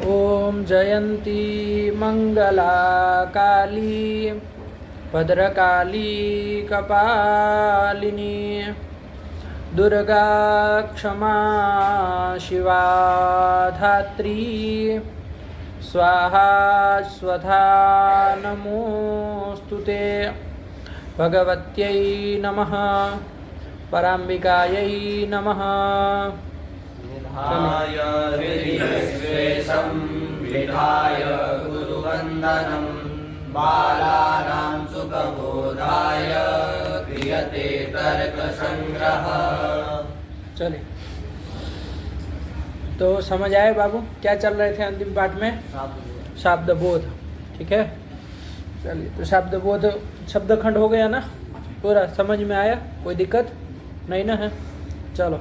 ओम जयंती मंगला काली भद्रकाली कपालिनी दुर्गा क्षमा शिवा धात्री स्वाहा स्वधा नमोस्तुते भगवत्यै नमः पराम्बिकायै नमः। विधाय विधिविश्वेशं विधाय गुरुवन्दनं बालानां सुखबोधाय क्रियते तर्कसंग्रह। चलिए, तो समझ आए बाबू क्या चल रहे थे अंतिम पाठ में? शब्द बोध। ठीक है, चलिए, तो शब्द बोध शब्द खंड हो गया ना, पूरा समझ में आया? कोई दिक्कत नहीं ना है? चलो,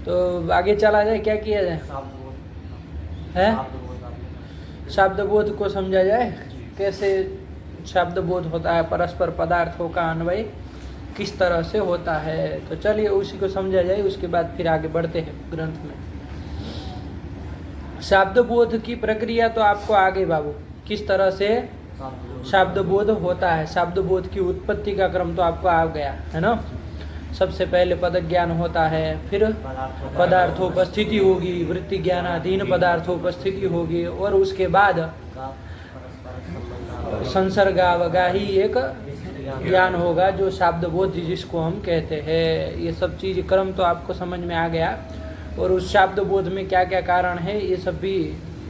तो आगे चला जाए। क्या किया जाए? है शब्द बोध को समझा जाए, कैसे शब्द बोध होता है, परस्पर पदार्थों का अन्वय किस तरह से होता है। तो चलिए उसी को समझा जाए, उसके बाद फिर आगे बढ़ते हैं ग्रंथ में। शब्द बोध की प्रक्रिया तो आपको आगे बाबू किस तरह से शब्द बोध होता है, शब्द बोध की उत्पत्ति का क्रम तो आपको आ गया है ना। सबसे पहले पद ज्ञान होता है, फिर पदार्थोपस्थिति होगी, वृत्ति ज्ञानाधीन पदार्थोपस्थिति होगी, और उसके बाद संसर्गावगाही एक ज्ञान होगा जो शब्द बोध जिसको हम कहते हैं। ये सब चीज क्रम तो आपको समझ में आ गया। और उस शब्द बोध में क्या क्या कारण है, ये सब भी,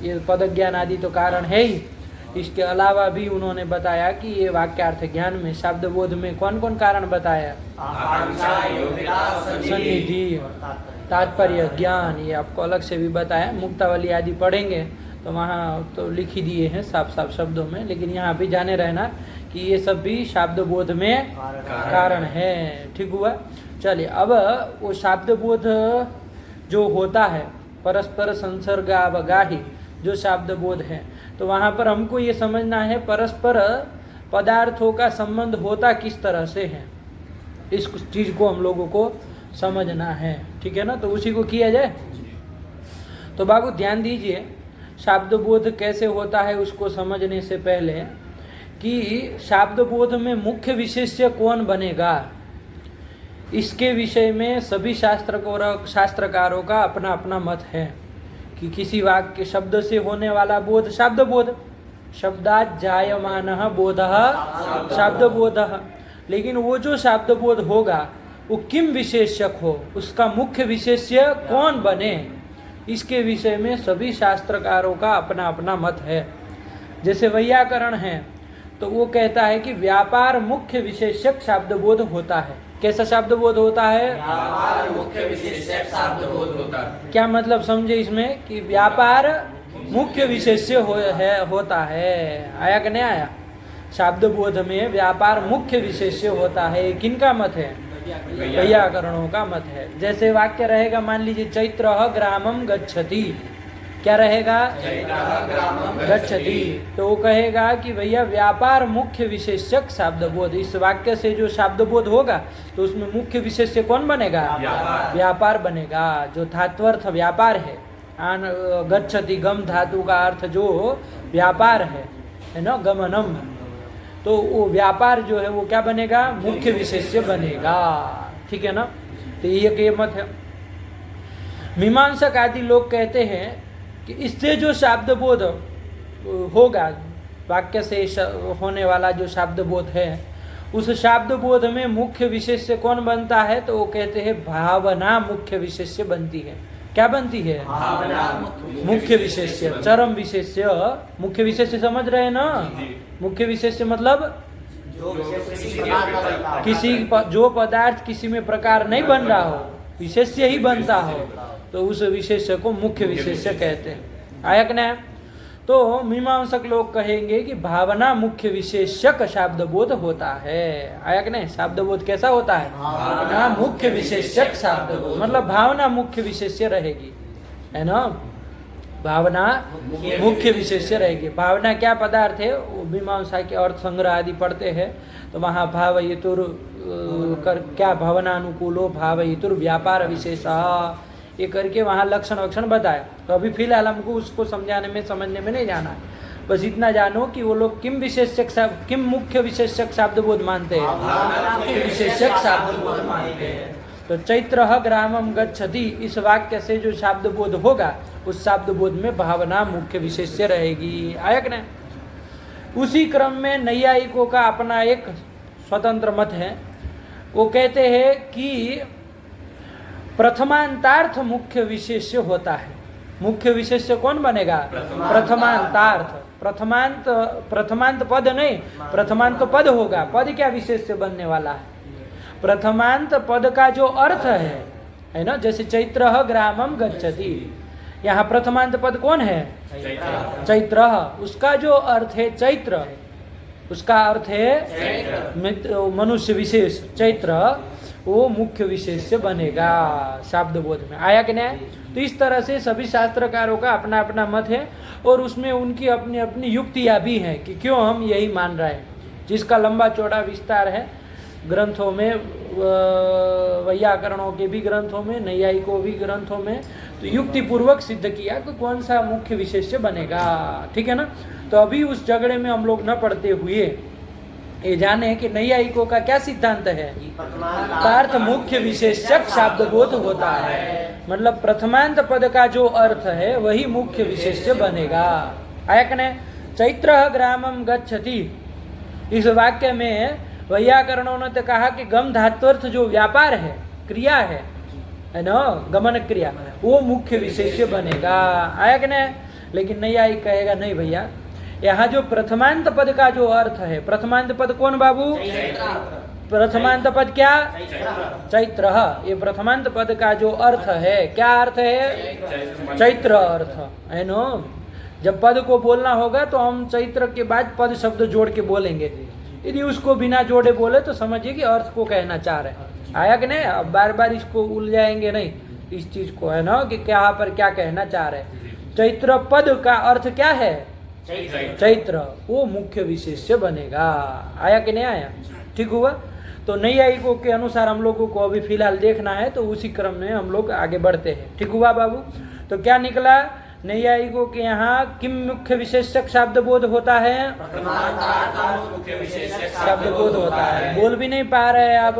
ये पद ज्ञान आदि तो कारण है ही। इसके अलावा भी उन्होंने बताया कि ये वाक्यार्थ ज्ञान में शब्द बोध में कौन कौन कारण बताया? सन्निधि, तात्पर्य ज्ञान, ये आपको अलग से भी बताया। मुक्तावली आदि पढ़ेंगे तो वहाँ तो लिख ही दिए हैं साफ साफ शब्दों में, लेकिन यहाँ भी जाने रहना कि ये सब भी शब्द बोध में कारण है। ठीक हुआ। चलिए, अब वो शब्द बोध जो होता है, परस्पर संसर्गावगाही जो शब्द बोध है, तो वहाँ पर हमको ये समझना है परस्पर पदार्थों का संबंध होता किस तरह से है, इस चीज को हम लोगों को समझना है। ठीक है ना, तो उसी को किया जाए। तो बाबू ध्यान दीजिए, शब्द बोध कैसे होता है उसको समझने से पहले कि शब्द बोध में मुख्य विशेष्य कौन बनेगा, इसके विषय में सभी शास्त्रकारों का अपना अपना मत है कि किसी वाक्य शब्द से होने वाला बोध शब्द बोध, शब्दात् जायमानः बोधः शब्द बोधः। लेकिन वो जो शब्द बोध होगा वो किम विशेष्यक हो, उसका मुख्य विशेष्य कौन बने, इसके विषय में सभी शास्त्रकारों का अपना अपना मत है। जैसे वैयाकरण है तो वो कहता है कि व्यापार मुख्य विशेष्यक शब्द बोध होता है। कैसा शब्द बोध होता है? व्यापार मुख्य विशेष्यक शब्द बोध होता है। क्या मतलब समझे इसमें कि व्यापार मुख्य विशेष्य होता है। आया कि नहीं आया? शब्द बोध में व्यापार मुख्य विशेष्य होता है। किनका मत है? वैयाकरणों का मत है। जैसे वाक्य रहेगा, मान लीजिए चैत्रः ग्रामं गच्छति, क्या रहेगा? गच्छति। तो वो कहेगा कि भैया व्यापार मुख्य विशेष्यक शब्द बोध, इस वाक्य से जो शब्द बोध होगा तो उसमें मुख्य विशेष्य कौन बनेगा? व्यापार बनेगा, जो धात्वर्थ व्यापार है। गच्छति गम धातु का अर्थ जो व्यापार है ना, गमनम, तो वो व्यापार जो है वो क्या बनेगा? मुख्य विशेष्य बनेगा। ठीक है ना, तो ये मत है। मीमांसक आदि लोग कहते हैं कि इससे जो शब्द बोध होगा, वाक्य से होने वाला जो शब्द बोध है, उस शब्द बोध में मुख्य विशेष्य कौन बनता है? तो वो कहते हैं भावना मुख्य विशेष्य बनती है। क्या बनती है? मुख्य विशेष्य, चरम विशेष्य। मुख्य विशेष्य समझ रहे हैं ना? मुख्य विशेष्य मतलब किसी जो पदार्थ किसी में प्रकार नहीं बन रहा हो, विशेष्य ही बनता हो, तो उस विशेष्य को मुख्य विशेष्य कहते हैं। आया कि नहीं? तो मीमांसक लोग कहेंगे कि भावना मुख्य विशेष्यक शब्द बोध होता है। आया कि नहीं? शब्द बोध कैसा होता है? भावना मुख्य विशेष्यक शब्द बोध, मतलब भावना मुख्य विशेष्य रहेगी, है ना। भावना मुख्य विशेष्य रहेगी। भावना क्या पदार्थ है? वो मीमांसा के अर्थ संग्रह आदि पढ़ते हैं तो वहाँ भावयितुर क्या भावनानुकूलो भावयितुर व्यापार विशेषः, ये करके वहाँ लक्षण वक्षण बताया। तो अभी फिलहाल हमको उसको समझाने में समझने में नहीं जाना है, बस इतना जानो कि वो लोग किम मुख्य विशेषक शब्द बोध मानते हैं, विशेषक शब्द बोध मानते हैं। तो चैत्र ग्रामम गच्छति, इस वाक्य से जो शब्द बोध होगा उस शब्द बोध में भावना मुख्य विशेष्य रहेगी। आया कि नहीं। उसी क्रम में नैयायिकों का अपना एक स्वतंत्र मत है। वो कहते हैं कि प्रथमांतार्थ मुख्य विशेष्य होता है। मुख्य विशेष्य कौन बनेगा? प्रथमांतार्थ। प्रथमांत पद नहीं, प्रथमांत तो पद होगा। पद क्या विशेष्य बनने वाला है? प्रथमांत पद का जो अर्थ है ना, जैसे चैत्र ग्रामम गच्छति, यहाँ प्रथमांत पद कौन है? चैत्र। उसका जो अर्थ है चैत्र, उसका अर्थ है मनुष्य विशेष चैत्र, वो मुख्य विशेष से बनेगा शब्द बोध में। आया कि नहीं? तो इस तरह से सभी शास्त्रकारों का अपना अपना मत है और उसमें उनकी अपनी अपनी युक्तियाँ भी हैं कि क्यों हम यही मान रहे हैं, जिसका लंबा चौड़ा विस्तार है ग्रंथों में, वैयाकरणों के भी ग्रंथों में, नैयायिकों भी ग्रंथों में। तो युक्ति पूर्वक सिद्ध किया कि कौन सा मुख्य विशेष्य बनेगा। ठीक है ना। तो अभी उस झगड़े में हम लोग न पड़ते हुए ये जाने कि नैयायिकों का क्या सिद्धांत है? तार्थ मुख्य विशेषक शब्द बोध होता है, मतलब प्रथमांत पद का जो अर्थ है वही मुख्य विशेष्य बनेगा। आया कि नहीं। चैत्र ग्रामम गच्छति, इस वाक्य में वैयाकरणों ने तो कहा कि गम धात्वर्थ जो व्यापार है, क्रिया है ना, गमन क्रिया, वो मुख्य विशेष्य बनेगा। आया कि नहीं। लेकिन नैयायिक कहेगा नहीं भैया, यहाँ जो प्रथमांत पद का जो अर्थ है, प्रथमांत पद कौन बाबू? प्रथमांत पद क्या? चैत्र। ये प्रथमांत पद का जो अर्थ है, क्या अर्थ है? चैत्र अर्थ है नो। जब पद को बोलना होगा तो हम चैत्र के बाद पद शब्द जोड़ के बोलेंगे। यदि उसको बिना जोड़े बोले तो समझिए कि अर्थ को कहना चाह रहे हैं। आया कि नहीं। अब बार बार इसको उलझाएंगे नहीं इस चीज को, है ना, कि क्या पर क्या कहना चाह रहे हैं। चैत्र पद का अर्थ क्या है? चैत्र। वो मुख्य विशेष्य बनेगा। आया कि नहीं आया? ठीक हुआ। तो नैयायिकों के अनुसार हम लोगों को अभी फिलहाल देखना है, तो उसी क्रम में हम लोग आगे बढ़ते हैं। ठीक हुआ बाबू। तो क्या निकला? नैयायिकों के यहाँ किम मुख्य विशेषक शब्द बोध होता है? शब्द बोध होता है। बोल भी नहीं पा रहे आप,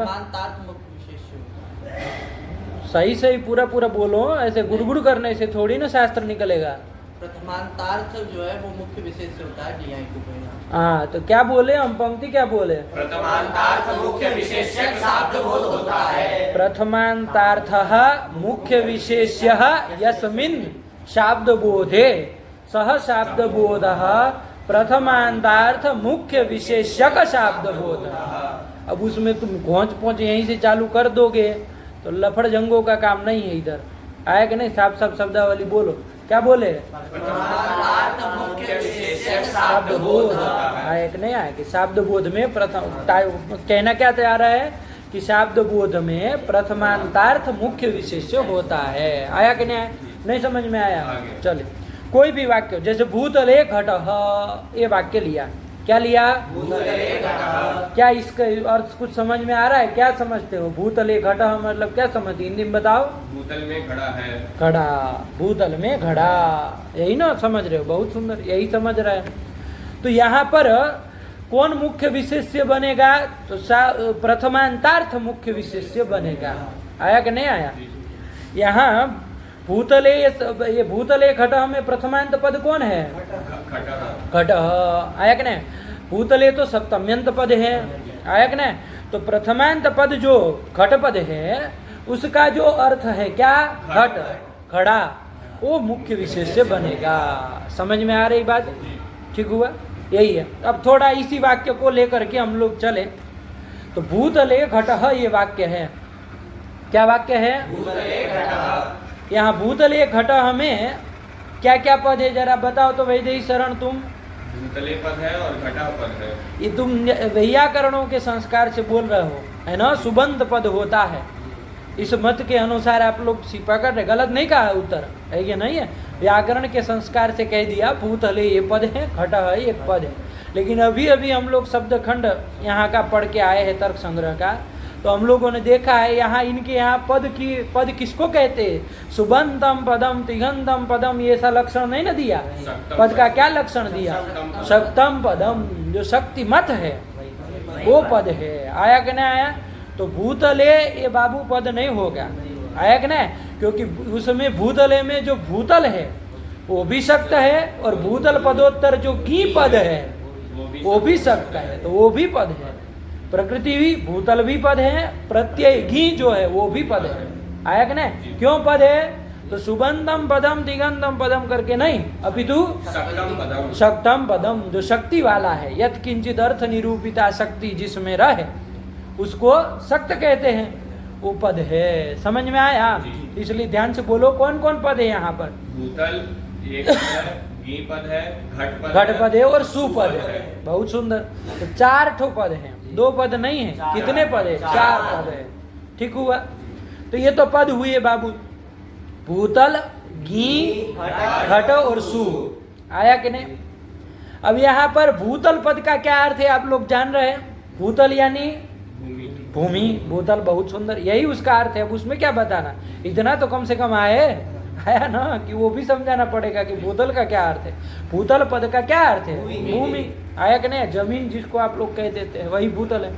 सही सही पूरा पूरा बोलो। ऐसे गुड़गुड़ करने से थोड़ी ना शास्त्र निकलेगा। प्रथमांतार्थ जो है वो मुख्य विशेष होता है नैयायिकों के यहाँ। हाँ, तो क्या बोले हम? पंक्ति क्या बोले? प्रथमांतार्थ मुख्य विशेषक शब्द बोध होता है। प्रथमांतार्थः मुख्य विशेष्यः यस्मिन् शाब्द बोधे सह शाब्द बोधः प्रथमांतार्थ मुख्य विशेषक शाब्द बोधः। अब उसमें तुम घोंच पहुंच यहीं से चालू कर दोगे तो लफड़ जंगों का काम नहीं है इधर। आया कि नहीं? साफ साफ शब्दावली बोलो। क्या बोले? प्रथमांतार्थ मुख्य विशेषक शब्द बोध होता है। आया कि नहीं आया? कि शब्द बोध में प्रथम कहना क्या तैयार है कि शब्द बोध में प्रथमांतार्थ मुख्य विशेष्य होता है। आया कि नहीं आया? नहीं समझ में आया? चलिए, कोई भी वाक्य, जैसे भूतले घटः, ये वाक्य लिया। क्या लिया? भूतले घटः। क्या इसका अर्थ कुछ समझ में आ रहा है? क्या समझते हो? भूतले घटः मतलब क्या समझते? हिंदी में बताओ। भूतल में घड़ा है। घड़ा, भूतल में घड़ा, यही ना समझ रहे हो? बहुत सुंदर, यही समझ रहे हैं। तो यहाँ पर कौन मुख्य विशेष्य बनेगा? तो प्रथमांतार्थ मुख्य विशेष्य बनेगा। आया कि नहीं आया? यहाँ भूतले, ये भूतले घटः में प्रथमांत पद कौन है? घटः। आया कि नहीं? भूतले तो सप्तम्यंत पद है। आया कि नहीं? तो प्रथमांत पद जो घट पद है उसका जो अर्थ है क्या? घट, घड़ा, वो मुख्य विशेष्य बनेगा। समझ में आ रही बात? ठीक हुआ। यही है। अब थोड़ा इसी वाक्य को लेकर के हम लोग चले। तो भूतले घटः ये वाक्य है। क्या वाक्य है? भूतले घटः। यहाँ भूतले घटः में क्या क्या पद है जरा बताओ तो वैदेही शरण तुम। भूतले पद है और घटा पद है। ये तुम वैयाकरणों के संस्कार से बोल रहे हो, है ना? सुबंत पद होता है। इस मत के अनुसार आप लोग पकड़ रहे, गलत नहीं कहा उत्तर, है कि नहीं है? व्याकरण के संस्कार से कह दिया भूतले ये पद है, घटः एक पद है। लेकिन अभी अभी हम लोग शब्द खंड यहाँ का पढ़ के आए हैं तर्क संग्रह का, तो हम लोगों ने देखा है यहाँ इनके यहाँ पद किसको कहते हैं? सुबंतम पदम तिगंतम पदम, ये ऐसा लक्षण नहीं ना दिया। पद का क्या लक्षण दिया? शक्तम पदम, जो शक्तिमत है वो पद है। आया कि नहीं आया? तो भूतले ये बाबू पद नहीं होगा। आया कि नहीं? क्योंकि उसमें भूतले में जो भूतल है वो भी शक्त है, और भूतल पदोत्तर जो की पद है वो भी शक्त है, तो वो भी पद है। प्रकृति भी, भूतल भी पद है, प्रत्यय घी जो है वो भी पद है। आया कि नहीं? क्यों पद है? तो सुबंतम पदम दिगंतम पदम करके नहीं, अपितु शक्तम पदम, जो शक्ति वाला है। यत किंचित अर्थ निरूपिता शक्ति जिसमें रहे उसको शक्त कहते हैं, वो पद है। समझ में आया? इसलिए ध्यान से बोलो कौन कौन पद है यहाँ पर? भूतल एक है, घी पद है, घट पद है और सुपद है। बहुत सुंदर। तो 4 ठो पद है, 2 पद नहीं है। कितने पद है? 4 पद है। ठीक हुआ? तो ये तो पद हुए बाबू, भूतल, घी, घट और सु। आया कि नहीं? अब यहाँ पर भूतल पद का क्या अर्थ है आप लोग जान रहे हैं? भूतल यानी भूमि, भूतल, बहुत सुंदर, यही उसका अर्थ है। अब उसमें क्या बताना, इतना तो कम से कम आया ना, कि वो भी समझाना पड़ेगा कि भूतल का क्या अर्थ है। भूतल पद का क्या अर्थ है? भूमि। आया कि नहीं? जमीन जिसको आप लोग कह देते हैं वही भूतल है।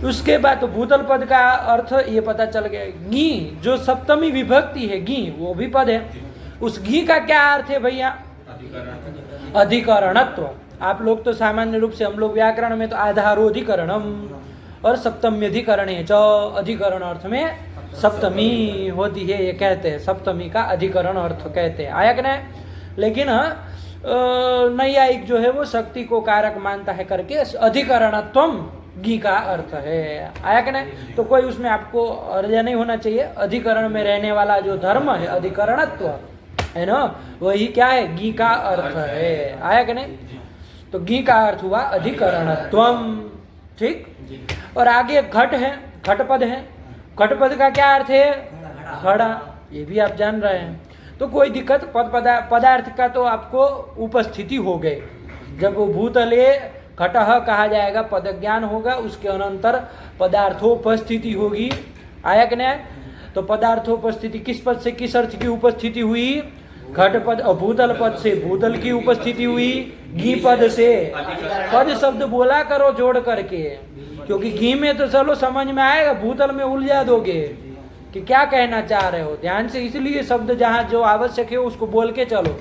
उसके बाद तो भूतल पद का अर्थ ये पता चल गया। घी जो सप्तमी विभक्ति है, घी, वो भी पद है। उस घी का क्या अर्थ है भैया? अधिकरणत्व। आप लोग तो सामान्य रूप से, हम लोग व्याकरण में तो आधारोधिकरणम और सप्तम्यधिकरण है, जो अधिकरण अर्थ में सप्तमी होती है, ये कहते हैं। सप्तमी का अधिकरण अर्थ कहते हैं। आया कि नहीं? लेकिन नैयायिक जो है वो शक्ति को कारक मानता है करके अधिकरणत्वम घी का अर्थ है। आया कि नहीं? तो कोई उसमें आपको अर्जा नहीं होना चाहिए। अधिकरण में रहने वाला जो धर्म है, अधिकरणत्व है ना, वही क्या है? घी का अर्थ है। आया कि नहीं? तो घी का अर्थ हुआ अधिकरणत्वम। ठीक। और आगे घट है, घटपद है। घटपद का क्या अर्थ है? घड़ा, ये भी आप जान रहे हैं। तो कोई दिक्कत, पदार्थ का तो आपको उपस्थिति हो गई। जब वो भूतले घटः कहा जाएगा, पद ज्ञान होगा, उसके अनंतर पदार्थोपस्थिति होगी। आया कि नहीं? तो पदार्थोपस्थिति किस पद से किस अर्थ की उपस्थिति हुई? घट पद, भूतल पद से भूतल की उपस्थिति हुई। घी पद से, पद शब्द बोला करो जोड़ करके, क्योंकि घी में तो चलो समझ में आएगा, भूतल में उलझा दोगे कि क्या कहना चाह रहे हो। ध्यान से, इसलिए शब्द जहाँ जो आवश्यक है उसको बोल के चलो।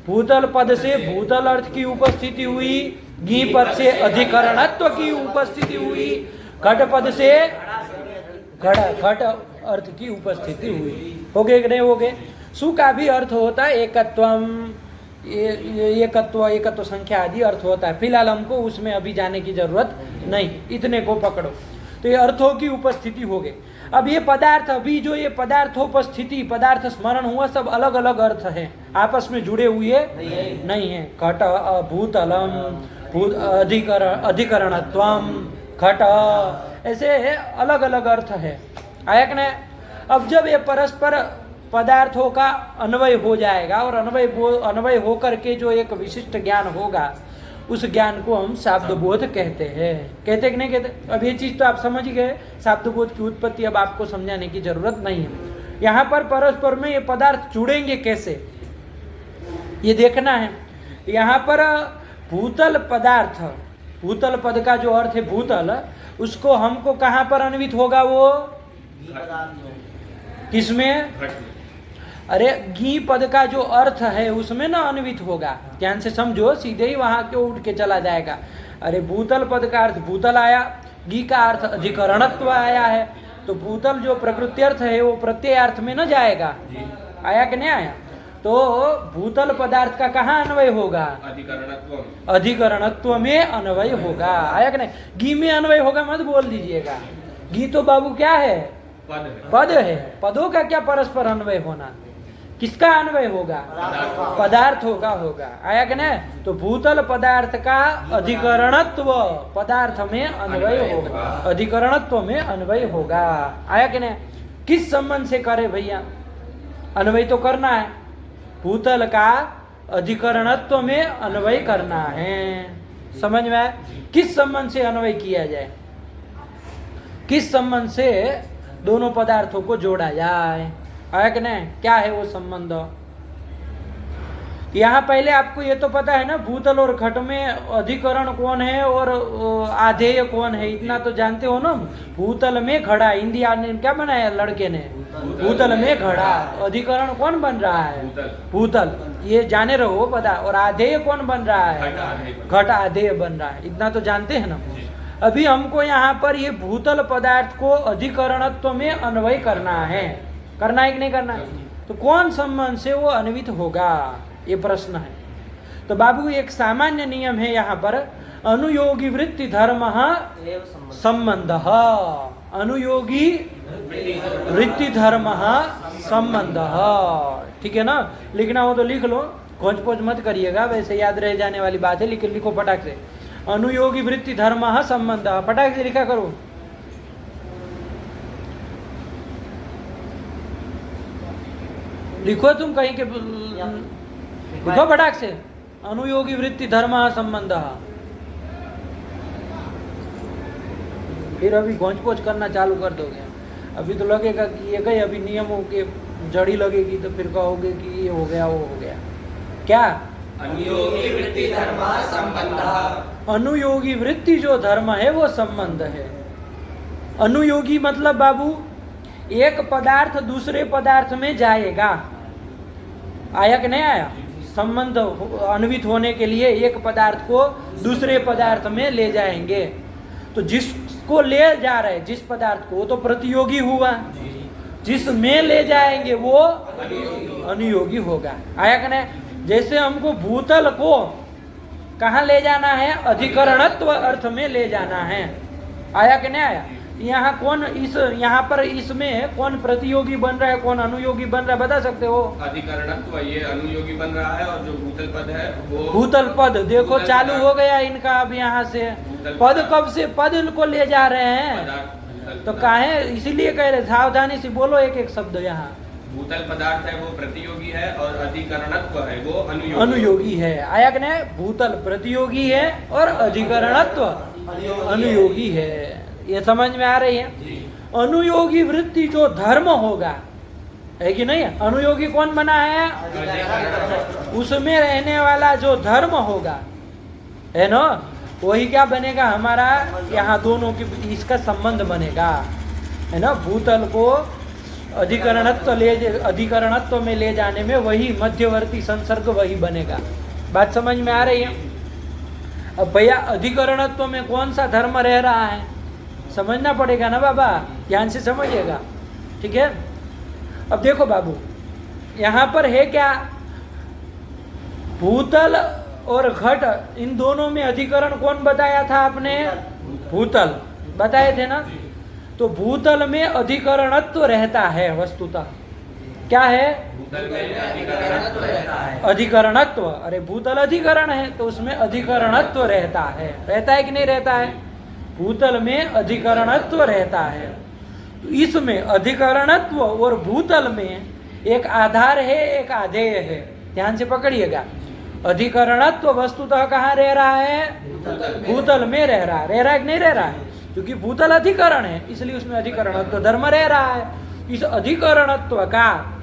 भूतल पद से भूतल अर्थ की उपस्थिति हुई, घी पद से अधिकरणत्व की उपस्थिति हुई, घट पद से घट अर्थ की उपस्थिति हुई। हो गए कि नहीं हो गए? सु का भी अर्थ होता है एकत्वम, एकत्व संख्या आदि अर्थ होता है। फिलहाल हमको उसमें अभी जाने की जरूरत नहीं, इतने को पकड़ो। तो ये अर्थों की उपस्थिति हो गई। अब ये पदार्थ, अभी जो ये पदार्थोपस्थिति, पदार्थ स्मरण हुआ, सब अलग अलग अर्थ हैं, आपस में जुड़े हुए नहीं है। घट, भूतलम, अधिकरणत्वम, घट, ऐसे अलग अलग अर्थ है। आया कि नहीं? अब जब ये परस्पर पदार्थों का अन्वय हो जाएगा, और अन्वय होकर के जो एक विशिष्ट ज्ञान होगा, उस ज्ञान को हम शाब्दबोध कहते हैं। कहते कि नहीं कहते? अब ये चीज तो आप समझ गए। शाब्दबोध की उत्पत्ति अब आपको समझाने की जरूरत नहीं है। यहाँ पर परस्पर में ये पदार्थ जुड़ेंगे कैसे, ये देखना है। यहाँ पर भूतल पदार्थ, भूतल पद का जो अर्थ है भूतल, उसको हमको कहाँ पर अन्वित होगा? वो किसमें? अरे घी पद का जो अर्थ है उसमें ना अन्वित होगा। ध्यान से समझो, सीधे ही वहां क्यों उठ के चला जाएगा। अरे भूतल पद का अर्थ भूतल आया, घी का अर्थ अधिकरणत्व आया है, तो भूतल जो प्रकृति अर्थ है वो प्रत्यय अर्थ में न जाएगा। आया कि नहीं आया? तो भूतल पदार्थ का कहाँ अन्वय होगा? अधिकरणत्व में अन्वय होगा। आया कि नहीं? घी में अन्वय होगा मत बोल दीजिएगा। घी तो बाबू क्या है? पद है। पदों का क्या परस्पर अन्वय होना? किसका अन्वय होगा? पदार्थों का होगा। आया कि नहीं? तो भूतल पदार्थ का अधिकरणत्व पदार्थ में अन्वय होगा, अधिकरणत्व में अन्वय होगा। आया कि नहीं? किस संबंध से करे भैया? अन्वय तो करना है, भूतल का अधिकरणत्व में अन्वय करना है। समझ में आया? किस संबंध से अन्वय किया जाए? किस संबंध से दोनों पदार्थों को जोड़ा जाए, आया कि नहीं? क्या है वो संबंध? यहाँ पहले आपको ये तो पता है ना, भूतल और घट में अधिकरण कौन है और आधेय कौन है, इतना तो जानते हो ना। भूतल में घड़ा, हिंदी ने क्या बनाया लड़के ने? भूतल में घड़ा। अधिकरण कौन बन रहा है? भूतल, ये जाने रहो पता। और आधेय कौन बन रहा है? घट आधेय बन रहा है, इतना तो जानते हैं ना। अभी हमको यहाँ पर ये भूतल पदार्थ को अधिकरणत्व में अन्वय करना है कि नहीं करना? तो कौन संबंध से वो अन्वित होगा, ये प्रश्न है। तो बाबू एक सामान्य नियम है यहाँ पर, अनुयोगी वृत्ति धर्म संबंध, अनुयोगी वृत्ति धर्म संबंध, ठीक है ना? लिखना हो तो लिख लो, खोज पोज मत करिएगा, वैसे याद रह जाने वाली बात है, लेकिन लिखो फटाक से। अनुयोगी वृत्ति धर्म संबंध, फटाक से लिखा करो। लिखो तुम कहीं के, लिखो फटाक से, अनुयोगी वृत्ति धर्म संबंध। फिर अभी घोंच पोच करना चालू कर दोगे, अभी तो लगेगा कि ये गए, अभी नियमों के जड़ी लगेगी तो फिर कहोगे कि ये हो गया वो हो गया। क्या? अनुयोगी वृत्ति धर्म संबंध। अनुयोगी वृत्ति जो धर्म है वो संबंध है। अनुयोगी मतलब बाबू एक पदार्थ दूसरे पदार्थ में जाएगा, आया कि नहीं आया? संबंध अन्वित होने के लिए एक पदार्थ को दूसरे पदार्थ में ले जाएंगे, तो जिसको ले जा रहे जिस पदार्थ को, वो तो प्रतियोगी हुआ, जिसमें ले जाएंगे वो अनुयोगी होगा, आया कि नहीं? जैसे हमको भूतल को कहाँ ले जाना है? अधिकरणत्व अर्थ में ले जाना है, आया कि नहीं आया? यहाँ कौन इस यहाँ पर इसमें कौन प्रतियोगी बन रहा है, कौन अनुयोगी बन रहा है, बता सकते हो? अधिकरणत्व ये अनुयोगी बन रहा है, और जो भूतल पद है वो भूतल पद। देखो चालू हो गया इनका अब यहाँ से। पद कब से पद को ले जा रहे हैं, तो काहे, इसीलिए कह रहे, सावधानी से बोलो एक एक शब्द। यहाँ भूतल पदार्थ है वो प्रतियोगी है, और अधिकरणत्व है वो अनुयोगी है, आया कि नहीं? भूतल प्रतियोगी है और अधिकरणत्व अनुयोगी है, ये समझ में आ रही है? अनुयोगी वृत्ति जो धर्म होगा, है कि नहीं? अनुयोगी कौन बना है? उसमें रहने वाला जो धर्म होगा, है ना, वही क्या बनेगा हमारा? यहाँ दोनों की इसका संबंध बनेगा, है ना? भूतल को अधिकरणत्व में ले जाने में वही मध्यवर्ती संसर्ग वही बनेगा। बात समझ में आ रही है? अब भैया अधिकरणत्व में कौन सा धर्म रह रहा है, समझना पड़ेगा ना बाबा, ध्यान से समझिएगा, ठीक है? अब देखो बाबू, यहाँ पर है क्या? भूतल और घट, इन दोनों में अधिकरण कौन बताया था आपने? भूतल बताए थे ना? तो भूतल में अधिकरणत्व रहता है वस्तुतः। क्या है? भूतल में अधिकरणत्व रहता है। अधिकरणत्व, अरे भूतल अधिकरण है तो उसमें अधिकरणत्व रहता है कि नहीं रहता है? भूतल में अधिकरणत्व रहता है। तो इसमें अधिकरणत्व और भूतल में एक आधार है, एक आधेय है, ध्यान से पकड़िएगा। अधिकरणत्व वस्तुतः कहाँ रह रहा है? भूतल में रह रहा है कि नहीं रह रहा है? क्योंकि भूतल अधिकरण है, इसलिए उसमें अधिकरणत्व धर्म रह रहा है। इस अधिकरणत्व का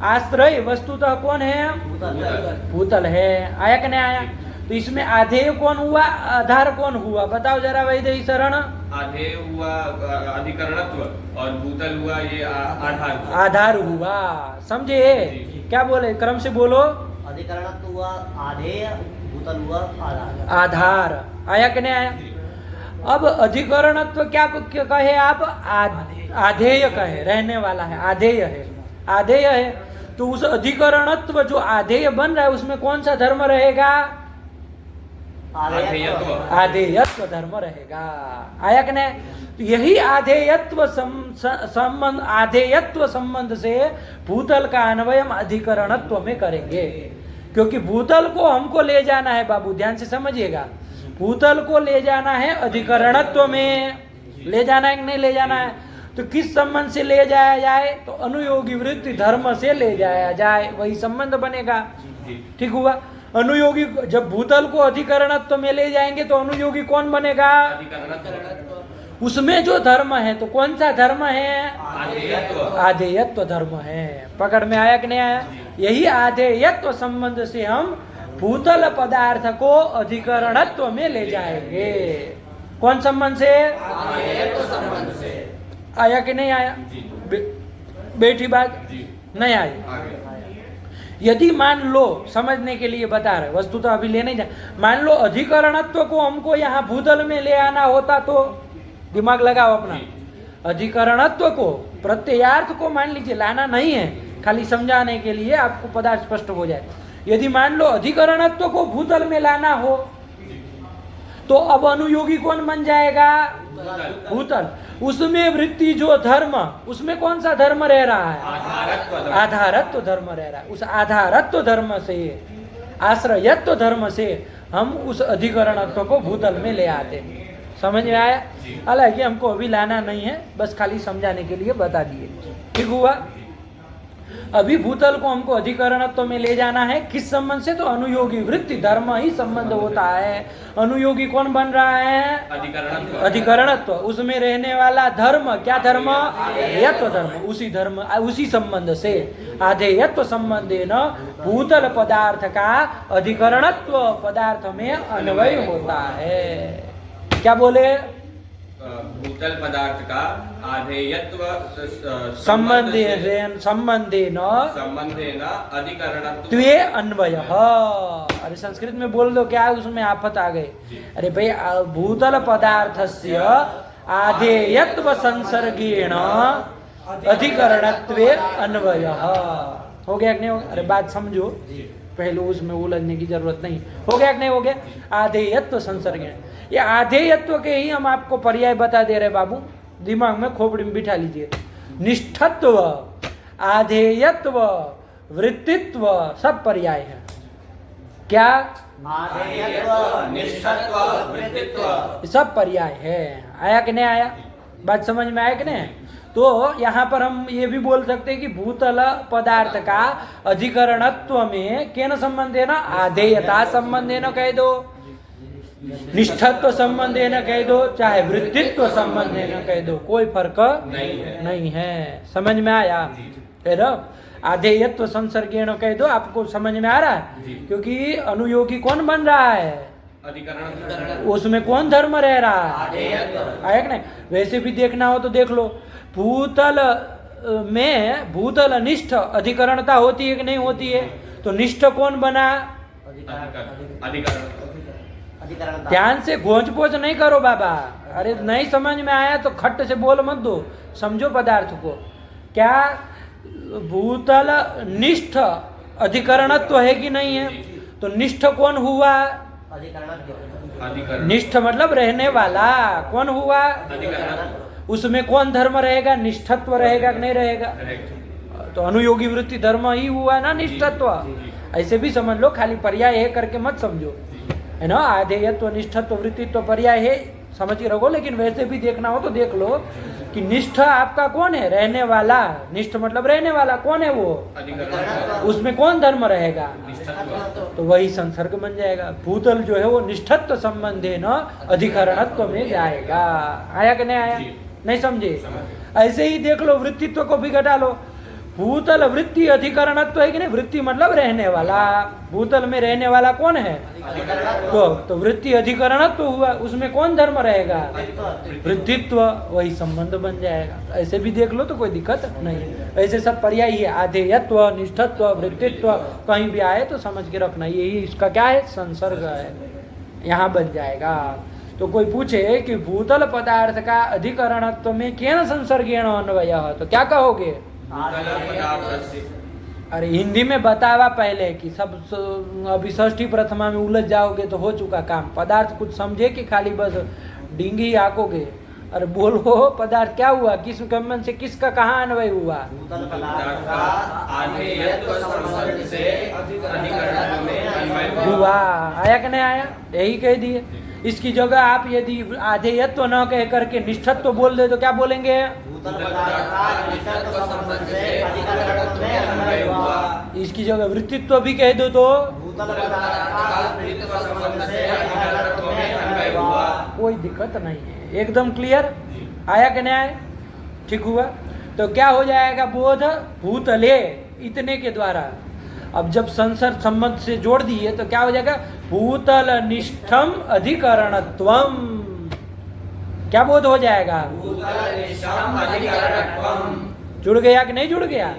आश्रय वस्तुतः कौन है? भूतल है, आया कि नहीं आया? तो इसमें आधेय कौन हुआ, आधार कौन हुआ, बताओ जरा वैदेही शरण। आधेय हुआ अधिकरणत्व, और भूतल हुआ ये आधार। आधार हुआ, समझे? क्या बोले, क्रम से बोलो। अधिकरणत्व हुआ आधेय, भूतल हुआ आधार। आधार, आया कि नहीं आया? अब अधिकरणत्व क्या कहे आप? आधेय कहे, रहने वाला है, आधेय है, आधेय है। तो उस अधिकरणत्व जो आधेय बन रहा है उसमें कौन सा धर्म रहेगा? आधेयत्व धर्म रहेगा, आया कि नहीं? तो यही आधेयत्व संबंध, आधेयत्व संबंध से भूतल का अन्वय हम अधिकरणत्व में करेंगे, क्योंकि भूतल को हमको ले जाना है बाबू, ध्यान से समझिएगा। भूतल को ले जाना है अधिकरणत्व में, ले जाना है कि नहीं ले जाना है? तो किस संबंध से ले जाया जाए? तो अनुयोगी वृत्ति धर्म से ले जाया जाए, वही संबंध बनेगा, ठीक हुआ? अनुयोगी, जब भूतल को अधिकरणत्व में ले जाएंगे तो अनुयोगी कौन बनेगा? उसमें जो धर्म है, तो कौन सा धर्म है? आधेयत्व। आधेयत्व धर्म है। पकड़ में आया कि नहीं आया? यही आधेयत्व संबंध से हम भूतल पदार्थ को अधिकरणत्व में ले जाएंगे। कौन संबंध से? आधेयत्व संबंध से। आया कि नहीं आया? बैठी बात नहीं आई। यदि मान लो, समझने के लिए बता रहे, वस्तु तो अभी ले नहीं जा, मान लो अधिकरणत्व को हमको यहाँ भूतल में ले आना होता तो, दिमाग लगाओ अपना, अधिकरणत्व को, प्रत्ययार्थ को मान लीजिए लाना नहीं है, खाली समझाने के लिए आपको पदार्थ स्पष्ट हो जाए। यदि मान लो अधिकरणत्व को भूतल में लाना हो तो अब अनुयोगी कौन बन जाएगा? भूतल। उसमें वृत्ति जो धर्म, उसमें कौन सा धर्म रह रहा है? आधारत्व धर्म रह रहा है। उस आधारत्व धर्म से, आश्रयत्व धर्म से हम उस अधिकरणत्व को भूतल में ले आते हैं। समझ में आया? हालांकि हमको अभी लाना नहीं है, बस खाली समझाने के लिए बता दिए। ठीक हुआ? अभी भूतल को हमको अधिकरणत्व में ले जाना है। किस संबंध से? तो अनुयोगी वृत्ति धर्म ही संबंध होता है। अनुयोगी कौन बन रहा है? अधिकरणत्व। उसमें रहने वाला धर्म, क्या धर्म? आधेयत्व धर्म। उसी धर्म, उसी संबंध से आधेयत्व संबंधे न भूतल पदार्थ का अधिकरणत्व पदार्थ में अन्वय होता है। क्या बोले? भूतल पदार्थ का आधेयत्व संबंधेन अधिकरणत्व त्वे अन्वय। अरे संस्कृत में बोल दो, क्या उसमें आफत आ गई? अरे भाई, भूतल पदार्थस्य आधेयत्व संसर्गेण अधिकरणत्वे अन्वय हो गया कि नहीं? अरे बात समझो, पहले उसमें उलझने की जरूरत नहीं। हो गया कि नहीं हो गया? आधेयत्व संसर्गेण, ये आधेयत्व के ही हम आपको पर्याय बता दे रहे बाबू, दिमाग में खोपड़ी में बिठा लीजिए। निष्ठत्व, आधेयत्व, वृत्तित्व सब पर्याय है। क्या? आधेयत्व, निष्ठत्व, वृत्तित्व सब पर्याय है। आया कि नहीं आया? बात समझ में आया कि नहीं? तो यहाँ पर हम ये भी बोल सकते हैं कि भूतल पदार्थ का अधिकरणत्व में केन संबंध है ना? आधेयता संबंध है ना, कह दो, निष्ठत्व संबंध है ना कह दो, चाहे वृत्तित्व संबंध है ना कह दो, कोई फर्क नहीं है। समझ में आया? फिर आधेयत्व संसर्गेण कह दो, आपको समझ में आ रहा है? क्योंकि अनुयोगी कौन बन रहा है? अधिकरण। उसमें कौन धर्म रह रहा है? आया कि नहीं? वैसे भी देखना हो तो देख लो, भूतल में भूतल निष्ठ अधिकरणता होती है कि नहीं होती है? तो निष्ठ कौन बना? अधिकरण। ध्यान से घोंच पोच नहीं करो बाबा। अरे नहीं समझ में आया तो खट्ट से बोल मत दो, समझो पदार्थ को। क्या भूतल निष्ठ अधिकरणत्व है कि नहीं है? तो निष्ठ कौन हुआ? अधिकरण। निष्ठ मतलब रहने वाला। कौन हुआ? अधिकरण। उसमें कौन धर्म रहेगा? निष्ठत्व रहेगा कि नहीं रहेगा? तो अनुयोगी वृत्ति धर्म ही हुआ ना निष्ठत्व। ऐसे भी समझ लो, खाली पर्याय है करके मत समझो, है ना? आधेयत्व, निष्ठत्व, वृत्तित्व पर्याय है, समझ के रखो। लेकिन वैसे भी देखना हो तो देख लो कि निष्ठ आपका कौन है? रहने वाला। निष्ठ मतलब रहने वाला। कौन है वो? अधिकरण। उसमें कौन धर्म रहेगा? तो वही संसर्ग बन जाएगा। भूतल जो है वो निष्ठत्व संबंधे न अधिकरणत्व में जाएगा। आया कि नहीं आया? नहीं समझे? ऐसे ही देख लो, वृत्तित्व को भी घटा लो। भूतल वृत्ति अधिकरणत्व है कि नहीं? वृत्ति मतलब रहने वाला। भूतल में रहने वाला कौन है? तो वृत्ति अधिकरणत्व हुआ, उसमें कौन धर्म रहेगा? वृत्तित्व। वही संबंध बन जाएगा। ऐसे भी देख लो तो कोई दिक्कत नहीं। ऐसे सब पर्याय है, आधेयत्व, निष्ठत्व, वृत्तित्व, कहीं भी आए तो समझ के रखना, यही इसका क्या है? संसर्ग है, यहाँ बन जाएगा। तो कोई पूछे कि भूतल पदार्थ का अधिकरणत्व में केन संसर्गेण अन्वय, तो क्या कहोगे? अरे हिंदी में बतावा पहले कि सब अभी षष्ठी प्रथमा में उलझ जाओगे तो हो चुका काम। पदार्थ कुछ समझे कि खाली बस डिंगी आकोगे? अरे बोलो, पदार्थ क्या हुआ? किस संबंध से किसका कहाँ अन्वय हुआ? हुआ। आया कि नहीं आया? यही कह दिए। इसकी जगह आप यदि आधेयत्व न कह करके निष्ठत्व बोल दे तो क्या बोलेंगे? इसकी जगह वृत्तित्व भी कह दो तो कोई दिक्कत नहीं है। एकदम क्लियर? आया कि नहीं आया? ठीक हुआ। तो क्या हो जाएगा? बोध भूतले इतने के द्वारा। अब जब संसर्ग संबंध से जोड़ दिए तो क्या हो जाएगा? भूतल निष्ठम अधिकरणत्वम। क्या बोध हो जाएगा? जुड़ गया कि नहीं जुड़ गया?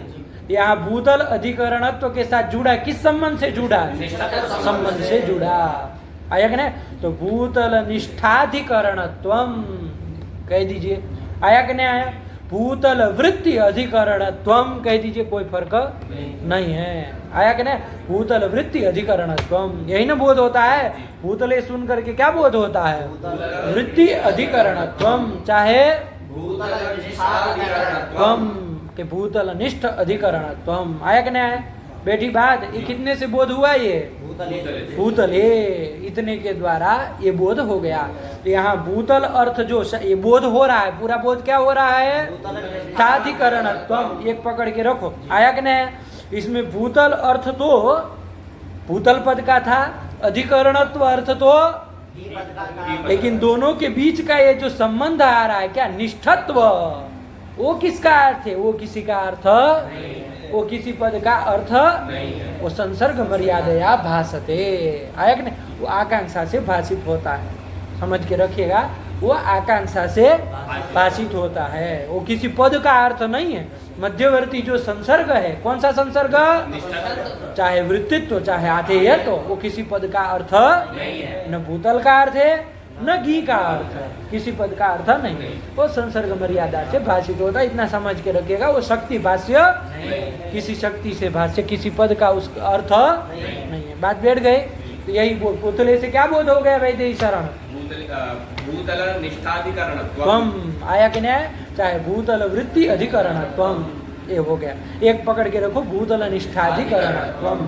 यहाँ भूतल अधिकरणत्व के साथ जुड़ा, किस संबंध से जुड़ा? संबंध से जुड़ा। आया कि नहीं? तो भूतल निष्ठाधिकरणत्वम कह दीजिए। आया कि नहीं आया? भूतल वृत्ति अधिकरणत्वम कह दीजिए, कोई फर्क नहीं है। आया कि नहीं? भूतल वृत्ति अधिकरणत्वम, यही ना बोध होता है। भूतले सुन करके क्या बोध होता है? वृत्ति अधिकरणत्वम, चाहे त्वम के भूतल निष्ठ अधिकरणत्वम। आया कि नहीं आया? बेटी बात, ये कितने से बोध हुआ? ये भूतले इतने के द्वारा ये बोध हो गया। तो यहाँ भूतल अर्थ जो ये बोध हो रहा है, पूरा बोध क्या हो रहा है? अधिकरणत्वम। एक पकड़ के रखो। आया कि नहीं? इसमें भूतल अर्थ तो भूतल पद का था, अधिकरणत्व अर्थ तो, लेकिन दोनों के बीच का ये जो संबंध आ रहा है, क्या? निष्ठत्व। वो किसका अर्थ है? वो किसी का अर्थ, वो किसी पद का अर्थ, वो संसर्ग मर्यादया भासते। आया कि नहीं? वो आकांक्षा से भाषित होता है, समझ के रखिएगा। वो आकांक्षा से भाषित होता है, वो किसी पद का अर्थ नहीं है। मध्यवर्ती जो संसर्ग है, कौन सा संसर्ग? चाहे वृत्तित्व चाहे आधेयत्व, वो किसी पद का अर्थ न भूतल का अर्थ है न घी का अर्थ है, किसी पद का अर्थ नहीं। वो संसर्ग मर्यादा से भाषित होता है, इतना समझ के रखिएगा। वो शक्ति भाष्य, किसी शक्ति से भाष्य, किसी पद का उसका अर्थ नहीं है। बात बैठ गए? तो यही पुतले से क्या बोध हो गया? वैदेही शरण भूतल निष्ठाधिकरणत्वम। आया कि नहीं? चाहे भूतल वृत्ति अधिकरणत्वम, ये हो गया। एक पकड़ के रखो, भूतल निष्ठाधिकरणत्वम।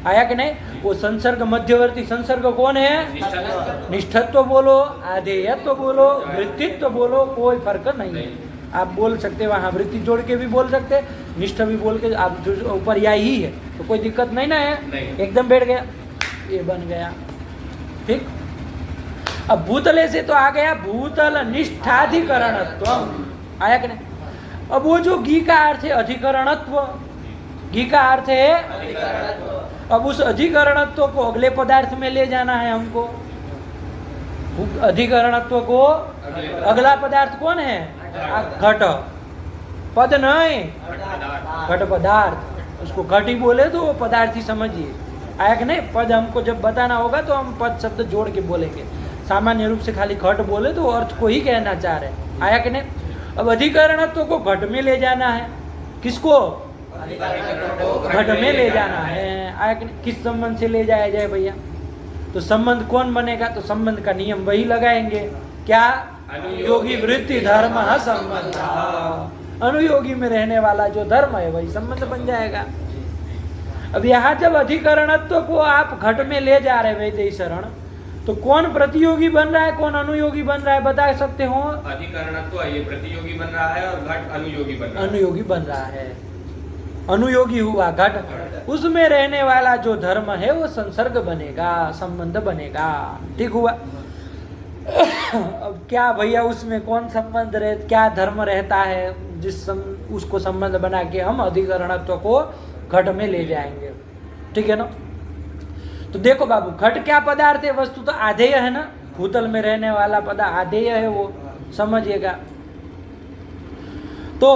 आया कि नहीं? वो संसर्ग मध्यवर्ती संसर्ग कौन है? निष्ठत्व बोलो, आधेयत्व बोलो, वृत्तित्व बोलो, कोई फर्क नहीं है। आप बोल सकते, वहाँ वृत्ति जोड़ के भी बोल सकते, निष्ठ भी बोल के, आप जो ऊपर या ही है तो कोई दिक्कत नहीं ना है। एकदम बैठ गया, ये बन गया। ठीक। अब भूतले से तो आ गया भूतल निष्ठाधिकरणत्व। आया कि नहीं? अब वो जो घी का अर्थ है अधिकरणत्व, घी का अर्थ है, अब उस अधिकरणत्व को अगले पदार्थ में ले जाना है हमको। अधिकरणत्व को अगला पदार्थ कौन है? घट। पद नहीं, घट पदार्थ। उसको घट ही बोले तो वो पदार्थ ही समझिए। आया कि नहीं? पद हमको जब बताना होगा तो हम पद शब्द जोड़ के बोलेंगे। सामान्य रूप से खाली घट बोले तो अर्थ को ही कहना चाह रहे। आया कि नहीं? अब अधिकरणत्व को घट में ले जाना है। किसको? घट में ले जाना है। आया कि नहीं? किस संबंध से ले जाया जाए भैया? तो संबंध कौन बनेगा? तो संबंध का नियम वही लगाएंगे। क्या? अनुयोगी वृत्ति धर्म संबंध। अनुयोगी में रहने वाला जो धर्म है वही संबंध बन जाएगा। अब यहाँ जब अधिकरणत्व को आप घट में ले जा रहे वैदेही शरण, तो कौन प्रतियोगी बन रहा है, कौन अनुयोगी बन रहा है, बता सकते हो? अधिकरणत्व ये प्रतियोगी बन रहा है और घट अनुयोगी बन रहा है। अनुयोगी बन रहा है। अनुयोगी हुआ घट, उसमें रहने वाला जो धर्म है वो संसर्ग बनेगा, संबंध बनेगा। ठीक हुआ। अब क्या भैया उसमें कौन संबंध रहे, क्या धर्म रहता है उसको संबंध बना के हम अधिकरणत्व को घट में ले जाएंगे। ठीक है ना? तो देखो बाबू, घट क्या पदार्थ है? वस्तु तो आधेय है ना, भूतल में रहने वाला पदार्थ आधेय है, वो समझिएगा। तो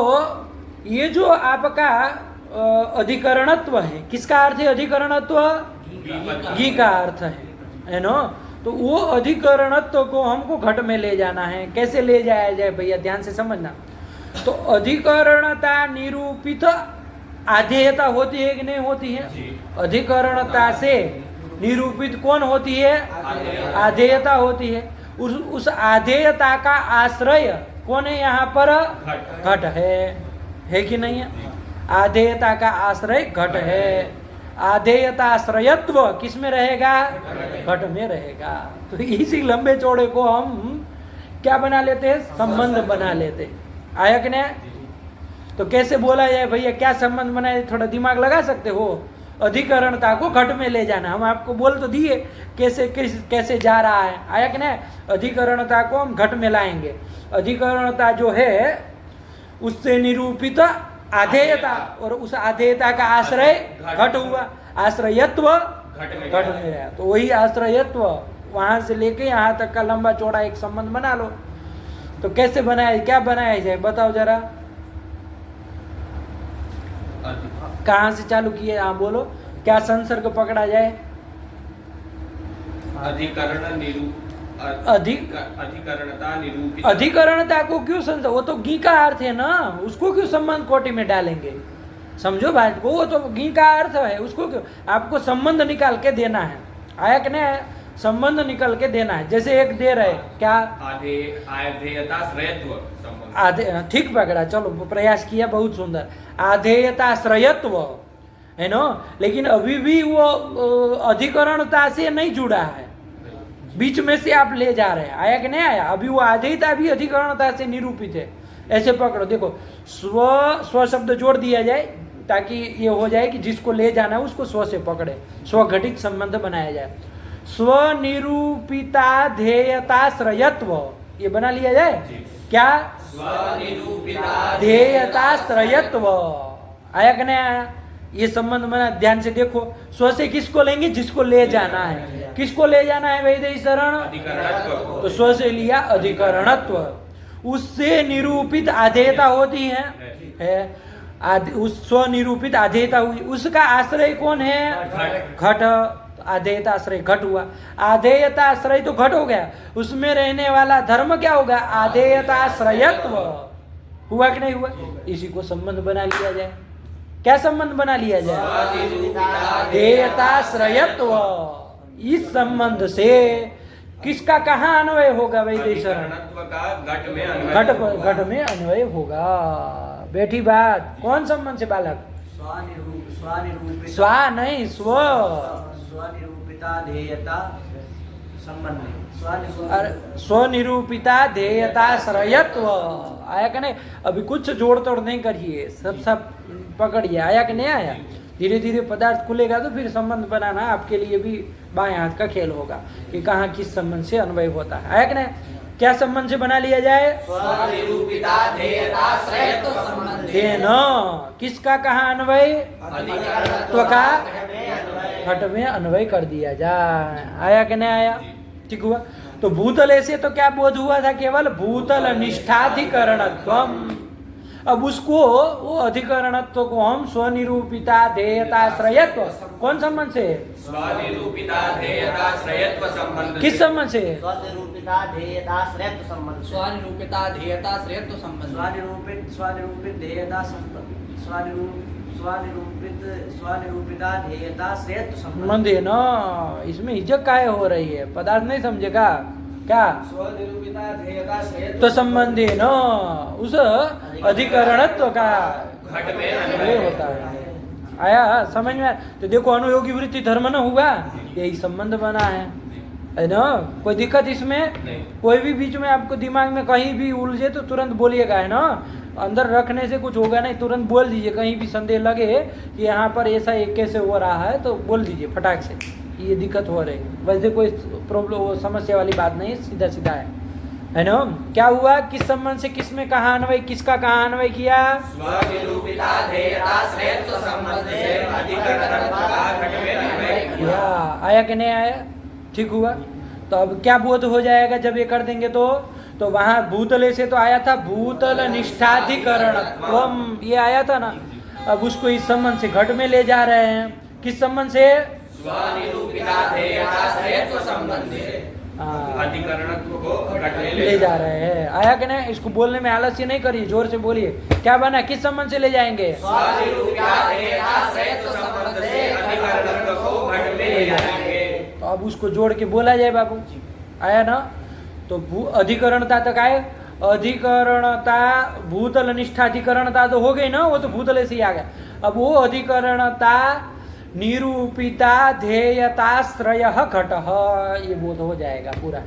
ये जो आपका अधिकरणत्व है, किसका अर्थ है अधिकरणत्व? घी का अर्थ है ना? तो वो अधिकरणत्व को हमको घट में ले जाना है। कैसे ले जाया जाए भैया? ध्यान से समझना। तो अधिकरणता निरूपित आधेयता होती है कि नहीं होती है? अधिकरणता से निरूपित कौन होती है? आधेयता होती है। उस आधेयता का आश्रय कौन है यहाँ पर? घट है कि नहीं है? आधेयता का आश्रय घट है। आधेयताश्रयत्व किस में रहेगा? घट में रहेगा। तो इसी लंबे चौड़े को हम क्या बना लेते हैं? संबंध बना लेते हैं। आया कि नहीं? तो कैसे बोला जाए भैया? क्या संबंध बनाए? थोड़ा दिमाग लगा सकते हो? अधिकरणता को घट में ले जाना। हम आपको बोल तो दिए कैसे जा रहा है, आया कि नहीं। अधिकरणता को हम घट में लाएंगे। अधिकरणता जो है उससे निरूपित आधेयता, और उस आधेयता का आश्रय घट हुआ, आश्रयत्व घट में गया। तो वही आश्रयत्व वहां से लेके यहाँ तक का लंबा चौड़ा एक संबंध बना लो। तो कैसे बनाया, क्या बनाया जाए बताओ जरा, कहाँ से चालू किए, हाँ बोलो, क्या संसर्ग पकड़ा जाए? अधिकरणता निरूपित। अधिकरणता को क्यों संसर्ग, वो तो गी का अर्थ है ना, उसको क्यों संबंध कोटि में डालेंगे? समझो बात को, वो तो गी का अर्थ है, उसको क्यों? आपको संबंध निकाल के देना है, आया कि नहीं? संबंध निकल के देना है। जैसे एक दे रहे क्या, आधेयताश्रयत्व संबंध। आधे ठीक पकड़ा, चलो प्रयास किया, बहुत सुंदर। आधेयताश्रयत्व है ना, लेकिन अभी भी वो अधिकरणता से नहीं जुड़ा है, बीच में से आप ले जा रहे हैं, आया कि नहीं आया? अभी वो आधेयता भी अधिकरणता से निरूपित है। ऐसे पकड़ो, देखो स्व शब्द जोड़ दिया जाए ताकि ये हो जाए कि जिसको ले जाना है उसको स्व से पकड़े, स्वघटित संबंध बनाया जाए। स्वनिरूपिता ध्येयताश्रयत्व, ये बना लिया जाए क्या? स्वनिरूपिता ध्येयताश्रयत्व, आया कि नहीं आया? ये संबंध बना, ध्यान से देखो। स्व से किसको लेंगे? जिसको ले जाना है। किसको ले जाना है वैदेहीकरण? अधिकरणत्व। तो स्व से लिया अधिकरणत्व, उससे निरूपित आधेयता होती है उस स्वनिरूपित आधेयता हुई, उसका आश्रय कौन है? घट। आधेयता आश्रय घट हुआ, आधेयता आश्रय तो घट हो गया, उसमें रहने वाला धर्म क्या होगा? आधेयताश्रयत्व। हुआ कि नहीं हुआ? इसी को संबंध बना लिया जाए। क्या संबंध बना लिया जाए? आधेयताश्रयत्व। इस संबंध से किसका कहाँ अन्वय होगा? वैदेहीकरण घट में अन्वय होगा। बैठी बात, कौन संबंध से बालक? स्व नहीं, स्वनिरूपिता ध्येयता संबंध। स्वनिरूपिता ध्येयताश्रयत्व, आया कि नहीं? अभी कुछ जोड़ तोड़ नहीं करिए, सब पकड़िए, आया कि नहीं आया? धीरे धीरे पदार्थ खुलेगा तो फिर संबंध बनाना आपके लिए भी बाएं हाथ का खेल होगा कि कहाँ किस संबंध से अन्वय होता है, आया कि नहीं? क्या संबंध से बना लिया जाए? स्वनिरूपिता ध्येयताश्रयत्व संबंध। किसका कहाँ अन्वय? तो का घट में अन्वय कर दिया जाए, आया कि नहीं आया? ठीक हुआ। तो भूतले से तो क्या बोध हुआ था? केवल भूतल निष्ठाधिकरणत्वम। अब उसको, वो अधिकरणत्व को हम स्वनिरूपिता ध्येयताश्रयत्व, कौन संबंध से? स्वनिरूपिता ध्येयताश्रयत्व संबंध। किस संबंध से? स्वनिरूपिता ध्येयताश्रयत्व संबंध। स्वनिरूपिता ध्येयताश्रयत्व संबंध। स्वनिरूपित ध्येयता संबंध। स्वनिरूपिता ध्येयताश्रयत्व संबंध है ना, इसमें हिचक काहे हो रही है? पदार्थ नहीं समझेगा क्या? स्वनिरूपिता ध्येयताश्रयत्व तो संबंध है ना, उस अधिकरणत्व का घट में अन्वय होता है, आया समझ में? तो देखो अनुयोगी वृत्ति धर्म न हुआ, यही संबंध बना है ना? कोई दिक्कत इसमें? कोई भी बीच में आपको दिमाग में कहीं भी उलझे तो तुरंत बोलिएगा, है ना? अंदर रखने से कुछ होगा नहीं, तुरंत बोल दीजिए। कहीं भी संदेह लगे कि यहाँ पर ऐसा एक कैसे हो रहा है तो बोल दीजिए फटाक से, ये दिक्कत हो रही है। वैसे कोई प्रॉब्लम समस्या वाली बात नहीं, सीधा सीधा है ना? क्या हुआ? किस संबंध से किस में कहाँ अन्वय, किसका कहाँ अन्वय किया? स्वनिरूपिता ध्येयताश्रयत्व संबंध से अधिकरणत्व का घट में अन्वय किया। आया कि नहीं आया? ठीक हुआ। तो अब क्या बोध हो जाएगा जब ये कर देंगे? तो वहां भूतले से तो आया था भूतल निष्ठाधिकरणत्वम, ये आया था ना। अब उसको इस संबंध से घट में ले जा रहे हैं। किस संबंध से? स्वनिरूपिता ध्येयताश्रयत्व संबंध से अधिकरणत्व को घट में ले जा रहे हैं, आया कि नहीं? इसको बोलने में आलस्य नहीं करिए, जोर से बोलिए। क्या बना? किस संबंध से ले जाएंगे? स्वनिरूपिता ध्येयताश्रयत्व संबंध से अधिकरणत्व को घट में ले जाएंगे। तो अब उसको जोड़ के बोला जाए बाबू, आया ना? तो अधिकरणता तक आए। अधिकरणता भूतल निष्ठाधिकरणता तो हो गई ना, वो तो भूतले से ही आ गया। अब वो अधिकरणता निरूपिता ध्येयताश्रय घट, ये बोध हो जाएगा पूरा।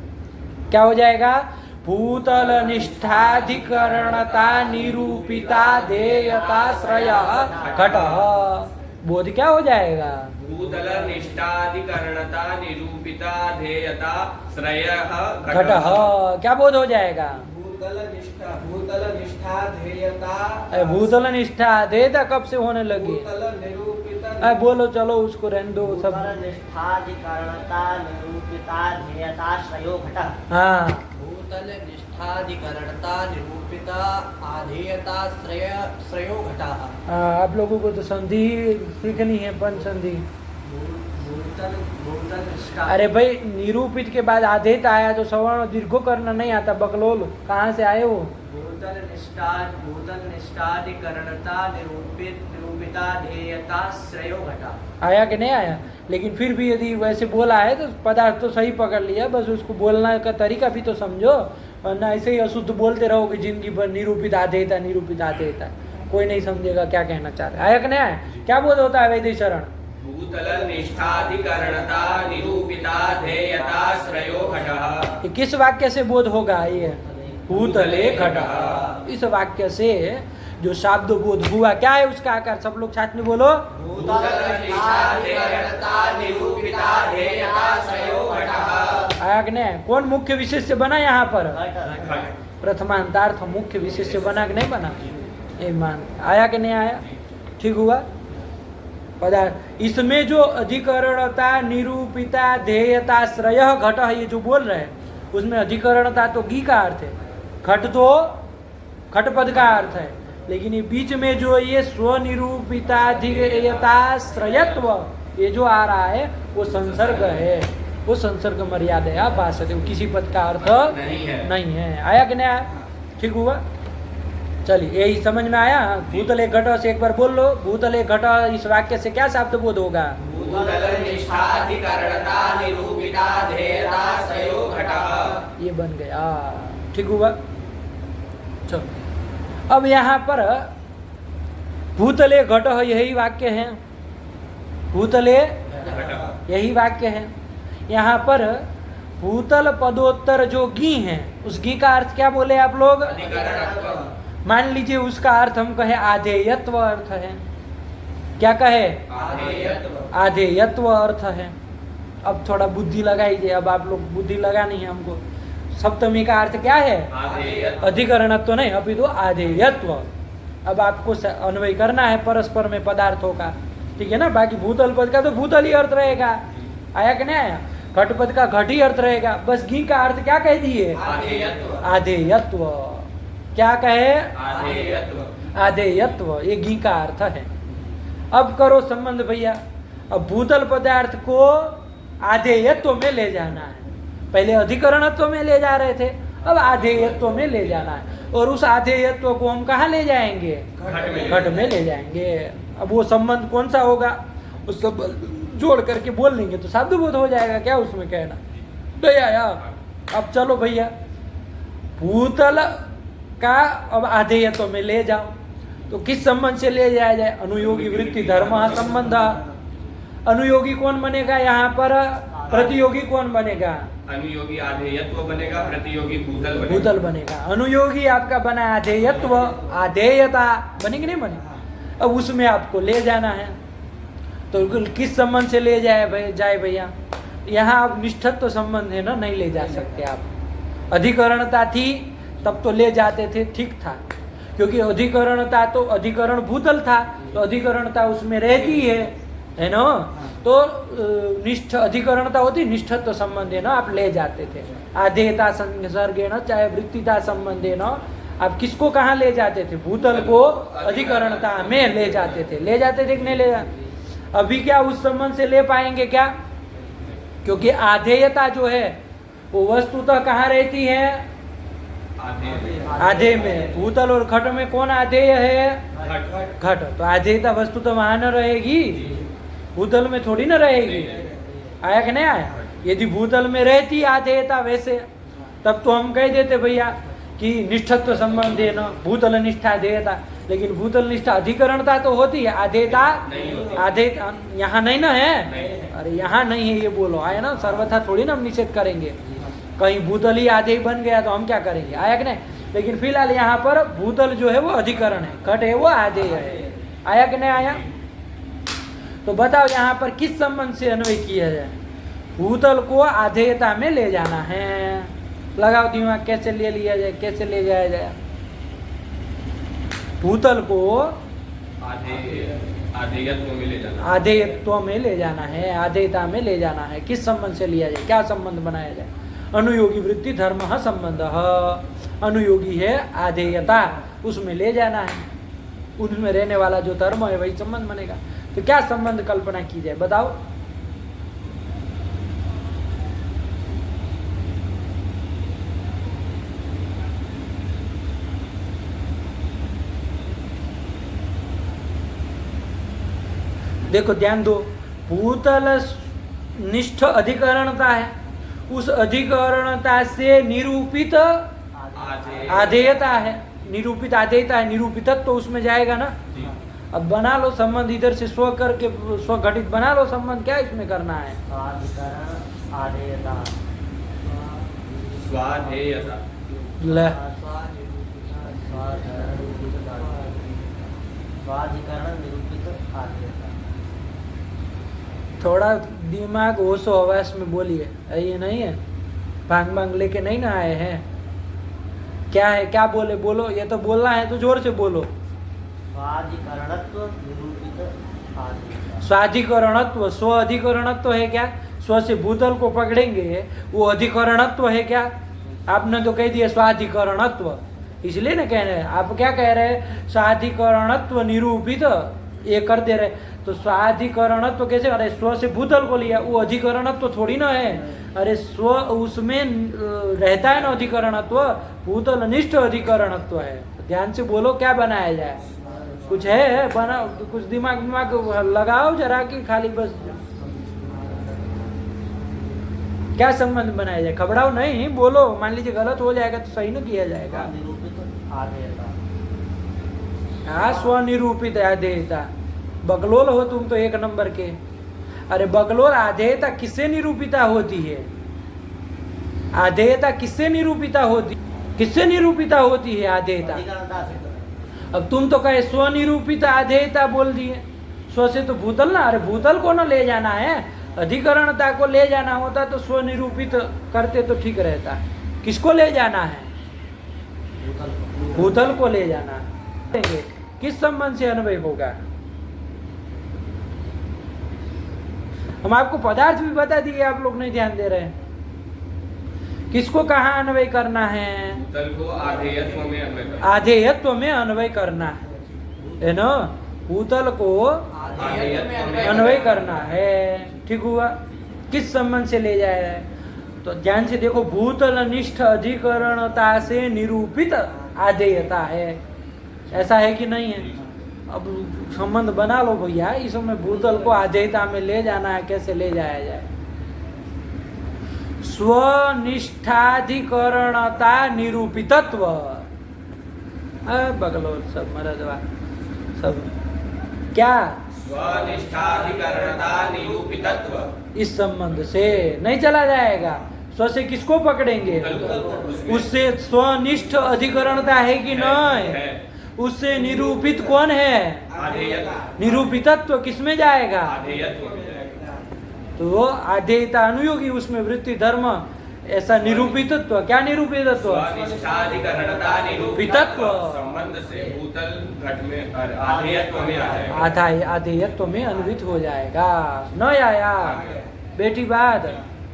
क्या हो जाएगा? भूतल निष्ठाधिकरणता निरूपिता ध्येयताश्रय घट। बोध क्या हो जाएगा? भूतल निष्ठाधिकरणता निरूपिता ध्येयता श्रेयः घटः क्या बोध हो जाएगा? भूतल निष्ठा ध्येयता भूतल निष्ठा अधेयता कब से होने लगी? भूतल निरूपिता बोलो चलो उसको रहने दो सब। भूतल निष्ठाधिकरणता निरूपिता ध्येयता श्रेयो घटः। हाँ भूतल निष्ठाधिकरणता निरूपिता आधेयता श्रेयो घटः। आप लोगों को तो संधि सीखनी है, पंच संधि। भूतल निष्ठा अरे भाई निरूपित के बाद आधेयता आया तो सवर्ण दीर्घो करना नहीं आता, बकलोल कहाँ से आए हो? भूतल निष्ठाधिकरणता निरूपिता ध्येयता श्रेयो घटः। आया कि नहीं आया? लेकिन फिर भी यदि वैसे बोला है तो पदार्थ तो सही पकड़ लिया, बस उसको बोलना का तरीका भी तो समझो, वरना ऐसे ही अशुद्ध बोलते रहोगे जिंदगी भर निरूपित आधेयता निरूपित आधेयता, कोई नहीं समझेगा क्या कहना चाह रहे। आया कि नहीं आया? क्या बोध होता है वैदिक शरण? भूतल निष्ठाधिकरणता निरूपिता ध्येयता श्रेयो घटः। ये किस वाक्य से बोध होगा? ये भूतले घटः, इस वाक्य से जो शब्द बोध हुआ क्या है उसका आकार? सब लोग साथ में बोलो। भूतल निष्ठाधिकरणता निरूपिता ध्येयता श्रेयो घटः। आया कि नहीं? कौन मुख्य विशेष से बना यहाँ पर? घट। प्रथमांतार्थ मुख्य विशेष से बना कि नहीं बना? ये मान आया कि नहीं आया? ठीक हुआ। पदार्थ इसमें जो अधिकरणता निरूपिता ध्येयता श्रेयः घटः ये जो बोल रहे हैं उसमें अधिकरणता तो गी का अर्थ है, घट तो घट पद का अर्थ है, लेकिन ये बीच में जो ये स्वनिरूपिता ध्येयता श्रेयत्व ये जो आ रहा है वो संसर्ग है, वो संसर्ग मर्यादा भाषते, किसी पद का अर्थ नहीं है। आया कि नहीं आया? ठीक हुआ। चलिए यही समझ में आया। भूतले घट से एक बार बोल लो, भूतले घट इस वाक्य से क्या शब्द बोध होगा? भूतल निष्ठाधिकरणता निरूपिता ध्येयता श्रेयो घटः। ये बन गया। ठीक हुआ। चलो अब यहाँ पर भूतले घट यही वाक्य है, भूतले यही वाक्य है। यहाँ पर भूतल पदोत्तर जो गी है उस गी का अर्थ क्या बोले आप लोग? अधिकरणत्व। मान लीजिए उसका अर्थ हम कहे आधेयत्व अर्थ है। क्या कहे? आधेयत्व। आधेयत्व अर्थ है। अब थोड़ा बुद्धि लगाइए, अब आप लोग बुद्धि लगानी है हमको। सप्तमी का अर्थ क्या है? आधेयत्व। अधिकरणत्व नहीं, अभी तो आधेयत्व। अब आपको अन्वय करना है परस्पर में पदार्थों का, ठीक है ना? बाकी भूतल पद का तो भूतल ही अर्थ रहेगा। आया कि नहीं आया? घट पद का घट ही अर्थ रहेगा। बस घी का अर्थ क्या कह दिए? आधेयत्व। आधेयत्व। क्या कहे? आधेयत्व। आधेयत्व ये घी का अर्थ है। अब करो संबंध भैया। अब भूतल पदार्थ को आधेयत्व में ले जाना है। पहले अधिकरणत्व में ले जा रहे थे, अब आधेयत्व में ले जाना है। और उस आधेयत्व को हम कहाँ ले जाएंगे? घट में ले जाएंगे। अब वो संबंध कौन सा होगा? उस सब जोड़ करके बोल लेंगे तो शब्द बोध हो जाएगा। क्या उसमें कहना? नहीं आया? अब चलो भैया, भूतल का अब आधेयत्व में ले जाओ तो किस संबंध से ले जाया जाए? अनुयोगी वृत्ति धर्म संबंध। अनुयोगी कौन बनेगा यहाँ पर? प्रतियोगी कौन बनेगा? अनुयोगी आधेयत्व बनेगा, प्रतियोगी भूतल बनेगा। भूतल बनेगा। अनुयोगी आपका बना आधेयत्व, आधेयता बनेगी नहीं बनेगी? अब उसमें आपको ले जाना है तो किस संबंध से ले जाए भैया? यहाँ अब निष्ठत्व संबंध है ना, नहीं ले जा सकते आप। अधिकरणता थी तब तो ले जाते थे, ठीक था, क्योंकि अधिकरणता तो अधिकरण भूतल था तो अधिकरणता उसमें रहती है ना? तो निष्ठ अधिकरणता होती, निष्ठत्व संबंध है ना, आप ले जाते थे। आधेयता संसर्ग है ना, चाहे वृत्तिता संबंध है ना, आप किसको कहाँ ले जाते थे? भूतल को अधिकरणता में ले जाते थे। ले जाते थे कि नहीं ले जाते? अभी क्या उस संबंध से ले पाएंगे क्या? क्योंकि आधेयता जो है वो वस्तुतः कहाँ रहती है? आधे में। भूतल और घट में कौन आधेय है? घट। तो आधेयता वस्तु तो वहां न रहेगी, भूतल में थोड़ी ना रहेगी। आया कि नहीं आया? यदि भूतल में रहती आधेयता वैसे, तब तो हम कह देते भैया कि निष्ठत्व संबंध है ना, भूतल निष्ठा देयता। लेकिन भूतल निष्ठा अधिकरणता तो होती है, आधेयता आधेयता यहाँ नहीं ना है। अरे यहाँ नहीं है ये बोलो, आया ना? सर्वथा थोड़ी ना हम निषेध करेंगे। कहीं भूतल ही आधे बन गया तो हम क्या करेंगे? आया कि नहीं? लेकिन फिलहाल यहाँ पर भूतल जो है वो अधिकरण है, घट है वो आधेय है। आया कि नहीं आया? तो बताओ यहाँ पर किस संबंध से अन्वय किया जाए? भूतल को आधेयता में ले जाना है। लगाओ दिमाग, कैसे ले लिया जाए, कैसे ले जाया जाए? भूतल को आधेयत्व में ले जाना, आधेयत्व में ले जाना है, आधेयता में ले जाना है। किस संबंध से लिया जाए? क्या संबंध बनाया जाए? अनुयोगी वृत्ति धर्म संबंध। अनुयोगी है आधेयता, उसमें ले जाना है, उसमें रहने वाला जो धर्म है वही संबंध बनेगा। तो क्या संबंध कल्पना की जाए, बताओ? देखो ध्यान दो, भूतल निष्ठ अधिकरणता है, उस अधिकरणता से निरूपित आधेयता है, निरूपित आधेयता है, निरूपितत्व तो उसमें जाएगा ना। अब बना लो संबंध, इधर से स्व करके स्वघटित बना लो संबंध। क्या इसमें करना है? स्वाधिकरण आधेयता, स्वाधेयता, ले स्वाधिकरण निरूपित आधेयता। थोड़ा दिमाग होशो हवास में बोलिए, ये नहीं है भांग भांग लेके नहीं ना आए हैं। क्या है, क्या बोले, बोलो। ये तो बोलना है तो जोर से बोलो। स्वाधिकरणत्व निरूपित आधेयता। स्वाधिकरणत्व, स्व अधिकरणत्व है क्या? स्व से भूतल को पकड़ेंगे, वो अधिकरणत्व है क्या? आपने तो कह दिया स्वाधिकरणत्व, इसलिए ना कह रहे हैं। आप क्या कह रहे हैं? स्वाधिकरणत्व निरूपित, ये कर दे रहे। तो स्वाधिकरणत्व कैसे? अरे स्व से भूतल को लिया, वो अधिकरणत्व थोड़ी ना है। अरे स्व उसमें रहता है ना अधिकरणत्व, भूतल अनिष्ठ अधिकरणत्व है। ध्यान से बोलो, क्या बनाया जाए? कुछ है बना, कुछ दिमाग लगाओ जरा कि खाली बस क्या संबंध बनाया जाए? घबराओ नहीं, बोलो। मान लीजिए गलत हो जाएगा तो सही न किया जाएगा। निरूपित आधेयता। हाँ, स्वनिरूपित आधेयता। बगलोल हो तुम तो एक नंबर के। अरे बगलोल, आधेयता किससे निरूपिता होती है? आधेयता किससे निरूपिता होती, किससे निरूपिता होती है आधेयता? अधिकरणता से। अब तुम तो कहे स्वनिरूपित आधेयता बोल दिए। स्व से तो भूतल ना, अरे भूतल को ना ले जाना है, अधिकरणता को ले जाना होता तो स्वनिरूपित करते तो ठीक रहता। किसको ले जाना है? भूतल को ले जाना है। किस संबंध से अन्वय होगा? हम आपको पदार्थ भी बता दिए, आप लोग नहीं ध्यान दे रहे। किसको कहाँ अन्वय करना है? भूतल को आधेयत्व में अन्वय करना, आधेयत्व में अन्वय करना है ना? भूतल को अन्वय करना है। ठीक हुआ। किस संबंध से ले जाए? तो ध्यान से देखो, भूतल निष्ठ अधिकरणता से निरूपित आधेयता है। ऐसा है कि नहीं है? अब संबंध बना लो भैया, इसमें भूतल को आधेयता में ले जाना है, कैसे ले जाया जाए? स्वनिष्ठाधिकरणता निरूपितत्व। बगलो सब मरदवा सब क्या? स्वनिष्ठाधिकरणता निरूपितत्व। इस संबंध से नहीं चला जाएगा। स्व से किसको पकड़ेंगे? उससे स्वनिष्ठ अधिकरणता है कि नहीं? उससे निरूपित कौन है? निरूपितत्व किसमें जाएगा? तो आधेयता अनुयोगी, उसमें वृत्ति धर्म, ऐसा निरूपितत्व। क्या निरूपितत्व? निरूपितत्व संबंध से भूतल घट में आधेयत्व में आ जाएगा। आधेयत्व में अन्वित हो जाएगा। न आया बेटी बात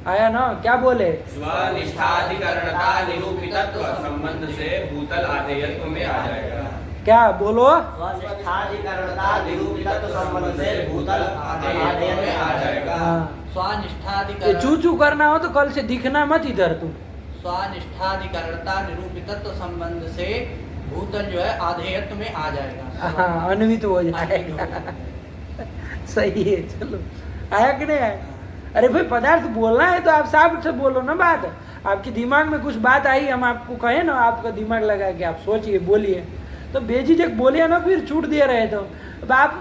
आया ना? क्या बोले? स्वनिष्ठाधिकरणता निरूपितत्व संबंध से भूतल आधेयत्व में आ जाएगा। क्या बोलो? स्वनिष्ठाधिकरणता निरूपितत्व संबंध से भूतल आधेयत्व में आ जाएगा। स्वानिष्ठाधिकरण, चू चू करना हो तो कल से दिखना मत इधर तुम। स्वानिष्ठाधिकरणता निरूपितत्व संबंध से भूतल जो है आधेयत्व में आ जाएगा। हाँ, अन्वित हो जाएगा। सही है। चलो, आया कि नहीं आया? अरे भाई, पदार्थ बोलना है तो आप साफ से बोलो ना बात। आपके दिमाग में कुछ बात आई, हम आपको कहे ना, आपका दिमाग लगा के आप सोचिए, बोलिए। तो बेझिझक बोलिए ना, फिर छूट दे रहे तो अब आप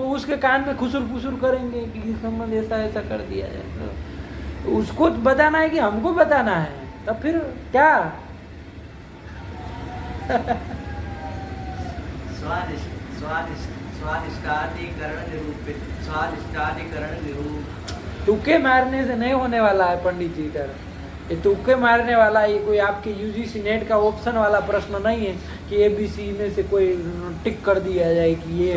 उसके कान में खुसुर फुसुर करेंगे कि संबंध ऐसा ऐसा कर दिया है। तो उसको बताना है कि हमको बताना है? तब फिर क्या? स्वादिष्टाधिकरण निरूपित स्वादिष्टाधिकरण निरूपित तुक्के मारने से नहीं होने वाला है पंडित जी का। ये तुक्के मारने वाला ये कोई आपके यूजीसी नेट का ऑप्शन वाला प्रश्न नहीं है कि एबीसी में से कोई टिक कर दिया जाए कि ये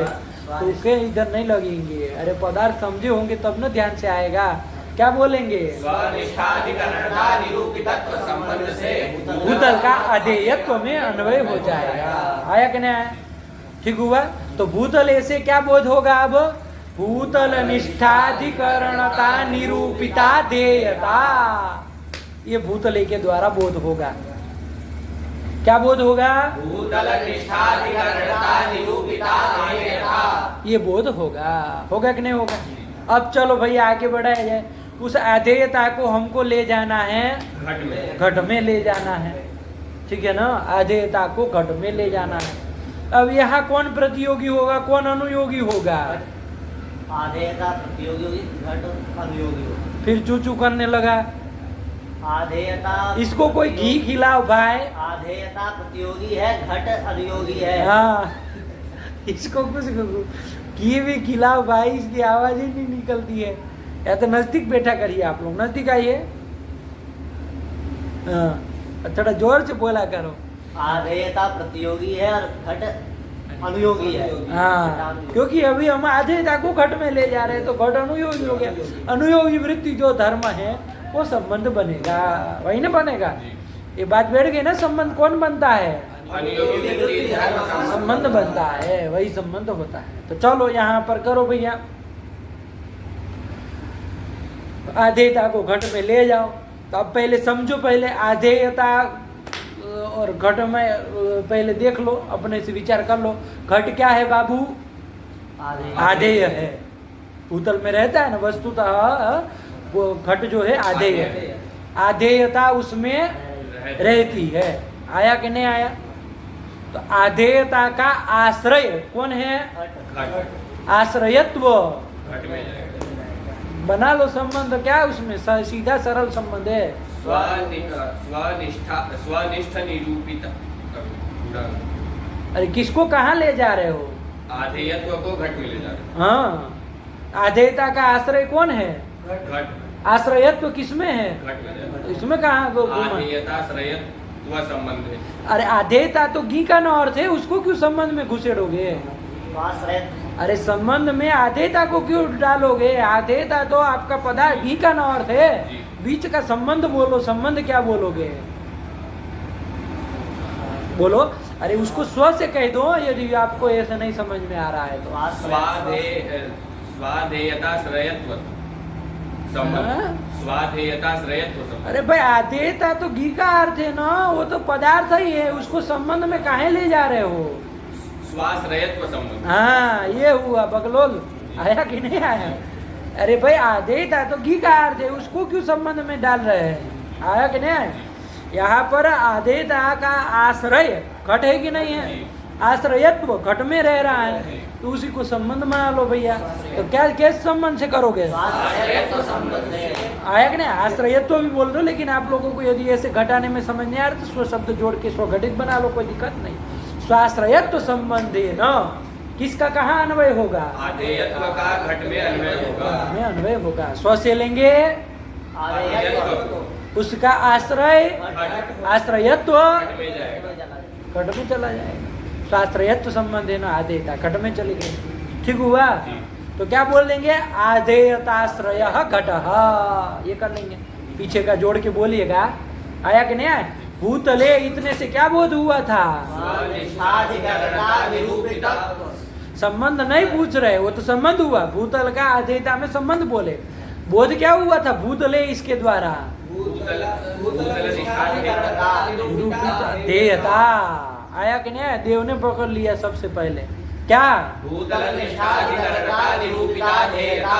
तुक्के इधर नहीं लगेंगे। अरे पदार्थ समझे होंगे तब ना ध्यान से आएगा। क्या बोलेंगे? स्वनिष्ठाधिकरणता निरूपितत्व संबंध से भूतल का अधेयत्व में अन्वय हो जाएगा। आया कि नहीं आया? ठीक हुआ। तो भूतल ऐसे क्या बोध होगा? अब भूतल निष्ठाधिकरणता निरूपिता देयता, ये भूतले के द्वारा बोध होगा। क्या बोध होगा? भूतल निष्ठाधिकरणता निरूपिता देयता, ये बोध होगा। होगा कि नहीं होगा? अब चलो भैया आगे बढ़ाया जाए। उस अधेयता को हमको ले जाना है घट में, घट में ले जाना है। ठीक है ना? अधेयता को घट में ले जाना है। अब यहाँ कौन प्रतियोगी होगा, कौन अनुयोगी होगा? आधेयता प्रतियोगी होगी, घट अनुयोगी होगी। फिर चूचू करने लगा। आधेयता इसको कोई घी खिलाओ भाई। आधेयता प्रतियोगी है, घट अनुयोगी है। हाँ, इसको कुछ घी भी खिलाओ भाई, इसकी आवाज ही नहीं निकलती है। या तो नजदीक बैठा करिए आप लोग, नजदीक आइए। हाँ, थोड़ा जोर से बोला करो। आधेयता प्रतियोगी है और घट अनुयोगी है। हाँ, क्योंकि अभी हम आधेयता को घट में ले जा रहे हैं तो घट अनुयोगी हो गया। अनुयोगी वृत्ति जो धर्म है वो संबंध बनेगा, वही ना बनेगा। ये बात बैठ गई ना। संबंध कौन बनता है? अनुयोगी वृत्ति धर्म संबंध बनता है, वही संबंध होता है। तो चलो यहाँ पर करो भैया, आधेयता को घट में ले जाओ। तो अब पहले समझो, पहले आधेयता और घट में पहले देख लो, अपने से विचार कर लो। घट क्या है बाबू? आधेय है। भूतल में रहता है ना वस्तुतः, वो घट जो है आधेय है। आधेयता उसमें रहती है। आया कि नहीं आया? तो आधेयता का आश्रय कौन है? घट, आश्रयत्व। घट में जाएगा। बना लो संबंध। क्या उसमें सीधा सरल संबंध है। स्वनिष्ठ निरूपित। अरे किसको कहाँ ले जा रहे हो? आधेयत्व को घट में ले जा रहे हाँ, आधेयता का आश्रय कौन है? घट, आश्रयत्व किसमें है? घट में जा रहे। इसमें कहाँ आधेयताश्रयत्व संबंध है। अरे आधेयता तो घी का न अर्थ है, उसको क्यों संबंध में घुसेड़ोगे? आश्रय अरे संबंध में आधेयता को क्यों डालोगे? आधेयता तो आपका पदार्थ घी का न अर्थ है। जी। बीच का संबंध बोलो। संबंध क्या बोलोगे? बोलो। अरे उसको स्व से कह दो यदि आपको ऐसा नहीं समझ में आ रहा है तो। स्वाधेयताश्रयत्व संबंध, स्वाधेयताश्रयत्व संबंध। अरे भाई आधेयता तो घी का अर्थ है ना, वो तो पदार्थ ही है, उसको संबंध में काहे ले जा रहे हो? स्वाश्रयत्व संबंध। हाँ, ये हुआ बगलोल। आया कि नहीं आया? अरे भाई आधेयता तो घी का अर्थ है, उसको क्यों संबंध में डाल रहे हैं? आया कि नहीं आया? यहाँ पर आधेयता का आश्रय घट है कि नहीं है? आश्रयत्व घट में रह रहा है, तो उसी को संबंध बना लो भैया। तो क्या किस संबंध से करोगे? आश्रयत्व संबंध है। आया कि नहीं? आश्रयत्व भी बोल दो, लेकिन आप लोगों को यदि ऐसे घटाने में समझ नहीं आ रहा तो स्व शब्द जोड़ के स्वघटित बना लो, कोई दिक्कत नहीं। स्वाश्रयत्व संबंध है ना, किसका कहाँ अन्वय होगा? आधेयत्व का घट में अन्वय होगा। में अन्वय होगा। स्व से लेंगे आधेयत्व, उसका आश्रय, आश्रयत्व घट में जाएगा। घट में चला जाएगा। स्वाश्रयत्व संबंध है ना, आधेयता घट में चली गई। ठीक हुआ? जी। तो क्या बोल देंगे? आधेयताश्रय घट, ये कर लेंगे। पीछे का जोड़ के बोलिएगा। आया कि नहीं आया? भूतले इतने से क्या बोध हुआ था? स्वाधिकरणता निरूपितत्व। संबंध नहीं पूछ रहे, वो तो संबंध हुआ। भूतल का आधेयता में संबंध बोले। बोध क्या हुआ था? भूतले इसके द्वारा भूतल निष्ठाधिकरणता निरूपित देयता। आया कि नहीं? देव ने पकड़ लिया सबसे पहले। क्या? भूतल निष्ठाधिकरणता निरूपिता देयता।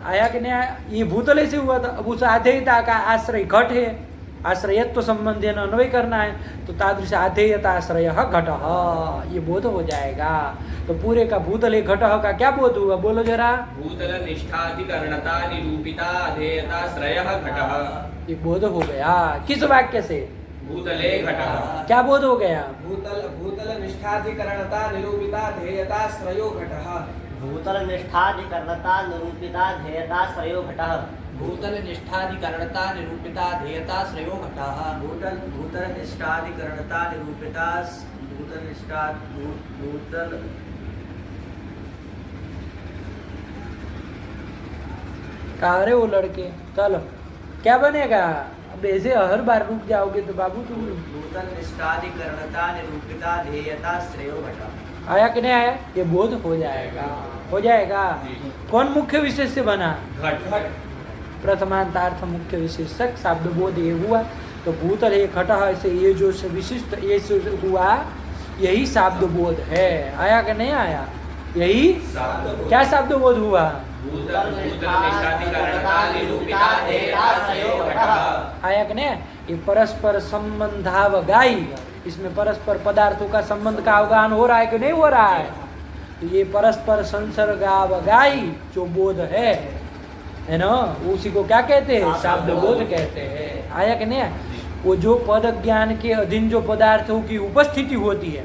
आया कि नहीं आया? ये भूतले से हुआ था। अब उस आधेयता का आश्रय घट है, आश्रयत्व संबंध है, अन्वय करना है, तो तादृश आधेयताश्रय घट, ये बोध हो जाएगा। तो पूरे का भूतले घट का क्या बोध हुआ? बोलो जरा। भूतल निष्ठाधिकरणता निरूपिता अधेयताश्रय घट। ये बोध हो गया। किस वाक्य से? भूतले घटः क्या बोध हो गया? भूतल निष्ठाधिकरणता निरूपिता ध्येयता श्रयो घटः। भूतल निष्ठाधिकरणता निरूपिता ध्येयता श्रयो घटः। भूतल निष्ठाधिकरणता निरूपिता ध्येयता श्रेयो घटः। भूतल निष्ठाधिकरणता निरूपिता भूतल कहा रहे वो लड़के? चलो क्या बनेगा? अब ऐसे हर बार रुक जाओगे तो बाबू तुम भूतल निष्ठाधिकरणता निरूपिता ध्येयता श्रेयो घटः। आया कि नहीं आया? ये बोध हो जाएगा, हो जाएगा। कौन मुख्य विशेष से बना? घट प्रथमांतार्थ मुख्य विशेषक शब्द बोध ये हुआ। तो भूतल ये घटः ऐसे ये जो विशिष्ट ये जो हुआ यही शब्द बोध है। आया कि नहीं आया? यही क्या शब्द बोध हुआ? भूतल निष्ठाधिकरणता निरूपिता ध्येयता श्रेयो घटः। आया कि नहीं? ये परस्पर संबंधावगाही, इसमें परस्पर पदार्थों का संबंध का अवगाहन हो रहा है कि नहीं हो रहा है? तो ये परस्पर संसर्गावगाही जो बोध है ना, उसी को क्या कहते हैं? शब्द बोध कहते हैं। आया कि नहीं? वो जो पद ज्ञान के अधीन जो पदार्थों की उपस्थिति होती है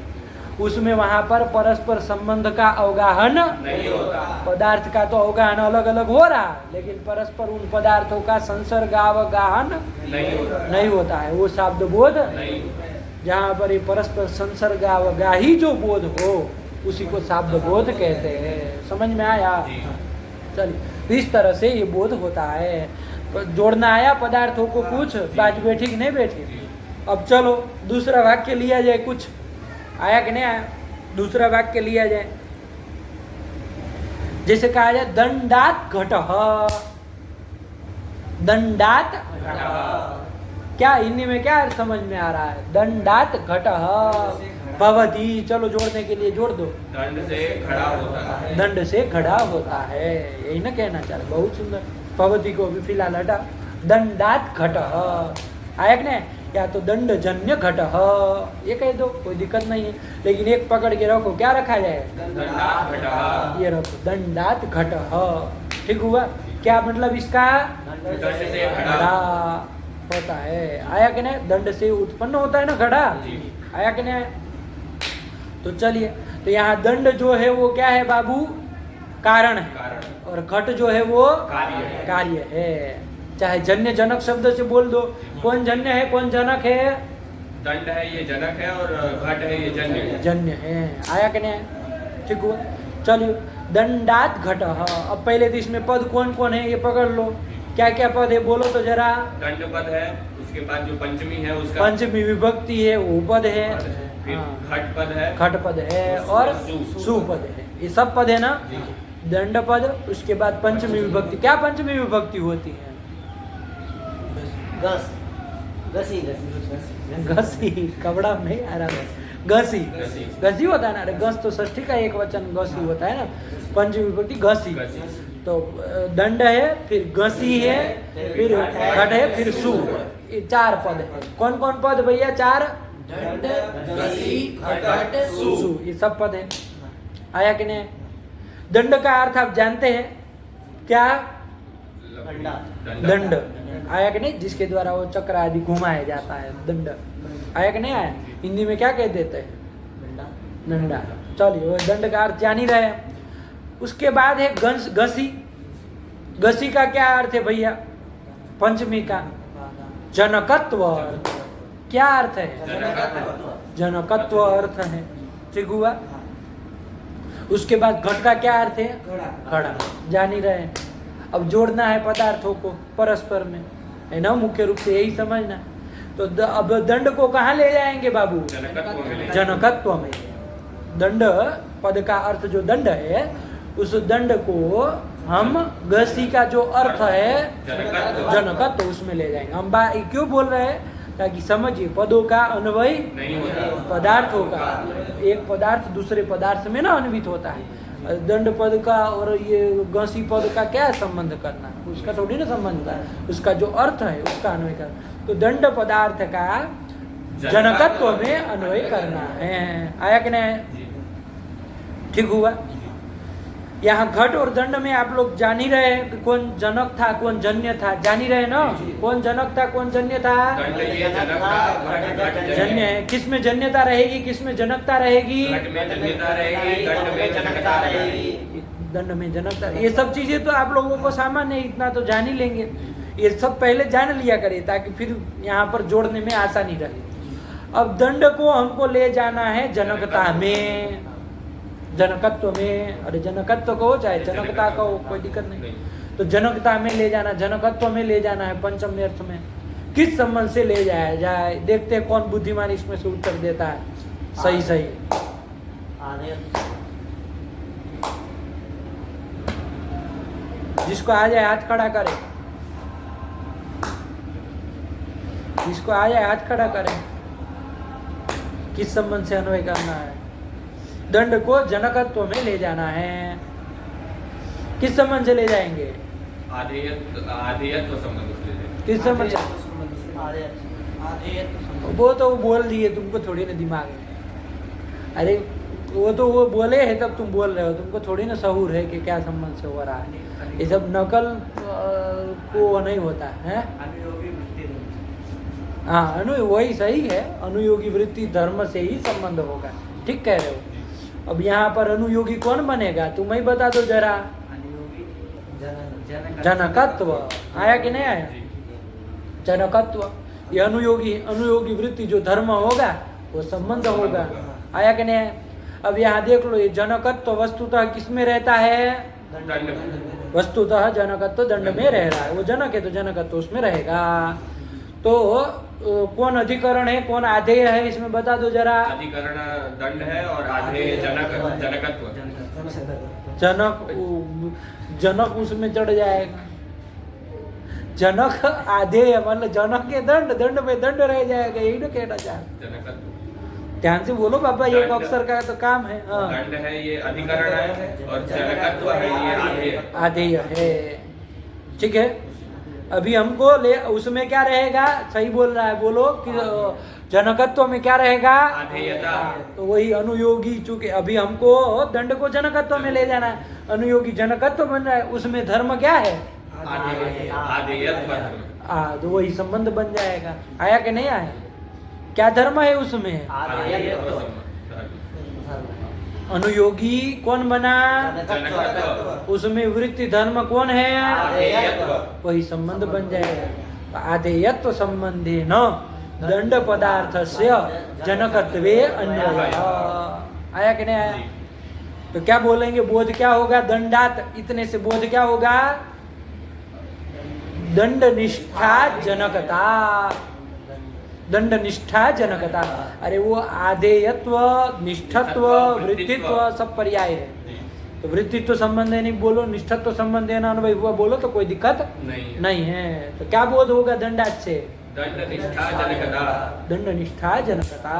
उसमें वहां पर परस्पर संबंध का अवगाहन नहीं होता। पदार्थ का तो अवगाहन अलग अलग हो रहा, लेकिन परस्पर उन पदार्थों का संसर्गावगाहन नहीं होता है। वो शब्द बोध नहीं। जहाँ पर ये परस्पर संसर्गावगाही जो बोध हो उसी को शब्द बोध कहते हैं। समझ में आया? चलिए, इस तरह से ये बोध होता है। जोड़ना आया पदार्थों को कुछ, बात बैठी कि नहीं बैठी? अब चलो दूसरा वाक्य लिया जाए। कुछ आया कि नहीं आया? दूसरा वाक्य लिया जाए। जैसे कहा जाए दंडात घटः। दंडात क्या हिंदी में क्या अर्थ समझ में आ रहा है? दंडात घटः भवति। चलो जोड़ने के लिए जोड़ दो। दंड से खड़ा होता है। दंड से खड़ा होता है, यही ना कहना चाह रहे? बहुत सुंदर। भवति को भी फिलहाल हटा। दंडात घटः आया कि नहीं? या तो दंड जन्य घटः ये कह दो, कोई दिक्कत नहीं है। लेकिन एक पकड़ के रखो, क्या रखा जाए? दंडात घटः। ये रखो दंडात घटः। ठीक हुआ? क्या मतलब इसका? दंड से घड़ा खड़ा होता है। आया कि नहीं? दंड से उत्पन्न होता है ना घड़ा। आया कि नहीं? तो चलिए, तो यहाँ दंड जो है वो क्या है बाबू? कारण है। और घट जो है वो कार्य है। चाहे जन्य जनक शब्द से बोल दो। कौन जन्य है कौन जनक है? दंड है ये जनक है और घट है ये जन्य है। जन्य है। आया कि नहीं? ठीक हुआ? चलिए, दंडात घटः। अब पहले तो इसमें पद कौन कौन है ये पकड़ लो। क्या क्या पद है बोलो तो जरा। दंड पद है, उसके बाद जो पंचमी है उसका पंचमी विभक्ति है वो पद है। फिर हाँ। घट पद है, घट पद है और सुपद है। ये सब पद है ना? दंड पद, उसके बाद पंचमी विभक्ति। क्या पंचमी विभक्ति होती है? गसी घसी। कपड़ा नहीं आ रहा। घसी घसी होता है ना? अरे घस तो षष्ठी का एक वचन घसी होता है ना। पंचमी विभक्ति घसी। तो दंड है, फिर घसी है, फिर घट है, फिर सु। ये चार पद है। कौन कौन पद भैया? चार। दंड घसी घट सु, ये सब पद है। आया कि नहीं? दंड का अर्थ आप जानते हैं क्या? दंड। आया कि नहीं? जिसके द्वारा वो चक्र आदि घुमाया जाता है, दंड। आया कि नहीं आया? हिंदी में क्या कह देते हैं? डंडा। चलिए, वो दंड का अर्थ जान ही रहे। उसके बाद है घसी। घसी का क्या अर्थ है भैया? पंचमी का जनकत्व अर्थ। क्या अर्थ है? जनकत्व अर्थ है। ठीक हुआ? उसके बाद घट का क्या अर्थ है? खड़ा। जान ही रहे। अब जोड़ना है पदार्थों को परस्पर में, है ना? मुख्य रूप से यही समझना। तो अब दंड को कहाँ ले जाएंगे बाबू? जनकत्व में। दंड पद का अर्थ जो दंड है, उस दंड को हम घसी का जो अर्थ है जनकत्व उसमें ले जाएंगे। हम क्यों बोल रहे हैं? ताकि समझिए पदों का अन्वय नहीं होता। पदार्थों का, एक पदार्थ दूसरे पदार्थ में ना अन्वित होता है। दंड पद का और ये घसी पद का क्या संबंध करना? उसका थोड़ी ना संबंध है। उसका जो अर्थ है उसका अन्वय करना। तो दंड पदार्थ का जनकत्व में अन्वय करना है। आया कि नहीं? ठीक हुआ? यहाँ घट और दंड में आप लोग जान ही रहे हैं कि कौन जनक था कौन जन्य था, जान ही रहे ना? कौन जनक था कौन जन्य था? दंड ये जनक था, घट जन्य है। किस में जन्यता रहेगी किस में जनकता रहेगी? घट में जन्यता रहेगी, दंड में जनकता रहेगी। दंड में जनकता। ये सब चीजें तो आप लोगों को सामान्य है, इतना तो जान ही लेंगे। ये सब पहले जान लिया करे ताकि फिर यहाँ पर जोड़ने में आसानी रहे। अब दंड को हमको ले जाना है जनकता में, जनकत्व में। अरे जनकत्व कहो चाहे जनकता कहो, कोई दिक्कत नहीं। तो जनकता में ले जाना, जनकत्व में ले जाना है पंचम अर्थ में। किस संबंध से ले जाया जाए? देखते हैं कौन बुद्धिमान इसमें से उत्तर देता है सही सही। जिसको आ जाए हाथ खड़ा करे, जिसको आ जाए हाथ खड़ा करे। किस संबंध से अन्वय करना है? दंड को जनकत्व में ले जाना है। किस संबंध से ले जाएंगे? आधेयत्व संबंध से ले जाएंगे। किस संबंध से? वो तो वो बोल दिए, तुमको थोड़ी ना दिमाग है। अरे वो तो वो बोले है तब तुम बोल रहे हो, तुमको थोड़ी ना सहूर है कि क्या संबंध से हो रहा है। ये सब नकल को नहीं होता है। हाँ, वही सही है। अनुयोगी वृत्ति धर्म से ही संबंध होगा, ठीक कह रहे हो। अब यहाँ पर अनुयोगी कौन बनेगा? तुम ही बता दो जरा। जनकत्व आया कि नहीं आया? जनकत्व ये अनुयोगी, अनुयोगी वृत्ति जो धर्म होगा वो संबंध होगा। आया कि नहीं आया? अब यहाँ देख लो, ये जनकत्व वस्तुतः किसमें रहता है? वस्तुतः जनकत्व दंड में रह रहा है। वो जनक है तो जनकत्व उसमें रहेगा। तो कौन अधिकरण है कौन आधेय है इसमें बता दो जरा। अधिकरण दंड है और आधेय जनकत्व। जनक उसमें चढ़ जाएगा। जनक आधेय मतलब जनक के दंड, दंड में दंड रह जाएगा, यही ना कहना चाहते। जनकत्व ध्यान से बोलो बाबा, ये अक्षर का तो काम है। दंड है ये अधिकरण है और जनकत्व है ये आधेय। आधेय है, ठीक है। अभी हमको ले उसमें क्या रहेगा? सही बोल रहा है, बोलो कि जनकत्व में क्या रहेगा? आधेयता। तो वही अनुयोगी, चूंकि अभी हमको दंड को जनकत्व में ले जाना है, अनुयोगी जनकत्व बन रहा है, उसमें धर्म क्या है? आधेयत्व। तो वही संबंध बन जाएगा। आया कि नहीं आया? क्या धर्म है उसमें? अनुयोगी कौन बना? उसमें वृत्ति धर्म कौन है? वही संबंध बन जाएगा। आधेयत्व संबंधे न दंड पदार्थ से जनकत्वे अन्वय। आया कि नहीं आया? तो क्या बोलेंगे? बोध क्या होगा? दंडात, इतने से बोध क्या होगा? दंड निष्ठा जनकता। दंड निष्ठा जनकता। अरे वो आधेयत्व, निष्ठत्व, वृत्तित्व सब पर्याय है। तो वृत्तित्व संबंध है नहीं बोलो, निष्ठत्व संबंध है ना अनुभव हुआ बोलो तो कोई दिक्कत नहीं है। तो क्या बोध होगा दंडात से? दंड निष्ठा जनकता। दंड निष्ठा जनकता।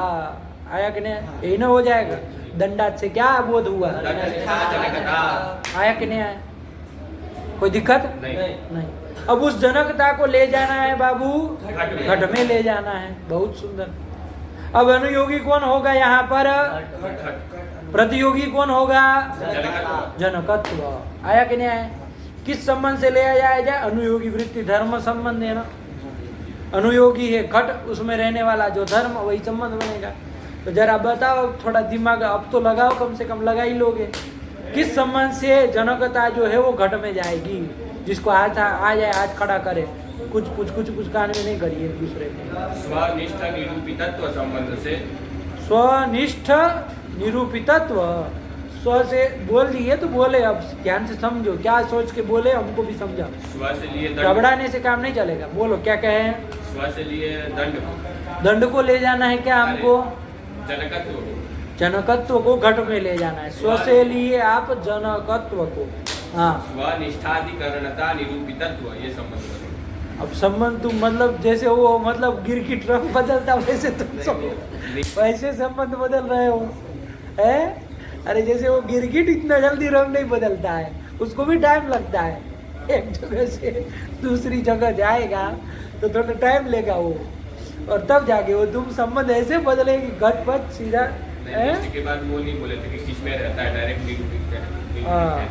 आया कि नहीं? यही ना हो जाएगा। दंडात से क्या बोध हुआ? दंड निष्ठा जनकता। आया कि नहीं आया? कोई दिक्कत नहीं। अब उस जनकता को ले जाना है बाबू, घट में ले जाना है। बहुत सुंदर। अब अनुयोगी कौन होगा यहाँ पर? प्रतियोगी कौन होगा? जनकत्व। आया कि नहीं आया? किस संबंध से ले आया जाए? अनुयोगी वृत्ति धर्म संबंध है ना। अनुयोगी है घट, उसमें रहने वाला जो धर्म, वही संबंध बनेगा। तो जरा बताओ, थोड़ा दिमाग अब तो लगाओ, कम से कम लगा ही लोगे। किस संबंध से जनकता जो है वो घट में जाएगी? जिसको हाथ आ जाए हाथ खड़ा करे, कुछ कान में नहीं करिए दूसरे के। स्वनिष्ठ निरूपितत्व संबंध से। स्वनिष्ठ निरूपितत्व, स्व से बोल दिए तो बोले। अब ध्यान से समझो, क्या सोच के बोले हमको भी समझाओ। स्व से लिए घबराने से काम नहीं चलेगा। बोलो क्या कहे? स्व से लिए दंड। दंड को ले जाना है क्या हमको? जनकत्व। जनकत्व को घट में ले जाना है। स्व से लिए आप जनकत्व को। हाँ, स्वनिष्ठाधिकरणता निरूपितत्व ये संबंध बनेगा। अब संबंध तुम मतलब जैसे वो मतलब गिरगिट रंग बदलता वैसे तुम सब वैसे संबंध बदल रहे हो है? अरे जैसे वो गिरगिट इतना जल्दी रंग नहीं बदलता है, उसको भी टाइम लगता है। एक जगह से दूसरी जगह जाएगा तो थोड़ा टाइम लेगा वो, और तब जाके वो तुम संबंध ऐसे बदलेगी घट पट सीधा। के बाद वो नहीं बोले थे कि किसमें रहता है, डायरेक्ट निरूपित हाँ।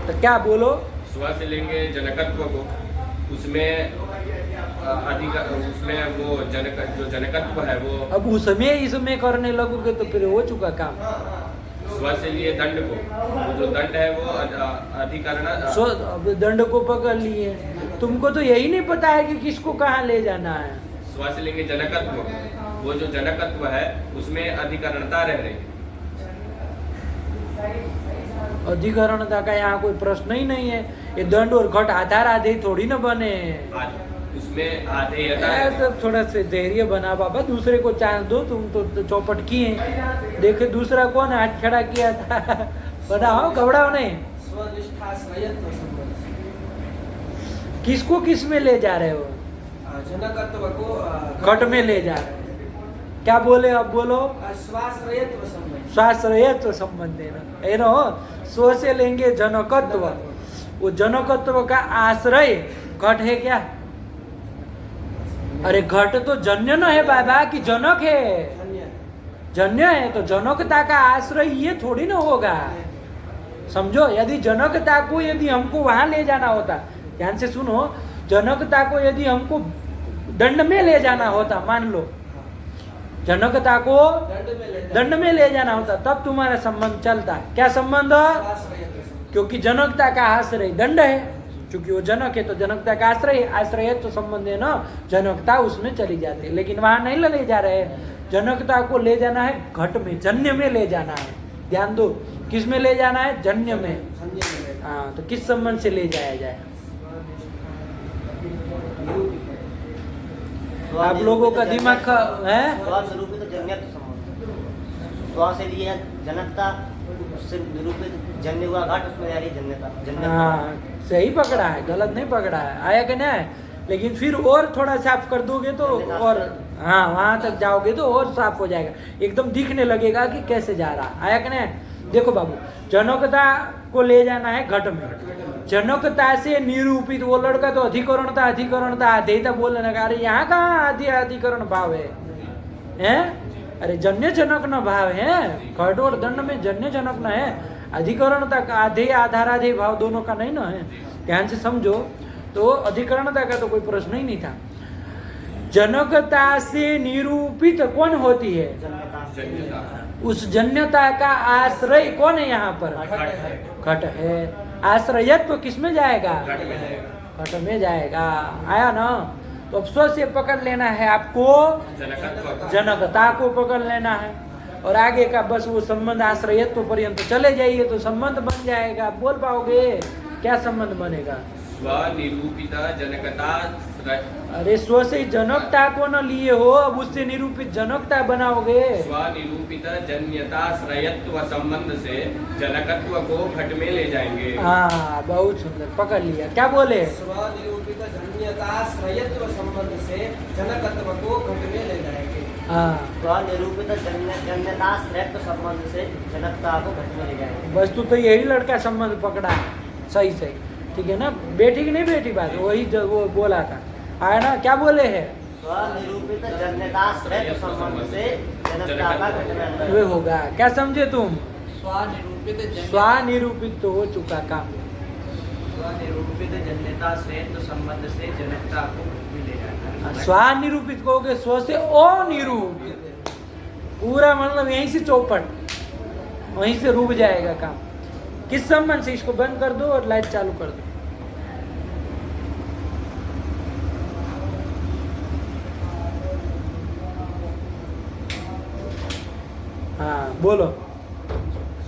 तो क्या बोलो? स्व से लेंगे जनकत्व को, उसमें उसमें वो जो जनकत्व है वो। अब उसमें इसमें करने लगोगे तो फिर हो चुका काम। स्व से लिए दंड को, वो जो दंड है वो अधिकरण। अब दंड को पकड़ लिए, तुमको तो यही नहीं पता है कि किसको कहाँ ले जाना है। स्व से लेंगे जनकत्व, वो जो जनकत्व है उसमें अधिकरणता रह रही है। अधिकरणता का यहाँ कोई प्रश्न ही नहीं है। ये दंड और घट आधार आधे थोड़ी ना बने। उसमें आधेयता सब थोड़ा से धैर्य बना बाबा, दूसरे को चांस दो। तुम तो चौपट किए, देखे दूसरा कौन हाथ खड़ा किया था। बनाओ, घबराओ नहीं। स्वनिष्ठाश्रयत्व संबंध किसको किस में ले जा रहे हो? जनकत्व को घट में ले जा रहे हो। क्या बोले? अब बोलो। स्वाश्रयत्व संबंध। स्वाश्रयत्व संबंध है ना, स्व से लेंगे जनकत्व। वो जनकत्व का आश्रय घट है क्या? अरे घट तो जन्य न है बाबा कि जनक है? जन्य है तो जनकता का आश्रय ये थोड़ी ना होगा। समझो, यदि जनकता को यदि हमको वहां ले जाना होता, ध्यान से सुनो, जनकता को यदि हमको दंड में ले जाना होता, मान लो जनकता को दंड में ले जाना होता, तब तुम्हारा संबंध चलता। क्या संबंध? क्योंकि जनकता का आश्रय दंड है, क्योंकि वो जनक है तो जनकता का आश्रय तो संबंध है ना, जनकता उसमें चली जाती है। लेकिन वहां नहीं ले जा रहे, जनकता को ले जाना है घट में, जन्य में ले जाना है। ध्यान दो, किस में ले जाना है? जन्य में। हाँ, तो किस संबंध से ले जाया जाए? आप लोगों का दिमाग है? स्व निरूपित जन्यत्व संबंध। स्व से लिए जनकता, उससे निरूपित जन्य हुआ घट, उसमें आ रही जन्यता। हाँ, सही पकड़ा है, गलत नहीं पकड़ा है। आया कि नहीं? लेकिन फिर और थोड़ा साफ कर दोगे तो और हाँ, वहां तक जाओगे तो और साफ हो जाएगा, एकदम दिखने लगेगा कि कैसे जा रहा। आया कि नहीं? देखो बाबू, जनकता को ले जाना है घट में, जनकता से निरूपित। वो लड़का तो अधिकरणता आधेयता बोलने लगा। अरे यहाँ कहाँ अधिकरण भाव है? अरे जन्य जनक न भाव है, घट और दंड में जन्य जनक न है। अधिकरणता का आधेय आधाराधेय भाव दोनों का नहीं ना है। ध्यान से समझो, तो अधिकरणता का तो कोई प्रश्न ही नहीं था। जनकता से निरूपित कौन होती है? उस जन्यता का आश्रय कौन है यहाँ पर? घट है। आश्रयत्व तो किस में जाएगा? घट में जाएगा। आया ना? तो अब स्व से पकड़ लेना है आपको, जनकता को पकड़ लेना है, और आगे का बस वो संबंध आश्रयत्व पर्यंत चले जाइए तो संबंध बन जाएगा। बोल पाओगे? क्या संबंध बनेगा? स्वनिरूपित जनकता। अरे स्व से जनकता को न लिए हो, अब उससे निरूपित जनकता बनाओगे। स्वनिरूपित जन्यताश्रयत्व संबंध से जनकत्व को घट में ले जाएंगे। हाँ, बहुत सुंदर पकड़ लिया। क्या बोले? स्वनिरूपित जन्यताश्रयत्व संबंध से जनकत्व को घट में ले जाएंगे। हाँ, स्वनिरूपित जन्यताश्रयत्व संबंध से जनकता को घट में ले जाएंगे। बस तू तो यही लड़का संबंध पकड़ा है। सही, ठीक है ना? बेटी की नहीं बेटी बात, वही जो वो बोला था। आया ना? क्या बोले है? स्वनिरूपित जन्यताश्रयत्व संबंध से जनकता का घट में वे होगा। क्या समझे तुम? स्वनिरूपित तो हो चुका काम। स्वनिरूपित जन्यताश्रयत्व संबंध से जनकता को घट में ले जाएगा। स्वनिरूपित कहोगे, स्व से अनिरूपित, पूरा मतलब यहीं से चौपट, वहीं से रुक जाएगा काम। किस संबंध से? इसको बंद कर दो और लाइट चालू कर दो। हाँ, बोलो।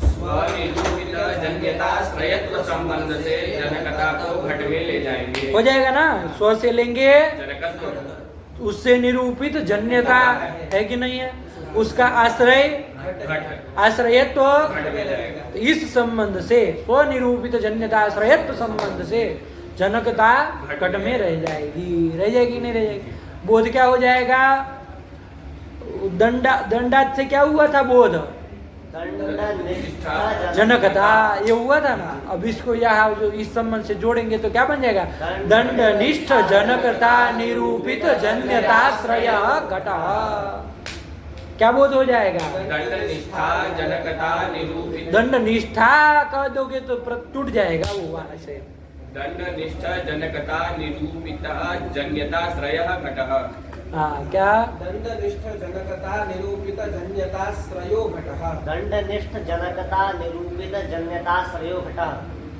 स्वनिरूपित जन्यताश्रयत्व संबंध से जनकता को घट में ले जाएंगे। हो जाएगा ना? स्व से लेंगे, जनकत्व, उससे निरूपित जन्यता है कि नहीं है? उसका आश्रय आश्रयत्व तो इस संबंध से, स्वनिरूपित जन्यता आश्रयत्व संबंध से जनकता घट में रह जाएगी। नहीं रह जाएगी? बोध क्या हो जाएगा? दंडात से क्या हुआ था? बोध जनकता ये हुआ था ना। अब इसको यहाँ जो इस संबंध से जोड़ेंगे तो क्या बन जाएगा? दंडनिष्ठ जनकता निरूपित जन्यताश्रय घट। क्या बोध हो जाएगा? दंड निष्ठा जनकता निरूपित। दंड निष्ठा कह दोगे तो टूट जाएगा वो वहां से। दंड निष्ठा जनकता निरूपिता जन्यताश्रयः घटः। हाँ क्या? दंडनिष्ठ जनकता निरूपित जन्यताश्रयो घटः। दंडनिष्ठ जनकता निरूपित जन्यताश्रयो घटः।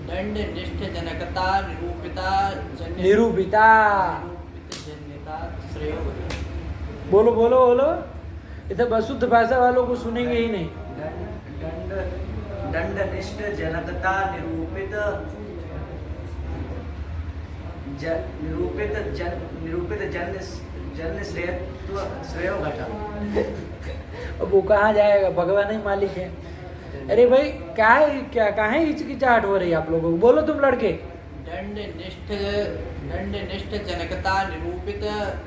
दंड निष्ठ जनकता निरूपिता निरूपिता। जन्यता श्रेयो घटः। बोलो बोलो बोलो, ये तो शुद्ध भाषा वालों को सुनेंगे ही नहीं। दंडनिष्ठ जनकता निरूपित जन्य श्रेयो घटः। अब वो कहाँ जाएगा, भगवान ही मालिक है। अरे भाई क्या है, क्या कहाँ है हिचकिचाहट हो रही है आप लोगों को? बोलो तुम लड़के। दंड निष्ठ जनकता निरूपित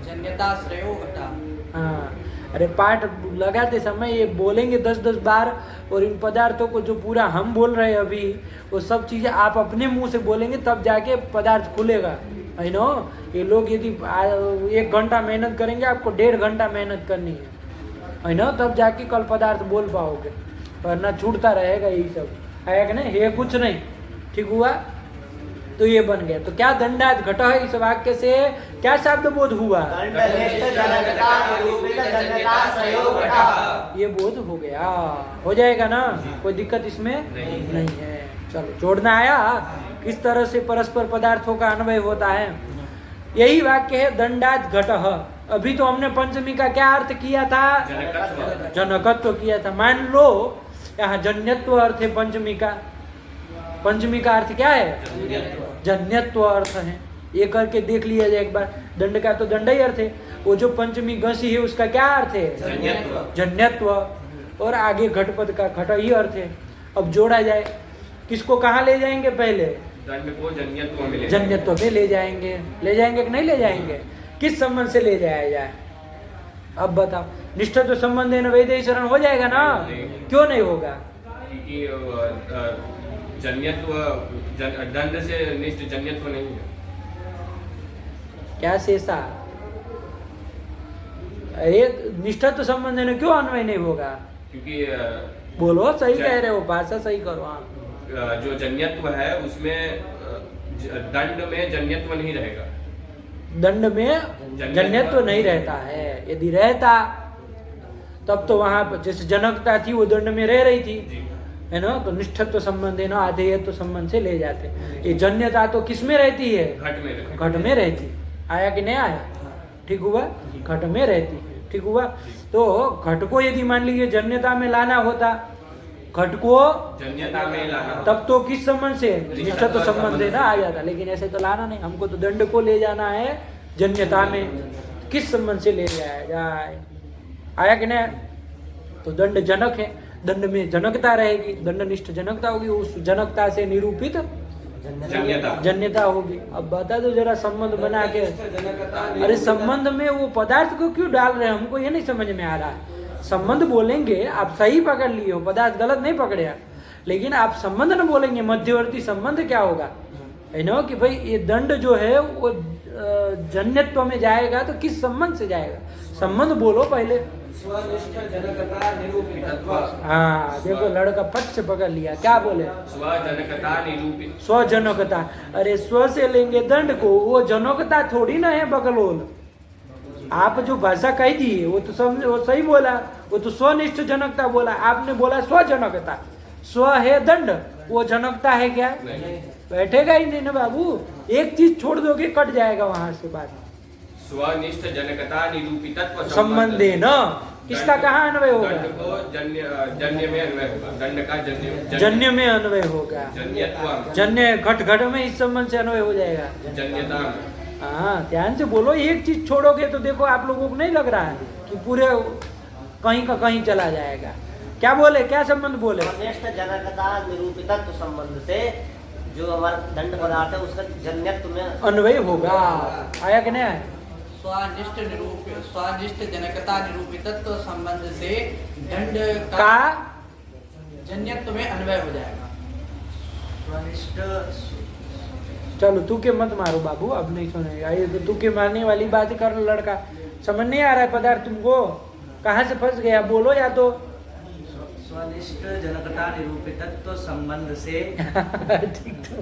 जन्यता श्रेयो घटः। हाँ, अरे पाठ लगाते समय ये बोलेंगे 10-10 बार, और इन पदार्थों को जो पूरा हम बोल रहे हैं अभी, वो सब चीज़ें आप अपने मुंह से बोलेंगे तब जाके पदार्थ खुलेगा, है नो। ये लोग यदि 1 घंटा मेहनत करेंगे, आपको 1.5 घंटा मेहनत करनी है ना, तब जाके कल पदार्थ बोल पाओगे, वरना छूटता रहेगा यही सब। है कि नहीं? ये कुछ नहीं, ठीक हुआ? तो ये बन गया। तो क्या दंडात घट है, इस वाक्य से क्या शब्द बोध हुआ? दंडनिष्ठ जनकता निरूपित जन्यताश्रयो घटः। ये बोध हो गया, हो जाएगा ना, कोई दिक्कत इसमें नहीं है। चलो, जोड़ना आया किस तरह से परस्पर पदार्थों का अन्वय होता है। यही वाक्य है दंडात घटः। अभी तो हमने पंचमी का क्या अर्थ किया था? जनकत्व किया था। मान लो यहाँ जन्यत्व अर्थ है पंचमी का। पंचमी का अर्थ क्या है? जन्यत्व अर्थ है। ये करके देख लिया जाए एक बार। दंड का तो दंड ही अर्थ है, वो जो पंचमी घसी है उसका क्या अर्थ है? जन्यत्व। और आगे घटपद का घट ही अर्थ है। अब जोड़ा जाए, किसको कहाँ ले जाएंगे? पहले दंड को जन्यत्व में जन्यत्व में ले जाएंगे। ले जाएंगे कि नहीं ले जाएंगे? किस संबंध से ले जाया जाए? अब बताओ। निष्ठा तो संबंध है ना, वैदेही शरण हो जाएगा ना? क्यों नहीं होगा? क्योंकि जन्यत्व दंड से निष्ठ जन्यत्व नहीं है। क्या शेषा? अरे निष्ठा तो संबंध है ना, क्यों अन्वय नहीं होगा? क्योंकि बोलो, सही कह रहे हो, भाषा सही करो आप। जो जन्यत्व है उसमें दंड में जन्यत्व नहीं रहेगा। दंड में जन्यत्व नहीं रहता है। यदि रहता तब तो वहां पर जैसे जनकता थी वो दंड में रह रही थी, है ना। तो निष्ठत्व संबंध है ना, आधेयत्व संबंध से ले जाते। ये जन्यता तो किस में रहती है? घट में रहती। आया कि नहीं आया? ठीक हुआ, घट में रहती है। ठीक हुआ। तो घट को यदि मान लीजिए जन्यता में लाना होता, घट को जन्यता में लाना, तब तो किस संबंध से? निष्ठत्व संबंध है ना, आ जाता। लेकिन ऐसे तो लाना नहीं, हमको तो दंड को ले जाना है जन्यता में। किस संबंध से ले जाया जाए? आया कि नहीं? तो दंड जनक है, दंड में जनकता रहेगी, दंडनिष्ठ जनकता होगी, उस जनकता से निरूपित जन्यता होगी। अब बता दो जरा संबंध बना के। अरे संबंध में वो पदार्थ को क्यों डाल रहे हैं, हमको ये नहीं समझ में आ रहा है। संबंध बोलेंगे, आप सही पकड़ लिए हो, पदार्थ गलत नहीं पकड़े आप, लेकिन आप संबंध न बोलेंगे। मध्यवर्ती संबंध क्या होगा, है ना, कि भाई ये दंड जो है वो जन्यत्व में जाएगा, तो किस संबंध से जाएगा? संबंध बोलो पहले। स्वनिष्ठ जनकता निरूपितत्व। हाँ देखो, लड़का फट से पकड़ लिया। क्या बोले? स्वजनकता निरूपित। स्वजनकता। अरे स्व से लेंगे दंड को, वो जनकता थोड़ी ना है बकलोल। आप जो भाषा कह दी वो तो समझ, वो सही बोला, वो तो स्वनिष्ठ जनकता बोला। आपने बोला स्वजनकता। स्व है दंड, वो जनकता है क्या? बैठेगा ही नहीं ना बाबू। एक चीज छोड़ दोगे कट जाएगा वहां से बात। स्वनिष्ठ जनकता निरूपितत्व संबंध है ना, किसका कहाँ अन्वय होगा? दंड को जन्य में अन्वय होगा। दंड का जन्य में अन्वय होगा। जन्यत्व जन्य घट घट में इस संबंध से अन्वय हो जाएगा। जन्यता। हाँ ध्यान से बोलो। एक चीज छोड़ोगे तो देखो आप लोगों को नहीं लग रहा है कि पूरे कहीं का कहीं चला जाएगा। क्या बोले? क्या संबंध बोले? स्वनिष्ठ जनकता निरूपितत्व संबंध से जो हमारा दंड पदार्थ है उसका जन्यत्व में अन्वय होगा। आया कि नहीं आया? स्वानिष्ठ जनकता निरूपितत्व संबंध से दंड का जन्यत्व में अन्वय हो जाएगा। चलो तू के मत मारो बाबू, अब नहीं सुनेगा। ये तो तू के मारने वाली बात कर लड़का। समझ नहीं आ रहा है पदार्थ तुमको? कहाँ से फंस गया बोलो या तो स्वनिष्ठ जनकता निरूपितत्व संबंध से ठीक तो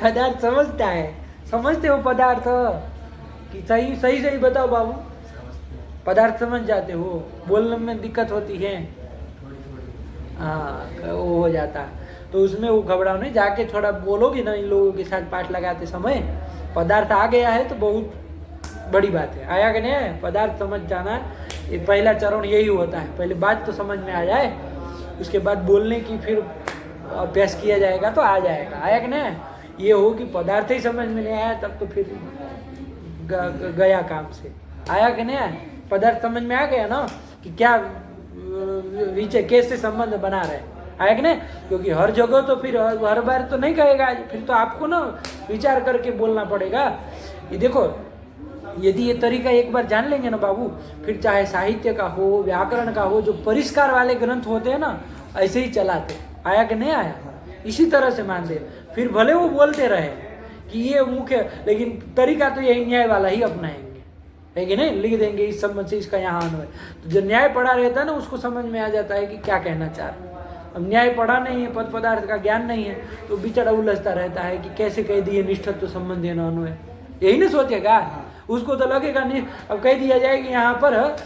पदार्थ समझता है, समझते हो पदार्थ कि सही सही सही बताओ बाबू, पदार्थ समझ जाते हो, बोलने में दिक्कत होती है, हाँ वो हो जाता तो उसमें वो घबराओ नहीं, जाके थोड़ा बोलोगे ना इन लोगों के साथ पाठ लगाते समय, पदार्थ आ गया है तो बहुत बड़ी बात है। आया कि नहीं, पदार्थ समझ जाना, ये पहला चरण यही होता है, पहले बात तो समझ में आ जाए, उसके बाद बोलने की फिर अभ्यास किया जाएगा तो आ जाएगा। आया कि नहीं, ये हो कि पदार्थ ही समझ में नहीं आया तब तो फिर गया काम से। आया कि नहीं, पदार्थ समझ में आ गया ना कि क्या विषय कैसे संबंध बना रहे, आया कि नहीं, क्योंकि हर जगह तो फिर हर बार तो नहीं कहेगा, फिर तो आपको ना विचार करके बोलना पड़ेगा। ये देखो, यदि ये तरीका एक बार जान लेंगे ना बाबू, फिर चाहे साहित्य का हो, व्याकरण का हो, जो परिष्कार वाले ग्रंथ होते हैं ना, ऐसे ही चलाते। आया कि नहीं आया, इसी तरह से मान दे, फिर भले वो बोलते रहे कि ये मुख्य, लेकिन तरीका तो यही न्याय वाला ही अपनाएंगे, है कि नहीं, लिख देंगे इस संबंध से इसका यहाँ अन्वय। तो जो न्याय पढ़ा रहता है ना, उसको समझ में आ जाता है कि क्या कहना चाह रहे। अब न्याय पढ़ा नहीं है, पद पदार्थ का ज्ञान नहीं है, तो बेचारा उलझता रहता है कि कैसे कह दिए निष्ठत्व संबंध है ना अन्वय, यही नहीं सोचेगा, उसको तो लगेगा नहीं। अब कह दिया जाए कि यहाँ पर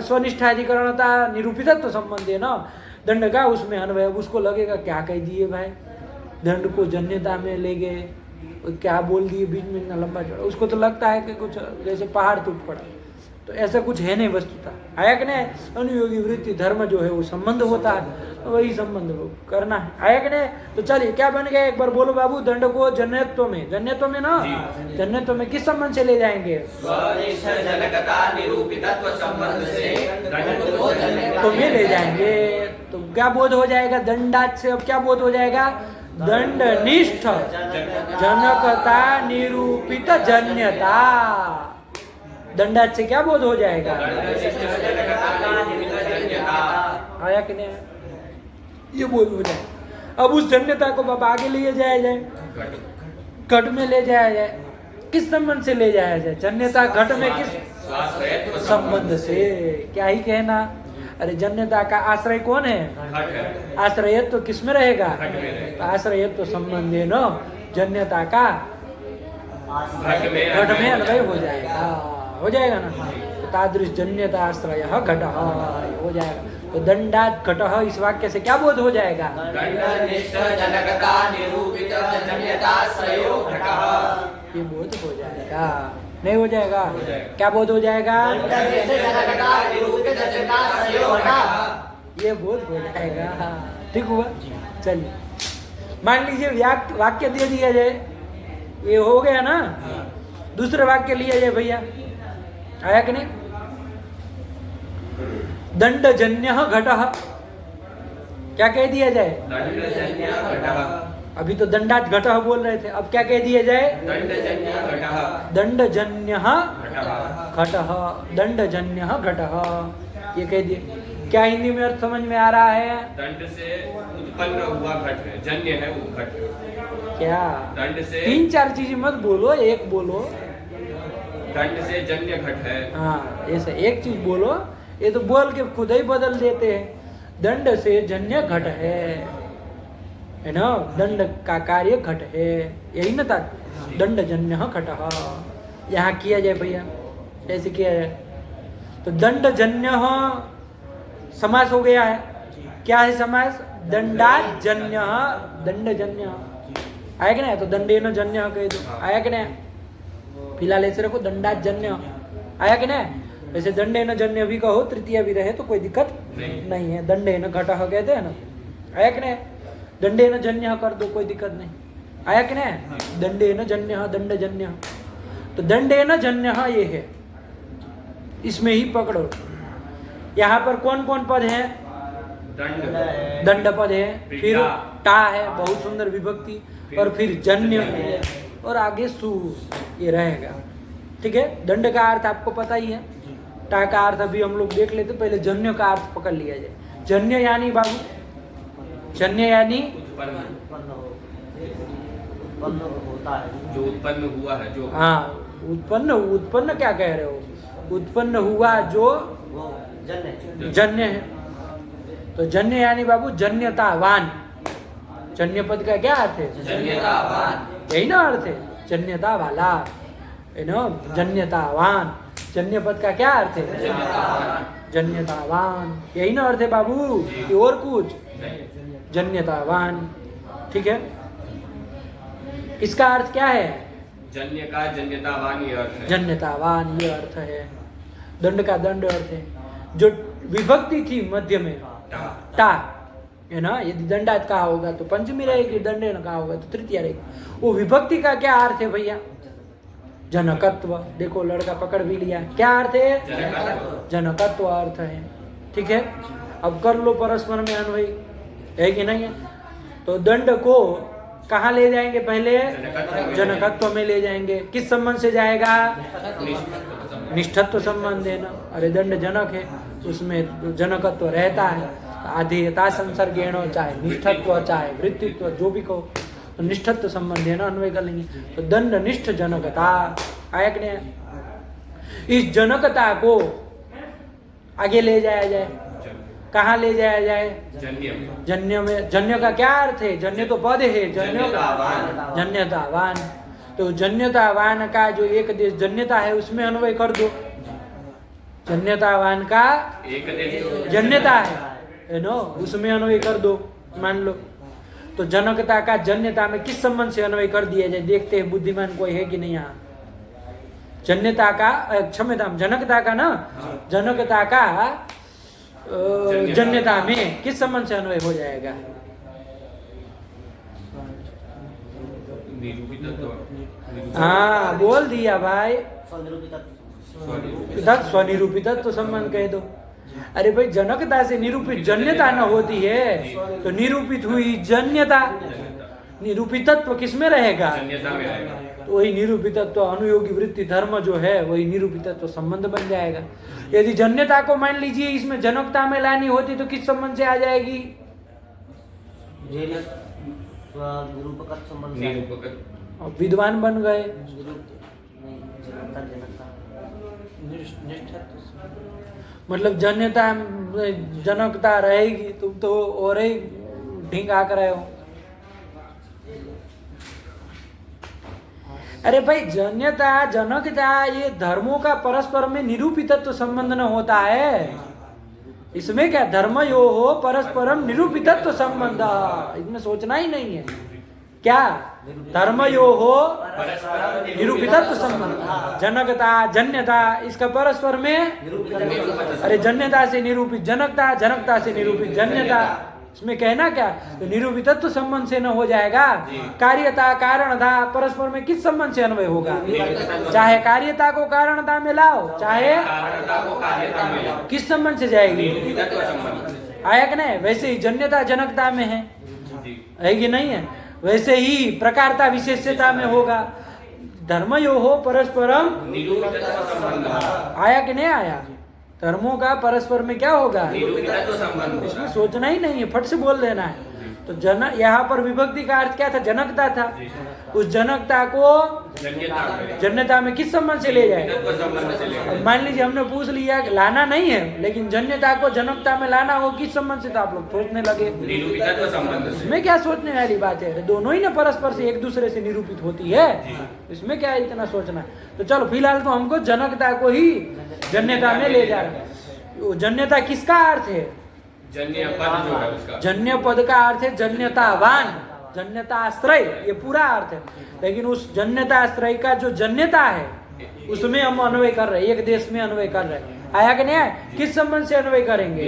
स्वनिष्ठाधिकरणता निरूपितत्व संबंध है ना दंड का, उसमें अन्वय, उसको लगेगा क्या कह दिए भाई, दंड को जन्यता में ले गए, क्या बोल दिए बीच में, इतना लंबा चौड़ा, उसको तो लगता है कि कुछ जैसे पहाड़ टूट पड़ा, तो ऐसा कुछ है नहीं वस्तुता। आया कि नहीं, अनुयोगी वृत्ति धर्म जो है वो संबंध होता है, वही संबंध करना है। आया कि नहीं, तो चलिए क्या बन गया, एक बार बोलो बाबू, दंड को जन्यत्व में, जन्यत्व में ना, जन्यत्व में किस संबंध से ले जाएंगे, स्वनिष्ठ जनकता निरूपितत्व संबंध से तो में ले जाएंगे। तो क्या बोध हो जाएगा, दंडात से अब क्या बोध हो जाएगा, दंडनिष्ठ जनकता निरूपित जन्यता, दंडात से क्या बोध हो जाएगा, आया कि नहीं, ये बोध हो जाए। अब उस जन्यता को बाबा आगे ले जाया जाए, घट में ले जाया जाए, किस संबंध से ले जाया जाए, जन्यता घट में किस संबंध से, क्या ही कहना, अरे जन्यता का आश्रय कौन है, आश्रयत्व तो किस में रहेगा, आश्रयत्व तो संबंध है ना, जन्यता का घट में अन्वय हो जाएगा, हो जाएगा ना, तो तादृश जन्यता आश्रय घट हो जाएगा। तो दंडात घट इस वाक्य से क्या बोध हो जाएगा, दंडनिष्ठ जनकता निरूपित जन्यताश्रयो घटः, ये बोध हो जाएगा, नहीं हो जाएगा, क्या बोध हो जाएगा, ये बोध हो जाएगा, ठीक हुआ। चलिए मान लीजिए वाक्य दे दिया जाए, ये हो गया ना, दूसरे वाक्य लिया जाए भैया, आया कि नहीं, दंडजन्य घटः, क्या कह दिया जाए, दंडजन्य घटः, अभी तो दंडात घटः बोल रहे थे, अब क्या कह दिया जाए, दंडजन्य घटः, दंडजन्य घटः, दंडजन्य घटः, ये कह दिए। क्या हिंदी में अर्थ समझ में आ रहा है, दंड से उत्पन्न हुआ घट है, जन्य है वो घट है। क्या, दंड से, 3-4 चीजें मत बोलो, एक बोलो, दंड से जन्य घट है, हाँ ऐसा एक चीज बोलो, ये तो बोल के खुद ही बदल देते हैं, दंड से जन्य घट है ना, दंड का कार्य घट है, यही ना था, दंड जन्य घट, यहाँ किया जाए भैया, ऐसे किया जाए, तो दंड जन्य समास हो गया है, क्या है समास, दंडात जन्य, दंड जन्य, आया कि नहीं, तो दंडेन जन्य कह दो, आया कि नहीं, फिलहाल ऐसे रखो दंडात जन्य, आया कि नहीं, वैसे दंडेन जन्य भी कहो, तृतीय भी रहे तो कोई दिक्कत नहीं है, दंडेन घटः कहते हैं ना, आया कि नहीं, दंडेन जन्य कर दो, कोई दिक्कत नहीं, आया कि नहीं, दंडेन जन्य, दंड जन्य, तो दंडेन जन्य ये है, इसमें ही पकड़ो। यहाँ पर कौन कौन पद है, दंड पद है, फिर टा है, बहुत सुंदर विभक्ति, और फिर जन्य है, और आगे सु, ये रहेगा, ठीक है। दंड का अर्थ आपको पता ही है, टा का अर्थ अभी हम लोग देख लेते, पहले जन्य का अर्थ पकड़ लिया जाए। जन्य यानी बाबू, जन्य यानी उत्पन्न होता है, जो उत्पन्न हुआ है, जो, हाँ उत्पन्न, उत्पन्न क्या कह रहे हो, उत्पन्न हुआ जो वो जन्य जन्य है। तो जन्य यानी बाबू जन्यतावान। जन्य पद का क्या अर्थ है? जन्यतावान। यही ना अर्थ है, जन्यता वाला, है ना, जन्यतावान। जन्य पद का क्या अर्थ है? जन्यतावान। जन्यतावान, यही ना अर्थ है बाबू, कि और कुछ? जन्यतावान, ठीक है। इसका अर्थ क्या है? जन्य का जन्यतावान ये अर्थ है। जन्यतावान ये अर्थ है। दंड का दंड अर्थ है। जो विभक्ति थी मध्य में टा, है ना, यदि दंडात कहा होगा तो पंचमी रहेगी, दंडे न कहा होगा तो तृतीया रहेगी। वो विभक्ति का क्या अर्थ है भैया? जनकत्व। देखो लड़का पकड़ भी लिया, क्या अर्थ है? जनकत्व अर्थ है, ठीक है। अब कर लो परस्पर में अन्वय, है कि नहीं है? तो दंड को कहाँ ले जाएंगे? पहले जनकत्व में ले जाएंगे। किस संबंध से जाएगा? निष्ठत्व संबंध है ना। अरे दंड जनक है, उसमें जनकत्व रहता है। आधेयता संसर्गेण, चाहे निष्ठत्व चाहे वृत्तित्व, जो भी कहो, तो निष्ठत्व संबंध है ना, अन्वय कर लेंगे। तो दंड निष्ठ जनकता आया कि नहीं? इस जनकता को आगे ले जाया जाए, कहाँ ले जाया जाए? जन्य में। जन्य का क्या अर्थ है? जन्य तो पद है, जन्यतावान। तो जन्यतावान का जो एक देश जन्यता है उसमें अन्वय कर दो। जन्यतावान का जन्यता है ना, उसमें अन्वय कर दो, मान लो। तो जनकता का जन्यता में किस संबंध से अन्वय कर दिया जाए? देखते हैं बुद्धिमान कोई है कि नहीं यहाँ। जन्यता का, क्षम्यता, जनकता का ना, जनकता का जन्यता में किस संबंध से अन्वय हो जाएगा? हाँ बोल दिया भाई, स्वनिरूपित तो संबंध कह दो। अरे भाई जनकता से निरूपित जन्यता न होती है तो निरूपित हुई जन्यता। निरूपितत्व किसमें रहेगा? तो वही निरूपितत्व अनुयोगी वृत्ति धर्म जो है वही निरूपितत्व संबंध बन जाएगा। यदि जन्यता को मान लीजिए इसमें जनकता में लानी होती तो किस संबंध से आ जाएगी? विद्वान बन गए, मतलब जन्यता जनकता रहेगी, तुम तो और ही ढींग आकर रहे हो। अरे भाई जन्यता जनकता ये धर्मों का परस्पर में निरूपितत्व संबंध न होता है। इसमें क्या धर्म यो हो परस्परम निरूपितत्व संबंध, इसमें सोचना ही नहीं है। क्या धर्म यो हो निरूपितत्व संबंध, जनकता जन्यता इसका परस्पर में, अरे जन्यता से निरूपित जनकता, जनकता से निरूपित जन्यता, इसमें कहना क्या? तो निरूपितत्व संबंध से न हो जाएगा। कार्यता कारणता परस्पर में किस संबंध से अन्वय होगा? चाहे कार्यता को कारणता में लाओ, चाहे किस संबंध से जाएगी? आया कि नहीं? वैसे ही जन्यता जनकता में है कि नहीं है? वैसे ही प्रकारता विशेषता में होगा। धर्म यो हो परस्परम, आया कि नहीं आया? धर्मों का परस्पर में क्या होगा? इसमें सोचना ही नहीं है, फट से बोल देना है। तो यहाँ पर विभक्ति का अर्थ क्या था? जनकता था। उस जनकता को जन्यता में किस संबंध से ले जाए? मान लीजिए हमने पूछ लिया लाना नहीं है, लेकिन जन्यता को जनकता में लाना हो किस संबंध से, तो आप लोग सोचने लगे। इसमें क्या सोचने वाली बात है? दोनों ही ना परस्पर से एक दूसरे से निरूपित होती है, इसमें क्या इतना सोचना? तो चलो फिलहाल तो हमको जनकता को ही जन्यता में ले जा रहे। जन्यता किसका अर्थ है? जन्य पद जो है उसका, जन्य पद का अर्थ है जन्यतावान, जन्यताश्रय, ये पूरा अर्थ है। लेकिन उस जन्यताश्रय का जो जन्यता है उसमें हम अन्वय कर रहे हैं, एक देश में अन्वय कर रहे हैं। आया कि नहीं आया? किस संबंध से अन्वय करेंगे?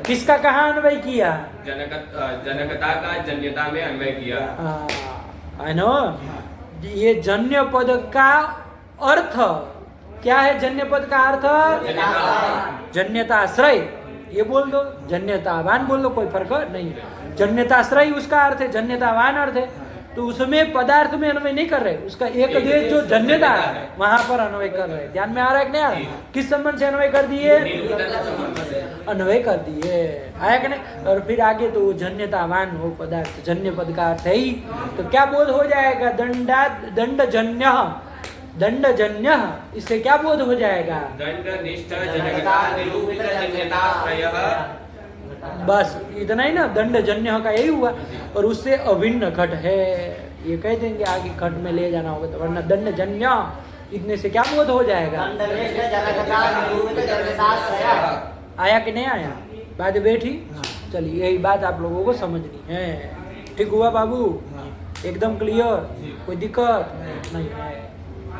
किसका कहाँ अन्वय किया? जनकता का जन्यता में अन्वय किया। है ना? ये जन्य पद का अर्थ क्या है? जन्य पद का अर्थ जन्यताश्रय, ये बोल दो, जन्यतावान बोल दो, कोई फर्क नहीं। जन्यताश्रय उसका अर्थ है, जन्यतावान अर्थ है। तो उसमें पदार्थ में अन्वय नहीं कर रहे, उसका एक देश जो जन्यता है वहां पर अन्वय कर रहे। ध्यान में आ रहा है कि नहीं आ रहा? किस संबंध से अन्वय कर दिए? अन्वय कर दिए। आया कि नहीं? और फिर आगे तो जन्यतावान हो पदार्थ, जन्य पद का अर्थ है ही। तो क्या बोध हो जाएगा? दंड जन्य, दंडजन्य, इससे क्या बोध हो जाएगा? दंड निष्ठ जनकता निरूपित जन्यताश्रयः। बस इतना ही ना, दंडजन्य का यही हुआ। और उससे अभिन्न घट है, ये कह देंगे आगे घट में ले जाना होगा तो, वरना दंडजन्य इतने से क्या बोध हो जाएगा? दंडनिष्ठ जनकता निरूपित जन्यताश्रयः। आया कि नहीं आया? बात बैठी? चलिए यही बात आप लोगों को समझनी है। ठीक हुआ बाबू? एकदम क्लियर, कोई दिक्कत नहीं है?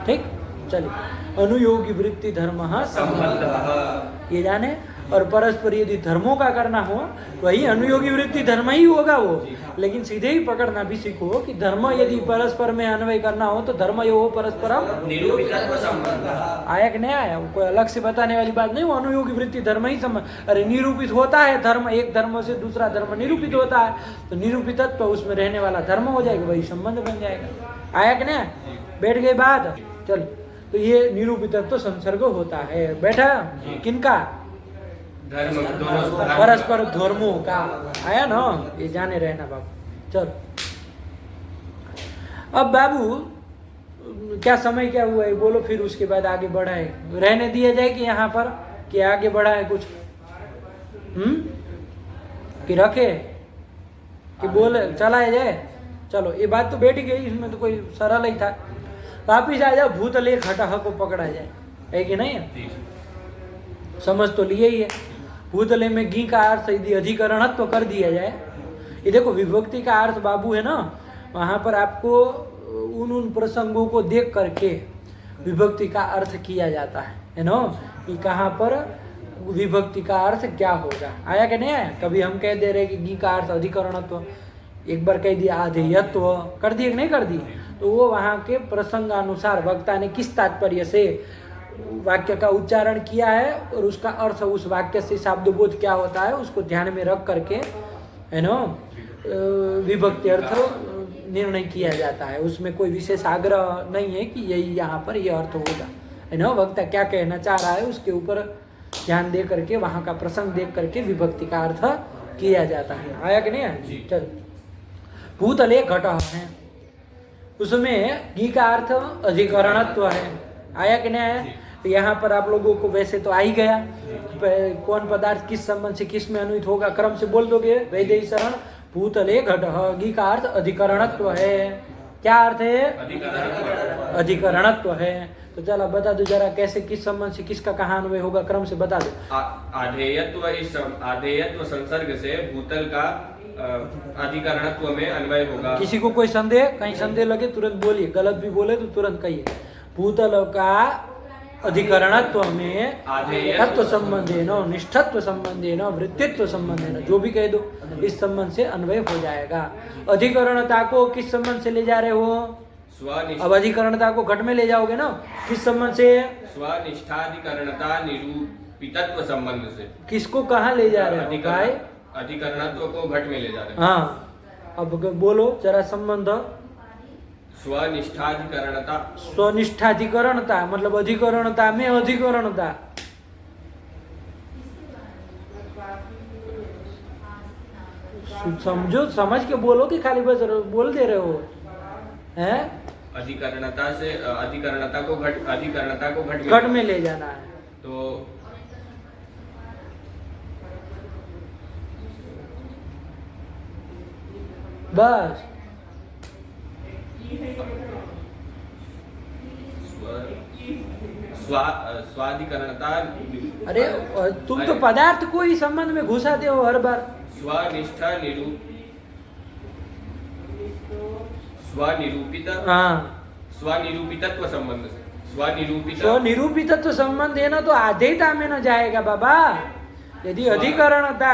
ठीक, चलिए। अनुयोगी वृत्ति धर्म संबंधः। ये जाने। और परस्पर यदि धर्मों का करना हो वही अनुयोगी वृत्ति धर्म ही होगा वो। लेकिन सीधे ही पकड़ना भी सीखो कि धर्म यदि परस्पर में अन्वय करना हो तो धर्म यो परस्परम निरूपितत्व संबंधः। आया कि नहीं आया? कोई अलग से बताने वाली बात नहीं, वो अनुयोगी वृत्ति धर्म ही संबंध। अरे निरूपित होता है धर्म, एक धर्म से दूसरा धर्म निरूपित होता है, तो निरूपितत्व उसमें रहने वाला धर्म हो जाएगा, वही संबंध बन जाएगा। आया कि नहीं? बैठ गई बात? चल, तो ये निरूपितत्व संसर्ग होता है। बैठा? किनका? धर्म दोनों परस्पर धर्मों का। आया ना? ये जाने रहना बाबू। चल, अब बाबू क्या समय क्या हुआ है बोलो, फिर उसके बाद आगे बढ़ाए। रहने दिया जाए कि यहाँ पर, कि आगे बढ़ाए कुछ? कि रखे, कि बोले चलाया जाए? चलो, ये बात तो बैठ गई, इसमें तो कोई सरल ही था। वापिस आ जाओ, भूतलेख हटह को पकड़ा जाए, है कि नहीं? समझ तो लिए ही है। भूतले में घी का अर्थ यदि अधिकरणत्व कर दिया जाए, ये देखो विभक्ति का अर्थ बाबू है ना, वहाँ पर आपको उन प्रसंगों को देख करके विभक्ति का अर्थ किया जाता है ना, कि कहाँ पर विभक्ति का अर्थ क्या होगा। आया कि नहीं आया? कभी हम कह दे रहे कि घी का अर्थ अधिकरणत्व, एक बार कह दिया आधेयत्व, कर दिए कि नहीं कर दिए? तो वो वहाँ के प्रसंगानुसार वक्ता ने किस तात्पर्य से वाक्य का उच्चारण किया है और उसका अर्थ उस वाक्य से शब्दबोध क्या होता है उसको ध्यान में रख करके, है ना, विभक्ति अर्थ निर्णय किया जाता है। उसमें कोई विशेष आग्रह नहीं है कि यही यहाँ पर यह अर्थ होगा, है ना। वक्ता क्या कहना चाह रहा है उसके ऊपर ध्यान दे करके, वहाँ का प्रसंग देख करके विभक्ति का अर्थ किया जाता है। आया कि नहीं? चल, भूतले घटः है, उसमें घी का अर्थ अधिकरणत्व है। आया कि नहीं आया? तो यहाँ पर आप लोगों को वैसे तो आ ही गया, कौन पदार्थ किस संबंध से किस में अन्वित होगा, क्रम से बोल दोगे। वैदेही शरण भूतले घटः, घी का अर्थ अधिकरणत्व है। क्या अर्थ है? अधिकरणत्व है। तो चलो बता दो जरा, कैसे किस संबंध से किसका कहाँ अन्वय होगा, क्रम से बता दो। आधेयत्व, इस आधेयत्व संसर्ग से भूतल का अधिकरणत्व में अन्वय होगा। किसी को कोई संदेह, कहीं संदेह लगे तुरंत बोलिए, गलत भी बोले तो तुरंत कहिए। भूतल का अधिकरणत्व में तत्व संबंधे न, निष्ठत्व संबंधे न, वृत्तित्व संबंधे न, जो भी कह दो इस संबंध से अन्वय हो जाएगा। अधिकरणता को किस संबंध से ले जा रहे हो? अब अधिकरणता को घट में ले जाओगे ना, किस संबंध से? स्वनिष्ठाधिकरणता निरूपितत्व संबंध से। किसको कहाँ ले जा रहे हो? अधिकरणत्व को घट में ले जा रहे हैं। हाँ, अब बोलो जरा संबंध। स्वनिष्ठाधिकरणता, स्वनिष्ठाधिकरणता मतलब अधिकरणता में अधिकरणता। समझो, समझ के बोलो कि खाली बस बोल दे रहे हो, हैं? अधिकरणता से अधिकरणता को घट में ले जाना है। तो बस स्वाधिकरणता। अरे तुम तो पदार्थ को ही संबंध में घुसाते हो हर बार। स्वनिष्ठा स्वनिरूपित, हाँ, स्वनिरूपितत्व संबंध से। स्वनिरूपितत्व संबंध है ना, तो आधेयता में न जाएगा बाबा। यदि अधिकरणता,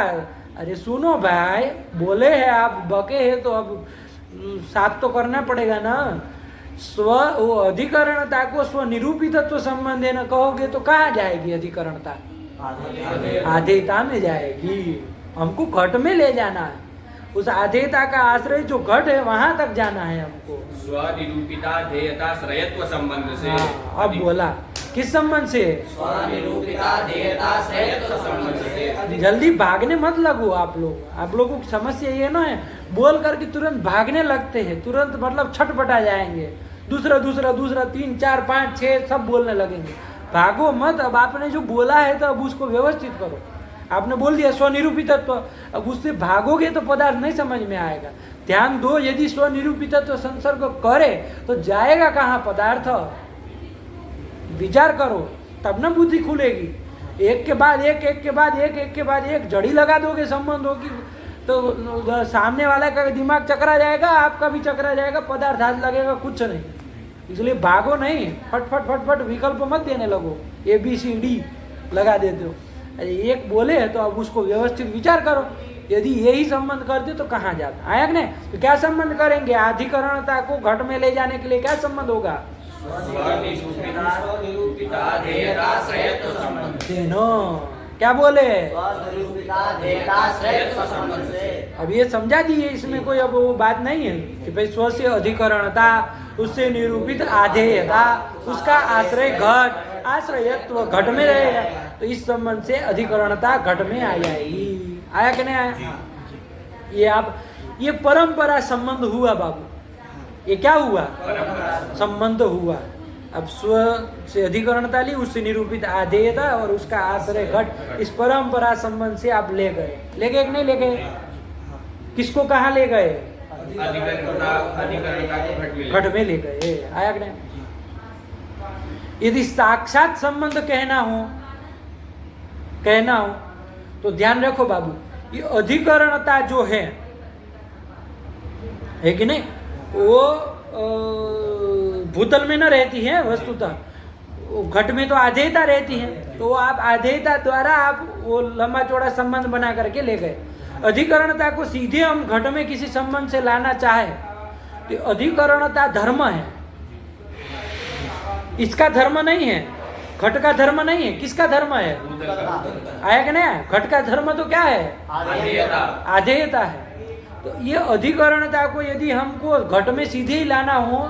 अरे सुनो भाई, बोले हैं आप, बके हैं तो अब साफ तो करना पड़ेगा ना। वो अधिकरणता को स्वनिरूपितत्व संबंध है ना कहोगे तो कहाँ जाएगी अधिकरणता? आधेयता में जाएगी। हमको घट में ले जाना है, उस आधेयता का आश्रय जो घट है वहां तक जाना है हमको। स्वनिरूपिताधेयता श्रयत्व संबंध से। अब बोला किस संबंध से? स्वनिरूपिताधेयता श्रयत्व संबंध से। जल्दी भागने मत लगो आप लोग। आप लोगों की समस्या ये ना है, बोल करके तुरंत भागने लगते हैं, तुरंत मतलब छटपटा जाएंगे। दूसरा दूसरा दूसरा 3 4 5 6 सब बोलने लगेंगे। भागो मत, अब आपने जो बोला है तो अब उसको व्यवस्थित करो। आपने बोल दिया स्वनिरूपितत्व, अब उससे भागोगे तो पदार्थ नहीं समझ में आएगा। ध्यान दो, यदि स्वनिरूपितत्व संसर्ग करे तो जाएगा कहाँ पदार्थ? विचार करो तब ना बुद्धि खुलेगी। एक के बाद एक, एक के बाद एक, एक के बाद एक जड़ी लगा दोगे संबंधों की तो सामने वाला का दिमाग चकरा जाएगा, आपका भी चकरा जाएगा, पदार्थ हाथ लगेगा कुछ नहीं। इसलिए भागो नहीं, फटफट फटफट विकल्प मत देने लगो, ABCD लगा देते हो। अरे एक बोले तो अब उसको व्यवस्थित विचार करो। यदि यही संबंध करते तो कहाँ जाता? आया कि नहीं? तो क्या संबंध करेंगे? अधिकरणता को घट में ले जाने के लिए क्या संबंध होगा? स्वनिरूपिताधेयताश्रयत्व संबंध देनो क्या बोले? स्वनिरूपिताधेयताश्रयत्व संबंध से। अब ये समझा दिए, इसमें कोई अब वो बात नहीं है कि भाई स्व से अधिकरणता, उससे निरूपित आधेयता, उसका आश्रय घट, आश्रयत्व घट में रहेगा, तो इस संबंध से अधिकरणता घट में आ जाएगी। आया कि नहीं आया? ये आप ये परंपरा संबंध हुआ बाबू। ये क्या हुआ? संबंध हुआ। अब स्व से अधिकरणता ली, उससे निरूपित आधेयता और उसका आश्रय घट, इस परंपरा संबंध से आप ले गए। ले गए कि नहीं ले गए? किसको कहाँ ले गए? अधिकरणता को घट में ले गए। आया कि नहीं? यदि साक्षात संबंध कहना हो तो ध्यान रखो बाबू, ये अधिकरणता जो है कि नहीं, वो भूतल में न रहती है वस्तुतः, घट में तो आधेयता रहती है। तो आप आधेयता द्वारा आप वो लंबा चौड़ा संबंध बना करके ले गए। अधिकरणता को सीधे हम घट में किसी संबंध से लाना चाहे तो अधिकरणता धर्म है, इसका धर्म नहीं है, घट का धर्म नहीं है। किसका धर्म है? आया कि नहीं? घट का धर्म तो क्या है? आधेयता है। तो ये अधिकरणता को यदि हमको घट में सीधे ही लाना हो,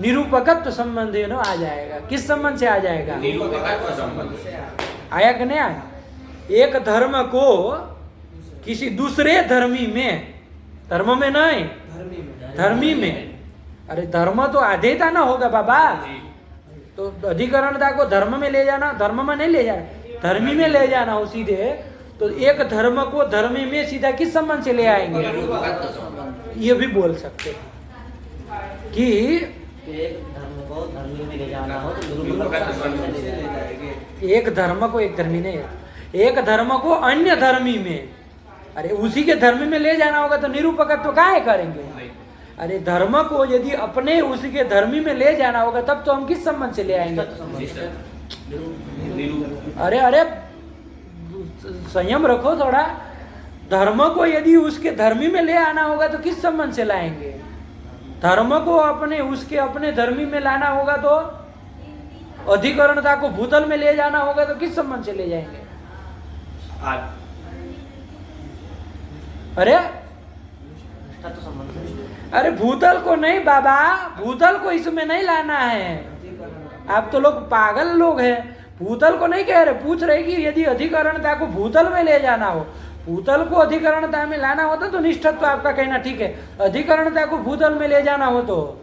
निरूपकत्व संबंध आ जाएगा। किस संबंध से आ जाएगा? निरूपकत्व संबंध। आया कि नहीं आया? एक धर्म को किसी दूसरे धर्मी में, धर्म में नहीं, धर्मी में, अरे धर्म तो आधेयता ना होगा बाबा। तो अधिकरणता को धर्म में ले जाना, धर्म में नहीं ले जाना, धर्मी में ले जाना हो सीधे, तो एक धर्म को धर्मी में सीधा किस संबंध से ले आएंगे? ये भी बोल सकते हैं कि एक धर्म को धर्मी में ले जाना हो तो निरूपकत्व संबंध से ले जाएंगे। एक धर्म को एक धर्मी नहीं, एक धर्म को अन्य धर्मी में, अरे उसी के धर्म में ले जाना होगा तो निरूपकत्व काहे करेंगे? अरे धर्म को यदि अपने उसी के धर्मी में ले जाना होगा तब तो हम किस संबंध से ले आएंगे? अरे अरे संयम रखो थोड़ा। धर्म को यदि उसके धर्मी में ले आना होगा तो किस संबंध से लाएंगे? धर्म को अपने उसके अपने धर्मी में लाना होगा तो, अधिकरणता को भूतल में ले जाना होगा तो किस संबंध से ले जाएंगे? अरे अरे भूतल को नहीं बाबा, भूतल को इसमें नहीं लाना है। आप तो लोग पागल लोग हैं। भूतल को नहीं कह रहे, पूछ रहे कि यदि अधिकरणता को भूतल में ले जाना हो, भूतल को अधिकरणता में लाना होता तो निष्ठत्व आपका कहना ठीक है, अधिकरणता को भूतल में ले जाना हो तो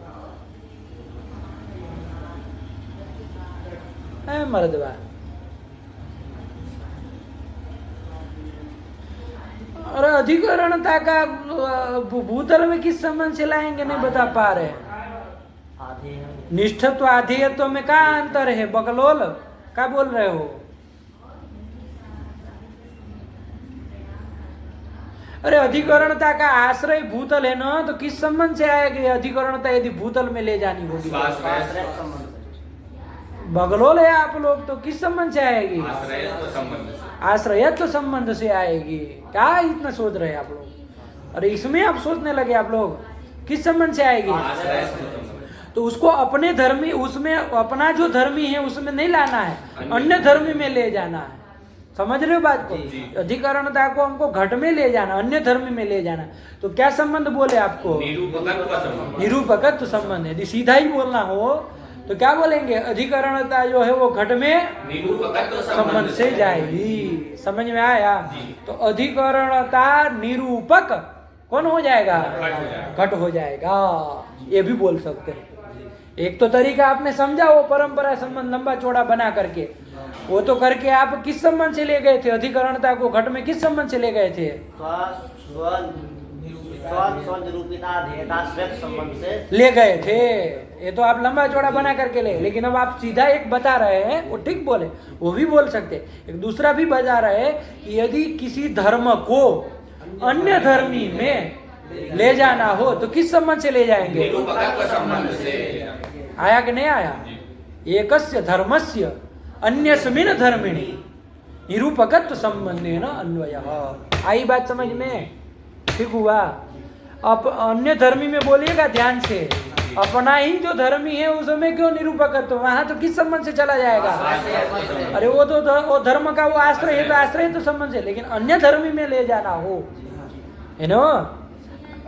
मर्दवा। और अधिकरणता का भूतल में किस संबंध से लाएंगे नहीं बता पा रहे। निष्ठत्व आधेयत्व में क्या अंतर है? बकलोल क्या बोल रहे हो? अरे अधिकरणता का आश्रय भूतल है ना, तो किस संबंध से आएगी अधिकरणता यदि भूतल में ले जानी होगी? बगलोल है आप लोग, तो किस संबंध से आएगी? आश्रयत्व संबंध से आएगी। क्या इतना सोच रहे हैं आप लोग? अरे इसमें आप सोचने लगे आप लोग, किस संबंध से आएगी? तो उसको अपने धर्मी, उसमें अपना जो धर्मी है उसमें नहीं लाना है, अन्य धर्मी में ले जाना है। समझ रहे हो बात को? अधिकरणता को हमको घट में ले जाना, अन्य धर्मी में ले जाना, तो क्या संबंध बोले आपको? निरूपकत्व संबंध। यदि सीधा ही बोलना हो तो क्या बोलेंगे? अधिकरणता जो है वो घट में निरूपकत्व संबंध से जाएगी। समझ में आया? तो अधिकरणता निरूपक कौन हो जाएगा? घट हो जाएगा। ये भी बोल सकते हैं। एक तो तरीका आपने समझा, वो परंपरा संबंध लंबा चौड़ा बना करके, वो तो करके आप किस संबंध से ले गए थे? अधिकरणता को घट में किस संबंध से ले गए थे? स्वनिरूपिता ध्येयताश्रय संबंध से ले गए थे। ये तो आप लंबा चौड़ा बना करके ले, लेकिन अब आप सीधा एक बता रहे हैं, वो ठीक बोले, वो भी बोल सकते, एक दूसरा भी बता रहे हैं कि यदि किसी धर्म को अन्य धर्मी में ले जाना हो तो किस संबंध से ले जाएंगे? निरूपकत्व संबंध से। आया कि नहीं आया? एकस्य धर्मस्य अन्यस्मिन् धर्मिणि निरूपकत्व संबंधेन अन्वयः। आई बात समझ में? ठीक हुआ। अब अन्य धर्मी में बोलिएगा ध्यान से, अपना ही जो धर्मी है उसमें क्यों निरूपकत्व? वहां तो किस संबंध से चला जाएगा? अरे वो तो वो धर्म का वो आश्रय है तो आश्रय तो संबंध से, लेकिन अन्य धर्मी में ले जाना हो, है ना,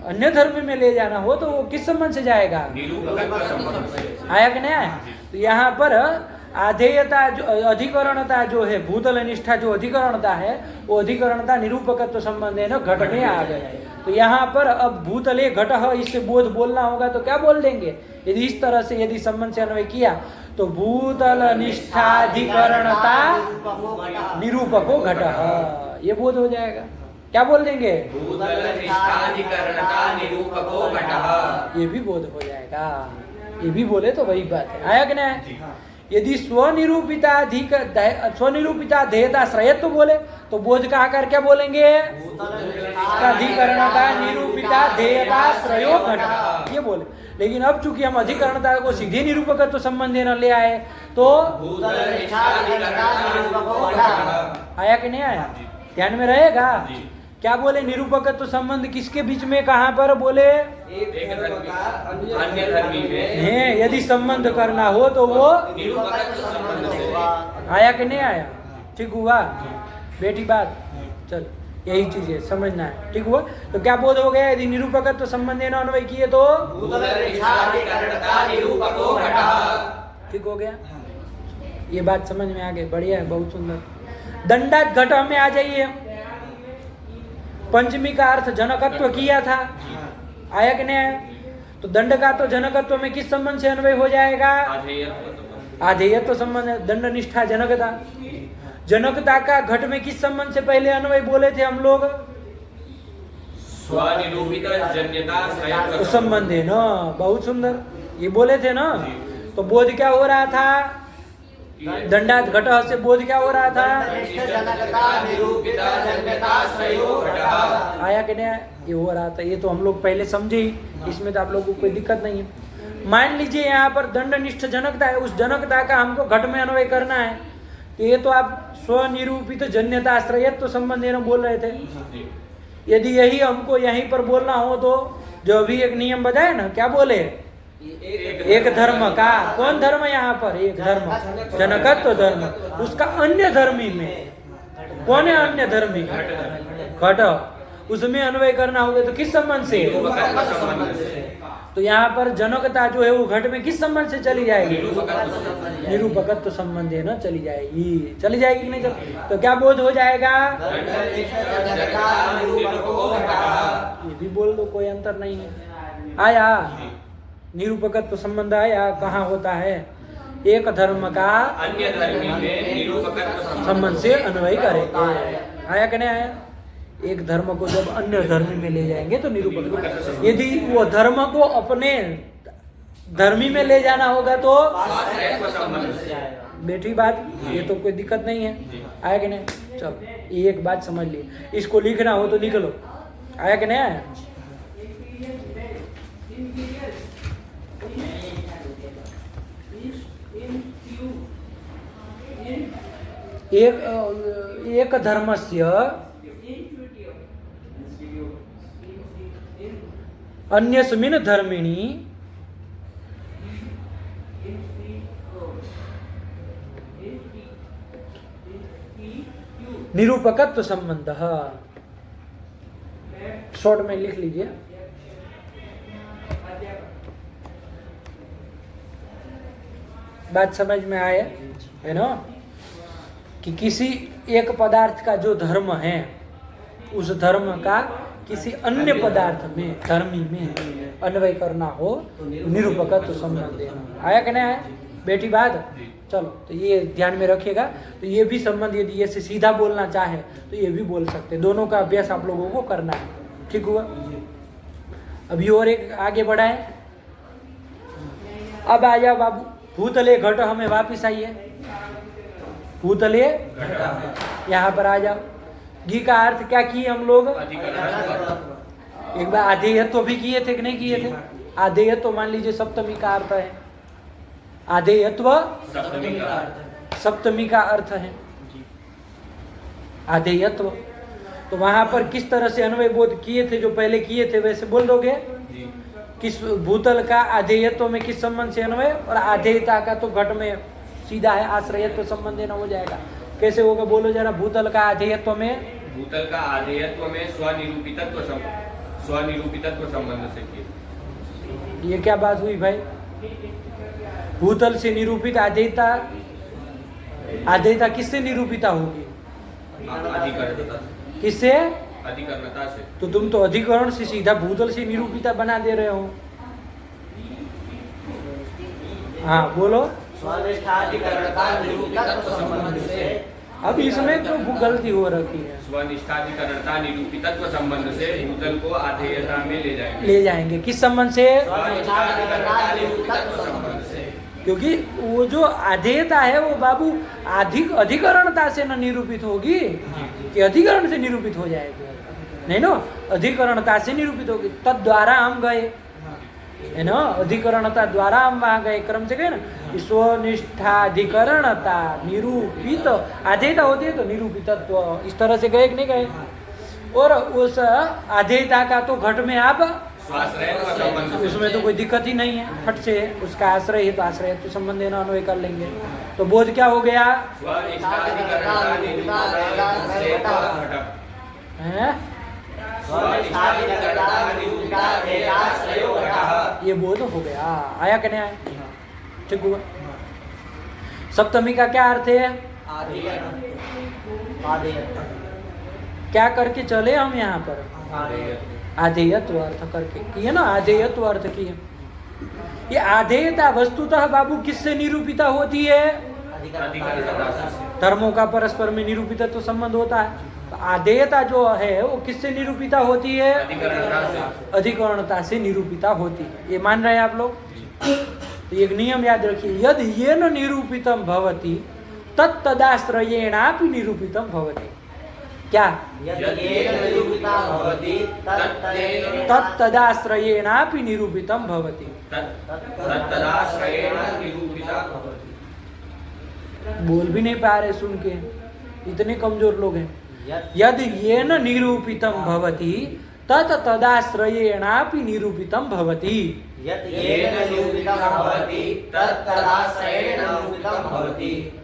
अन्य धर्म में ले जाना हो तो वो किस संबंध से जाएगा? निरूपकत्व संबंध से। आया कि नहीं आया? तो यहाँ पर आधेयता जो अधिकरणता जो है, भूतल निष्ठा जो अधिकरणता है, वो अधिकरणता निरूपकत्व संबंध है ना घट में आ गए। तो यहाँ पर अब भूतले घट, इससे बोध बोलना होगा तो क्या बोल देंगे? यदि इस तरह से यदि संबंध से अन्वय किया तो भूतल निष्ठाधिकरणता निरूपको घट, ये बोध हो जाएगा। क्या बोल देंगे? भूतल निष्ठाधिकरणता निरूपको घटः। ये भी बोध हो जाएगा। ये भी बोले तो वही बात है। आया कि नहीं? यदि स्वनिरूपिता ध्येयता श्रयत्व बोले तो बोध का आकार क्या बोलेंगे? अधिकरणता निरूपिता ध्येयता श्रयो घट, ये बोले। लेकिन अब चूंकि हम अधिकरणता को सीधे निरूपकत्व संबंध न ले आए तो आया कि नहीं आया? ध्यान में रहेगा। क्या बोले? निरूपकत्व संबंध किसके बीच में, कहाँ पर बोले? एक धर्म का अन्य धर्मी में यदि संबंध करना हो तो वो निरूपकत्व संबंध से। आया कि नहीं आया? ठीक हुआ बेटी बात? चल यही चीज है, समझना है। ठीक हुआ। तो क्या बोध हो गया? यदि निरूपकत्व संबंध न अन्वय किए तो भूतल निष्ठाधिकरणता निरूपको घटः। ठीक हो गया। ये बात समझ में आ गई, बढ़िया है, बहुत सुंदर। दंडात घट में आ जाइए। पंचमी का अर्थ जनकत्व किया था, आया कि नहीं आया? तो दंड का तो जनकत्व में किस संबंध से अन्वय हो जाएगा? आधेयत्व संबंध है। दंड निष्ठा जनकता, जनकता का घट में किस संबंध से पहले अन्वय बोले थे हम लोग? स्वनिरूपित जन्यता तो संबंध है ना, बहुत सुंदर, ये बोले थे ना। तो बोध क्या हो रहा था? दंडात घट से बोध क्या हो रहा था? आया कि नहीं? ये हो रहा था। ये तो हम लोग पहले समझे ही, इसमें तो आप लोगों को कोई दिक्कत नहीं है। मान लीजिए यहाँ पर दंडनिष्ठ जनकता है, उस जनकता का हमको घट में अन्वय करना है, तो ये तो आप स्वनिरूपित जन्यता आश्रयत्व संबंध बोल रहे थे। यदि यही हमको यहीं पर बोलना हो तो जो अभी एक नियम बताए ना, क्या बोले? एक धर्म का, कौन धर्म यहाँ पर? एक धर्म, जनकत्व धर्म, उसका अन्य धर्मी में कौन है? अन्य धर्मी घट, उसमें अन्वय करना होगा तो किस संबंध से? तो यहाँ पर जनकता जो है वो घट में किस संबंध से चली जाएगी? निरूपकत्व संबंध है ना, चली जाएगी। चली जाएगी कि नहीं? तो क्या बोध हो जाएगा? ये भी बोल दो, कोई अंतर नहीं है। आया निरूपकत्व संबंध आया, कहाँ होता है? एक धर्म का अन्य धर्मी में निरूपकत्व संबंध से अन्वय करेंगे। आया कि नहीं आया? एक धर्म को जब अन्य धर्मी में ले जाएंगे तो निरूपक। यदि वो धर्म को अपने धर्मी में ले जाना होगा तो बेटी बात, ये तो कोई दिक्कत नहीं है। आया कि नहीं? चल एक बात समझ ली, इसको लिखना हो तो लिख लो। आया कि नहीं आया? एक धर्मस्य अन्यस्मिन् धर्मिणि निरूपकत्व संबंध। शॉर्ट में लिख लीजिए। बात समझ में आए है ना? कि किसी एक पदार्थ का जो धर्म है, उस धर्म का किसी अन्य पदार्थ में धर्मी में अन्वय करना हो निरूपकत्व संबंध देना। आया कि नहीं आया बेटी बात? चलो तो ये ध्यान में रखिएगा। तो ये भी संबंध यदि ये से सीधा बोलना चाहे तो ये भी बोल सकते हैं। दोनों का अभ्यास आप लोगों को करना है। ठीक हुआ? अभी और एक आगे बढ़ाए। अब आ जाओ बाबू, भूतले घट हमें वापिस आइए। भूतले यहाँ पर आ जाओ। घी का अर्थ क्या किए हम लोग? एक बार आधेयत्व भी किए थे कि नहीं किए थे? आधेयत्व मान लीजिए सप्तमी का अर्थ है। आधेयत्व सप्तमी का अर्थ है आधेयत्व। तो वहां पर किस तरह से अन्वय बोध किए थे? जो पहले किए थे वैसे बोल दोगे? किस भूतल का आधेयत्व में किस संबंध से अन्वय, और आधेयता का तो घट में सीधा है आश्रयत्व संबंध देना हो जाएगा। कैसे होगा बोलो जरा? भूतल का आधेयत्व में, भूतल का आधेयत्व में स्वनिरूपितत्व संबंध से किए। ये क्या बात हुई भाई? भूतल से निरूपित आधेयता, आधेयता किससे निरूपिता होगी? अधिकरणता। किससे? अधिकरणता से। तो तुम तो अधिकरण से सीधा भूतल से निरूपिता बना दे रहे हो। हाँ बोलो। स्वनिष्ठाधिकरणता निरूपितत्व संबंध से। अब इसमें तो गलती हो रखी है। स्वनिष्ठाधिकरणता निरूपितत्व संबंध से भूतल को आधेयता में ले जाएंगे। किस संबंध से? स्वनिष्ठाधिकरणता निरूपितत्व संबंध से। क्योंकि वो जो आधेयता है वो बाबू अधिकरणता से न निरूपित होगी कि अधिकरण से निरूपित हो जाएगी? नहीं ना, अधिकरणता से निरूपित होगी। तद द्वारा हम गए है ना, अधिकरणता द्वारा हम वहां गए, क्रम से गए ना। स्वनिष्ठाधिकरणता निरूपित आधेयता होती है तो निरूपितत्व, इस तरह से गए कि नहीं गए? और उस आधेयता का तो घट में आप उसमें तो कोई दिक्कत ही नहीं है, फट से उसका आश्रय है तो आश्रय तो संबंध देना अन्वय कर लेंगे। तो बोध क्या हो गया? ये बोध हो गया। आया कि नहीं आया? ठीक हुआ। सप्तमी का क्या अर्थ है? क्या करके चले हम यहाँ पर? आधेयत्व अर्थ करके किए ना, आधेयत्व अर्थ किए। ये आधेयता वस्तुतः बाबू किससे निरूपिता होती है? धर्मों का परस्पर में निरूपितत्व संबंध होता है। तो आधेयता जो है वो किससे निरूपिता होती है? अधिकरणता से निरूपिता होती है। ये मान रहे हैं आप लोग? तो एक नियम याद रखिए, यद येन निरूपितम भवति तत्तदाश्रयेणापि निरूपितम भवति। क्या? तत्तदाश्रयेणापि निरूपितम भवति। बोल भी नहीं पा रहे सुन के, इतने कमजोर लोग हैं। यद येन निरूपितम भवति तत्तदाश्रयेणापि निरूपितम भवति।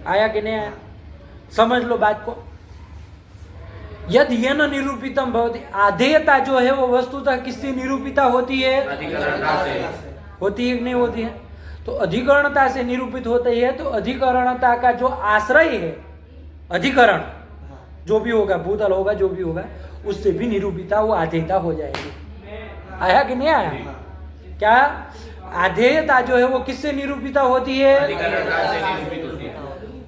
आया कि नहीं आया? समझ लो बात को। यद येन निरूपितम भवति, आधेयता जो है वो वस्तुतः किससे निरूपिता होती है? अधिकरणता से। होती है कि नहीं होती है? तो अधिकरणता से निरूपित होती है। तो अधिकरणता का जो आश्रय है, अधिकरण जो भी होगा, भूतल होगा, जो भी होगा, उससे भी निरूपिता वो आधेयता हो जाएगी। आया कि नहीं आया? क्या आधेयता जो है वो किससे निरूपिता होती है? अधिकरणता से निरूपित होती है।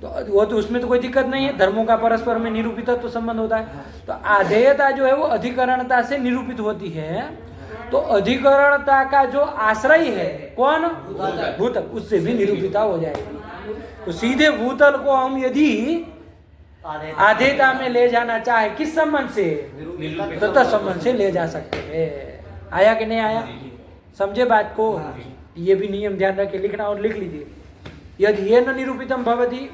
तो वो तो उसमें तो कोई दिक्कत नहीं है, धर्मों का परस्पर में निरूपितत्व तो संबंध होता है। तो आधेयता जो है वो अधिकरणता से निरूपित होती है। तो अधिकरणता का जो आश्रय है कौन? भूतल, उससे भी निरूपिता हो जाएगी। तो सीधे भूतल को हम यदि आधेयता में ले जाना चाहे किस संबंध से? तत्व संबंध से ले जा सकते हैं। आया कि नहीं आया? समझे बात को? ये भी नियम ध्यान रख के लिखना, और लिख लीजिए। यदि ये न निरूपितम भवति,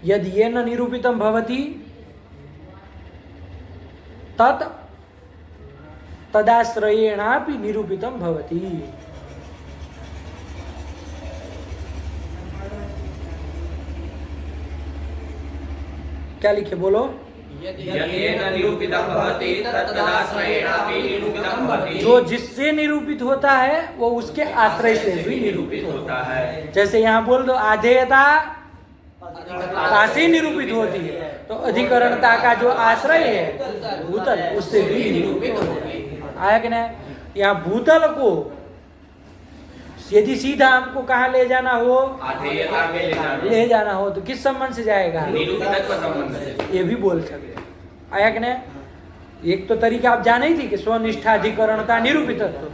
यदि ये न निरूपितम भवति तत् तदाश्रयेणापि निरूपितम भवति। क्या लिखे बोलो? यदि येन निरूपितम भवति तत्तदाश्रयेणापि निरूपितम भवति। जो जिससे उससे निरूपित होता है वो उसके आश्रय से भी निरूपित होता होता है। जैसे यहाँ बोल दो आधेयता ता से निरूपित होती है, तो अधिकरणता का जो आश्रय है भूतल उससे भी निरूपित होती है। आया कि नहीं? यहाँ भूतल को यदि सीधा हमको कहाँ ले जाना हो, आधेयता में ले जाना हो तो किस संबंध से जाएगा? निरूपितत्व संबंध से। ये भी बोल सकते हैं। आया कि नहीं? एक तो तरीका आप जाने ही थी कि स्वनिष्ठाधिकरणता निरूपितत्व,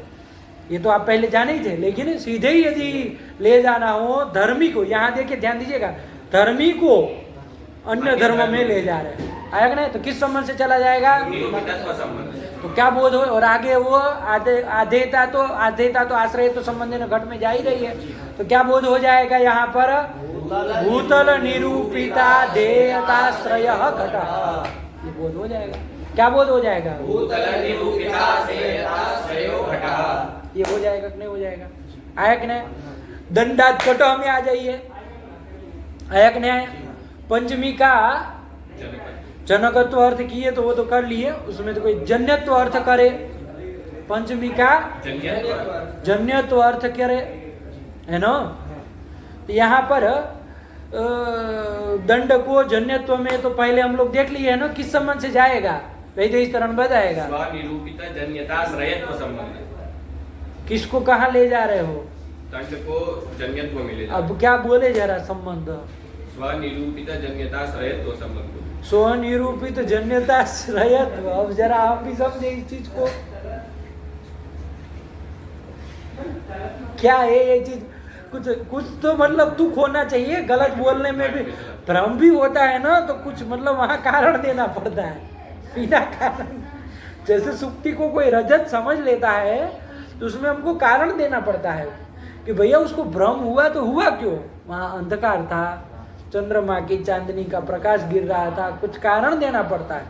ये तो आप पहले जाने ही थे, लेकिन सीधे ही यदि ले जाना हो धर्मी को, यहाँ देखिए ध्यान दीजिएगा, धर्मी को अन्य धर्म में ले जा रहे हैं। आया कि नहीं? तो किस संबंध से चला जाएगा? निरूपितत्व संबंध से। तो क्या बोध हो? और आगे वो आधेयता तो आश्रय तो संबंध घट में जा ही रही है, तो क्या बोध हो जाएगा यहाँ पर? भूतल निरूपिता देयताश्रय घट, ये बोध हो जाएगा। क्या बोध हो जाएगा? भूतल निरूपिता देयताश्रयो घटः। ये हो जाएगा कि नहीं हो जाएगा? आया कि नहीं? दंडात घटो में आ जाइए। आया कि नहीं? पंचमी का जनकत्व अर्थ किए तो वो तो कर लिए, उसमें तो कोई जन्यत्व अर्थ करे। पंचमी का जन्यत्व अर्थ करे, है ना? यहाँ पर दंड को जन्यत्व में तो पहले हम लोग देख लिए है ना, किस संबंध से जाएगा? वैसे इस तरह बताएगा स्वनिरूपित जन्यताश्रयत्व संबंध। किसको कहाँ ले जा रहे हो? दंड को जन्यत्व में ले जाना। अब क्या बोले जरा संबंध? स्वनिरूपित जन्यताश्रयत्व संबंध। स्वनिरूपित जन्यताश्रयत्व। अब जरा आप भी समझे इस चीज को, क्या है ये चीज? कुछ तो मतलब दुख होना चाहिए, गलत बोलने में भी भ्रम भी होता है ना, तो कुछ मतलब वहां कारण देना पड़ता है, बिना कारण। जैसे सुक्ति को कोई रजत समझ लेता है तो उसमें हमको कारण देना पड़ता है कि भैया उसको भ्रम हुआ तो हुआ क्यों? वहां अंधकार था, चंद्रमा की चांदनी का प्रकाश गिर रहा था, कुछ कारण देना पड़ता है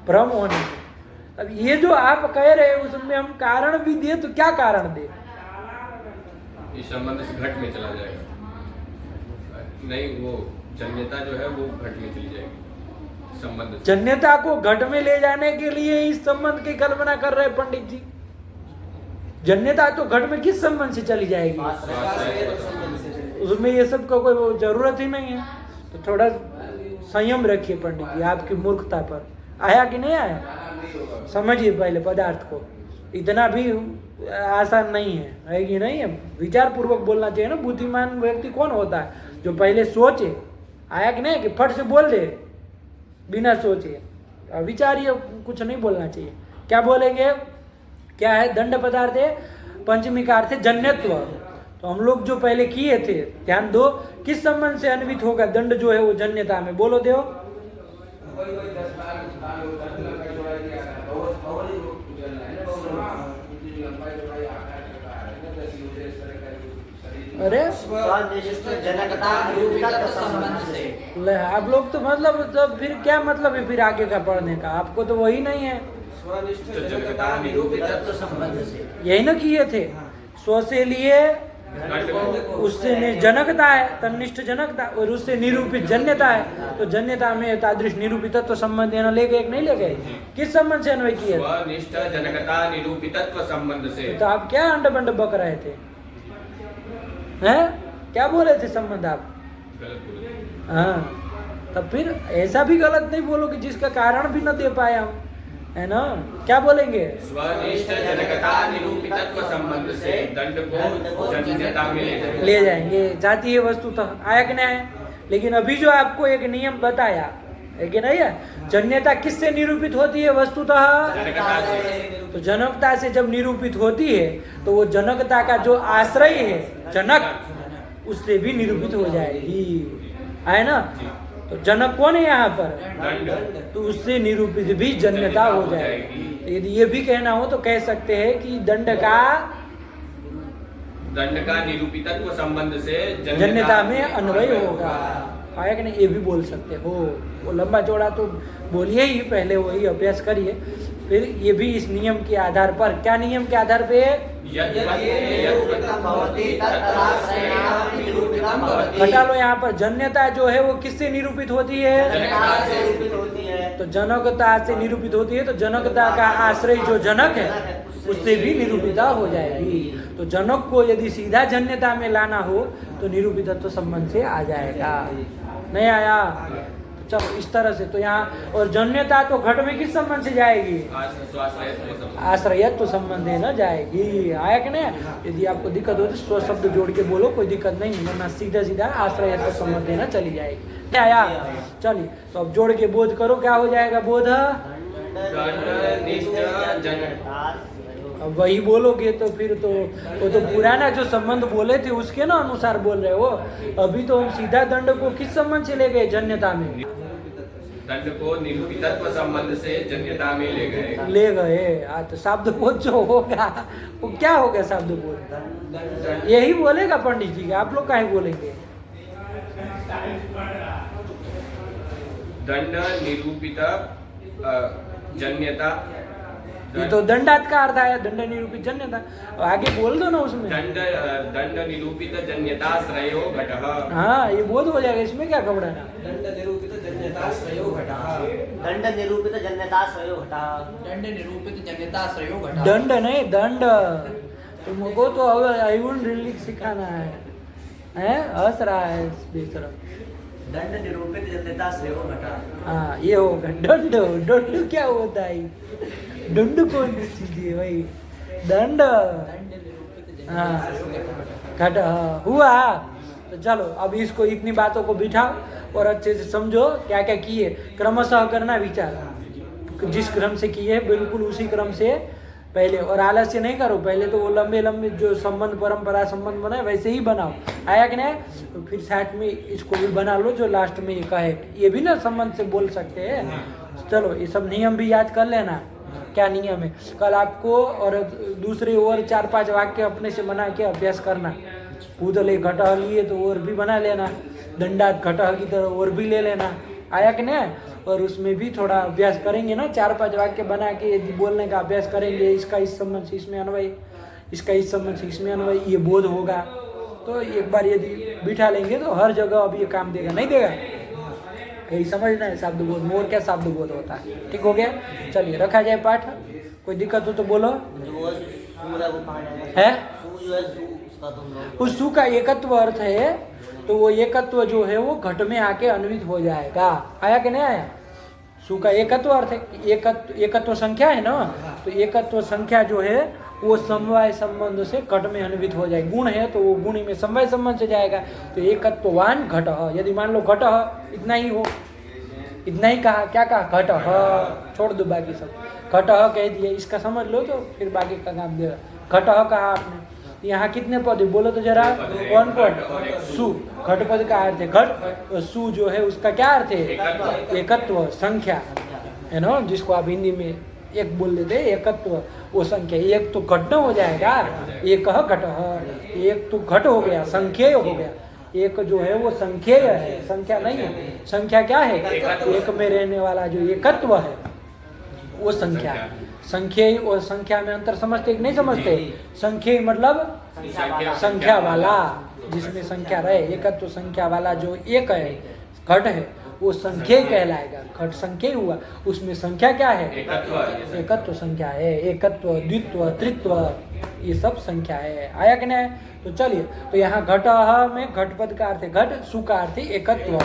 भ्रम होने में। अब ये जो आप कह रहे हैं उसमें हम कारण भी दे तो क्या कारण दे? इस संबंध से घट में चला जाएगा, नहीं वो जन्यता जो है वो घट में चली जाएगी संबंध से। जन्यता को घट में ले जाने के लिए इस संबंध की कल्पना कर रहे हैं पंडित जी। जन्यता तो घट में किस संबंध से चली जाएगी? उसमें ये सब का कोई जरूरत ही नहीं है। तो थोड़ा संयम रखिए पंडित जी, आपकी मूर्खता पर। आया कि नहीं आया? समझिए पहले पदार्थ को, इतना भी आसान नहीं है कि नहीं है? विचार पूर्वक बोलना चाहिए ना। बुद्धिमान व्यक्ति कौन होता है? जो पहले सोचे। आया कि नहीं? कि फट से बोल दे बिना सोचे, विचारिए, कुछ नहीं बोलना चाहिए। क्या बोलेंगे? क्या है? दंड पदार्थ है, पंचमी का अर्थ है जन्यत्व। तो हम लोग जो पहले किए थे, ध्यान दो, किस संबंध से अन्वित होगा दंड जो है वो जन्यता में? बोलो देव। अरे जनकता निरूपितत्व संबंध से। ले, आप लोग तो मतलब तो फिर क्या मतलब है फिर आगे का पढ़ने का? आपको तो वही नहीं है। जनकता निरूपितत्व संबंध से यही ना किए थे। स्व से लिए उससे जनकता है, तन्निष्ठ जनकता, और उससे निरूपित जन्यता है। तो जन्यता में तादृश निरूपितत्व संबंध ले गए, एक नहीं ले गए? किस संबंध से अन्वय किए? स्वनिष्ठ जनकता निरूपितत्व संबंध से। तो आप क्या अंड बंड बक रहे थे? हैं? क्या बोले थे संबंध आप? गलत बोले। हाँ, तब फिर ऐसा भी गलत नहीं बोलो कि जिसका कारण भी न दे पाया हूँ, है ना? क्या बोलेंगे? स्वनिष्ठ जनकता निरूपितत्व संबंध से दंड को जन्यता में ले जाएंगे। जाती है वस्तु तो। आया कि नहीं है? लेकिन अभी जो आपको एक नियम बताया है कि नहीं है, जन्यता किससे निरूपित होती है वस्तुतः? जनकता से। तो जनकता से जब निरूपित होती है तो वो जनकता का जो आश्रय है जनक, उससे भी निरूपित हो जाएगी, है ना? तो जनक कौन है यहाँ पर? दंड। तो उससे निरूपित भी जन्यता हो जाएगी। यदि ये भी कहना हो तो कह सकते हैं कि दंड का निरूपितत्व संबंध से जन्यता में अन्वय होगा। आया कि नहीं? ये भी बोल सकते हो। वो लंबा चौड़ा तो बोलिए ही, पहले वही अभ्यास करिए, फिर ये भी इस नियम के आधार पर। क्या नियम के आधार पे? यद् भवति तत् जन्यतां भवति। घटा लो यहाँ पर जन्यता जो है वो किससे निरूपित होती है? जनकता से निरूपित होती है। तो जनकता से निरूपित होती है, तो जनकता का आश्रय जो जनक है उससे भी निरूपिता हो जाएगी। तो जनक को यदि सीधा जन्यता में लाना हो तो निरूपितत्व संबंध से आ जाएगा। नहीं आया? तो चलो इस तरह से तो यहाँ, और जन्यता तो घट में किस संबंध से जाएगी? आश्रयत्व संबंध है ना जाएगी। आया कि नहीं? यदि आपको दिक्कत हो तो स्व शब्द जोड़ के बोलो, कोई दिक्कत नहीं, वरना सीधा सीधा आश्रयत्व संबंध है ना चली जाएगी। नहीं आया? चलिए तो अब जोड़ के बोध करो, क्या हो जाएगा बोध? अब वही बोलोगे तो फिर तो वो तो पुराना जो संबंध बोले थे उसके ना अनुसार बोल रहे हो। अभी तो हम सीधा दंड को किस संबंध से ले गए? जन्यता में दंड को निरूपितत्व संबंध से जन्यता में ले गए। ले गए। तो शब्द बोध जो होगा वो क्या होगा? शब्द बोध यही बोलेगा पंडित जी, आप लोग काहे बोलेंगे? दंड निरूपित जन्यता, ये तो दंडात का अर्थ आया, दंड निरूपित जन्यता। आगे बोल दो ना उसमें। दंड निरूपित जन्यताश्रयो घटः। हाँ ये बोध हो जाएगा, इसमें क्या घबराना? दंड निरूपित जन्यताश्रयो घटः। दंड निरूपित जन्यताश्रयो घटः। दंड निरूपित जन्यताश्रयो घटः। दंड नहीं दंड। तुमको तो अब आयुन रिलीक सिखाना है, हंस रहा है बेशरम। दंड निरूपित जन्यताश्रयो घटः। हाँ ये होगा दंड। दंड क्या होता है? दंड कौन सी चीज है भाई? दंड। हाँ घट हुआ। तो चलो अब इसको इतनी बातों को बिठाओ और अच्छे से समझो क्या क्या किए, क्रमशः करना विचार। जिस क्रम से किए बिल्कुल उसी क्रम से पहले, और आलस्य नहीं करो। पहले तो वो लंबे लंबे जो संबंध परंपरा संबंध बनाए वैसे ही बनाओ। आया कि नहीं? तो फिर साथ में इसको भी बना लो जो लास्ट में ये कहे, ये भी ना संबंध से बोल सकते हैं। चलो ये सब नियम भी याद कर लेना, क्या नियम है। कल आपको और दूसरे और 4-5 वाक्य अपने से बना के अभ्यास करना। कूदले घटह लिए तो और भी बना लेना, दंडात घटह की तरह और भी ले लेना। आया कि नहीं? और उसमें भी थोड़ा अभ्यास करेंगे ना, 4-5 वाक्य बना के यदि बोलने का अभ्यास करेंगे, इसका इस संबंध से इसमें अन्वय, इसका इस संबंध से इसमें अन्वय, ये बोध होगा। तो एक बार यदि बिठा लेंगे तो हर जगह अब ये काम देगा, नहीं देगा? यही समझना है शब्द बोध। मोर क्या शब्द बोध होता है। ठीक हो गया? चलिए रखा जाए पाठ। कोई दिक्कत हो तो बोलो। है उस सु का एकत्व अर्थ है, तो वो एकत्व जो है वो घट में आके अन्वित हो जाएगा। आया कि नहीं आया? सु का एकत्व अर्थ है, एकत्व संख्या है ना, तो एकत्व संख्या जो है वो समवाय संबंध से घट में अन्वित हो जाए। गुण है तो वो गुणी में समवाय संबंध से जाएगा। तो एकत्ववान घटः, यदि मान लो घटः इतना ही हो, इतना ही कहा, क्या कहा? घटः, छोड़ दो बाकी सब। घटः कह दिया, इसका समझ लो तो फिर बाकी का काम देगा। घटः कहा आपने, यहाँ कितने पद है बोलो तो जरा? कौन पद? सु। घट पद का अर्थ है घट, सु जो है उसका क्या अर्थ है? एकत्व संख्या है ना, जिसको आप हिंदी में एक बोल देते एकत्व, वो संख्या। एक तो घट हो जाएगा, एक घट, एक तो घट हो गया, संख्येय हो गया। एक जो है वो संख्येय है, संख्या नहीं है। संख्या क्या है? एक में रहने वाला जो एकत्व है वो संख्या। संख्येय और संख्या में अंतर समझते कि नहीं समझते? संख्येय मतलब संख्या वाला, जिसमें संख्या रहे। एकत्व संख्या वाला जो एक है, घट है, वो संख्येय कहलाएगा। घट संख्येय हुआ, उसमें संख्या क्या है? एकत्व संख्या है। एकत्व, द्वित्व, त्रित्व, ये सब संख्या है। आया कि नहीं? तो चलिए, तो यहाँ घटः में घटपद का अर्थ है घट, सु का अर्थ है एकत्व।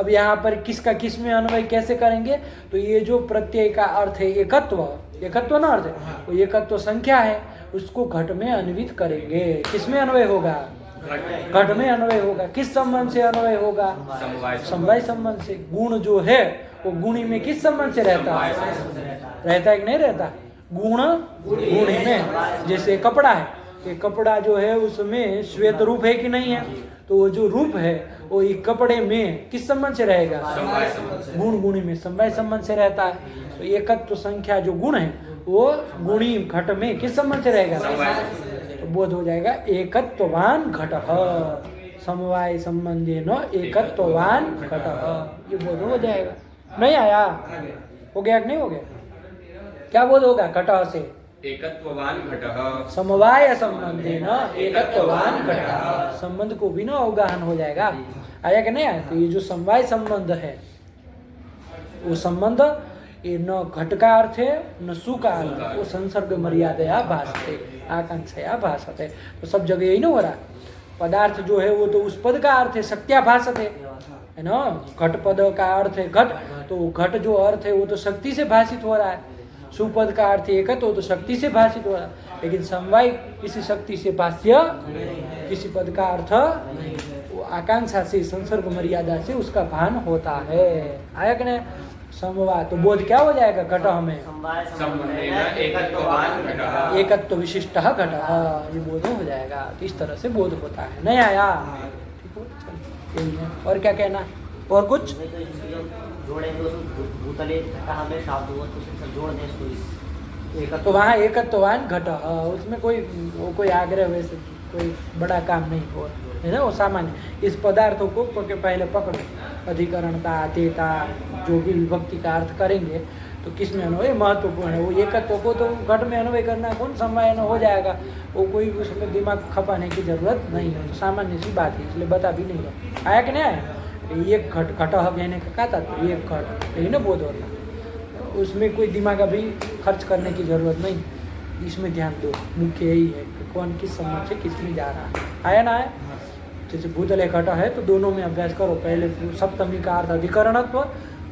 अब यहाँ पर किसका किस में अन्वय कैसे करेंगे? तो ये जो प्रत्यय का अर्थ है एकत्व, एकत्व ना अर्थ है, वो एकत्व संख्या है, उसको घट में अन्वित करेंगे। किस में अन्वय होगा? घट में अन्वय होगा। किस संबंध से अन्वय होगा? समवाय संबंध से। गुण जो है वो गुणी में किस संबंध से रहता है? रहता है कि नहीं रहता? गुण गुणी में। जैसे कपड़ा है, ये कपड़ा जो है उसमें श्वेत रूप है कि नहीं है? तो वो जो रूप है वो एक कपड़े में किस संबंध से रहेगा? गुण गुणी में, समवाय संबंध से रहता है। तो एकत्व संख्या जो गुण है वो गुणी घट में किस संबंध से रहेगा? तो बोध हो जाएगा एकत्ववान घटः, समवाय संबंधी न एकत्ववान घटः, ये बोध हो जाएगा। नहीं आया? हो गया कि नहीं हो गया? क्या बोध होगा घटः से? एकत्ववान घटः समवाय संबंधे न एकत्ववान घटः, संबंध को भी ना अवगाहन हो जाएगा। आया कि नहीं आया? तो ये जो समवाय संबंध है वो संबंध ये न घट का अर्थ है न सु का अर्थ है, वो संसर्ग मर्यादया भासते आकांक्षया भासते। तो सब जगह यही ना हो रहा। पदार्थ जो है वो तो उस पद का अर्थ है शक्तिया भासते है ना। घट पद का अर्थ है घट, तो घट जो अर्थ है वो तो शक्ति से भाषित हो रहा है। सुपद का अर्थ एक है तो शक्ति से भाषित हो रहा है, लेकिन समवाय किसी शक्ति से भाष्य, किसी पद का अर्थ वो आकांक्षा से संसर्ग मर्यादा से उसका भान होता है। आया कि नहीं? समवाय तो बोध क्या हो जाएगा? घट हमें संबंधेन एकत्ववान घटः एकत्व विशिष्ट घट, ये बोध हो जाएगा। तो इस तरह से बोध होता है। नहीं आया? ठीक हो, चलो यही है। और क्या कहना? और कुछ जोड़ेंगे उसको भूतले घटा हमें शाब्द हुआ तो फिर जोड़ दें इसको। तो वहाँ एकत्ववान घट, उसमें कोई आग्रह वैसे कोई बड़ा काम नहीं हो है ना। वो सामान्य इस पदार्थों को पहले पकड़ो, अधिकरणता अतेता जो भी विभक्ति का अर्थ करेंगे तो किस में अन्वय महत्वपूर्ण है। वो एकत्व को तो घट में अन्वय करना कौन समवाय हो जाएगा, वो कोई उसमें दिमाग खपाने की जरूरत नहीं है। तो सामान्य सी बात है, इसलिए बता भी नहीं है। आया कि नहीं आया? एक घट घट कहने का क्या था? तो एक घट यही ना बोध होता, उसमें कोई दिमाग अभी खर्च करने की जरूरत नहीं। इसमें ध्यान दो, मुख्य यही है कि कौन किस संबंध से किस में जा रहा है। आया ना आया? जैसे भूतले घट है तो दोनों में अभ्यास करो। पहले सप्तमी का अर्थ अधिकरणत्व,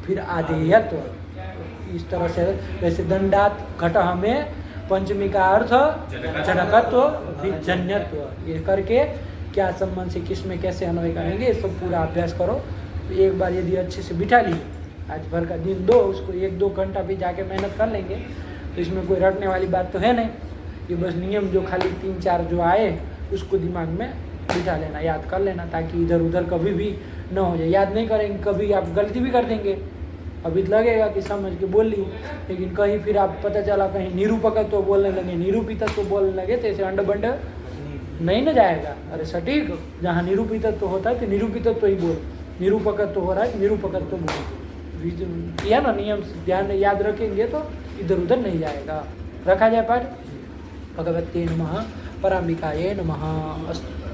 फिर आधेयत्व। इस तरह से जैसे दंडात घट हमें पंचमी का अर्थ जनकत्व, फिर जन्यत्व। ये करके क्या संबंध से किस में कैसे अन्वय करेंगे ये सब पूरा अभ्यास करो। तो एक बार यदि अच्छे से बिठा लिए, आज भर का दिन दो, उसको 1-2 घंटा भी जाके मेहनत कर लेंगे तो इसमें कोई रटने वाली बात तो है नहीं। ये बस नियम जो खाली 3-4 जो आए उसको दिमाग में बिठा लेना, याद कर लेना, ताकि इधर उधर कभी भी न हो जाए। याद नहीं करेंगे कभी आप गलती भी कर देंगे। अभी लगेगा कि समझ के बोल ली, लेकिन कहीं फिर आप पता चला कहीं निरूपकत्व तो बोलने लगे, निरूपितत्व तो बोलने लगे, तो ऐसे अंड-बंड नहीं न जाएगा। अरे सटीक, जहाँ निरूपितत्व तो होता है तो निरूपितत्व तो ही बोल, निरूपकत्व तो हो रहा है निरूपकत्व तो बोल। किया ना नियम, ध्यान याद रखेंगे तो इधर उधर नहीं जाएगा। रखा जाए पाठ। भगवते नमः, पराम्बिकाये नमः। अस्तु।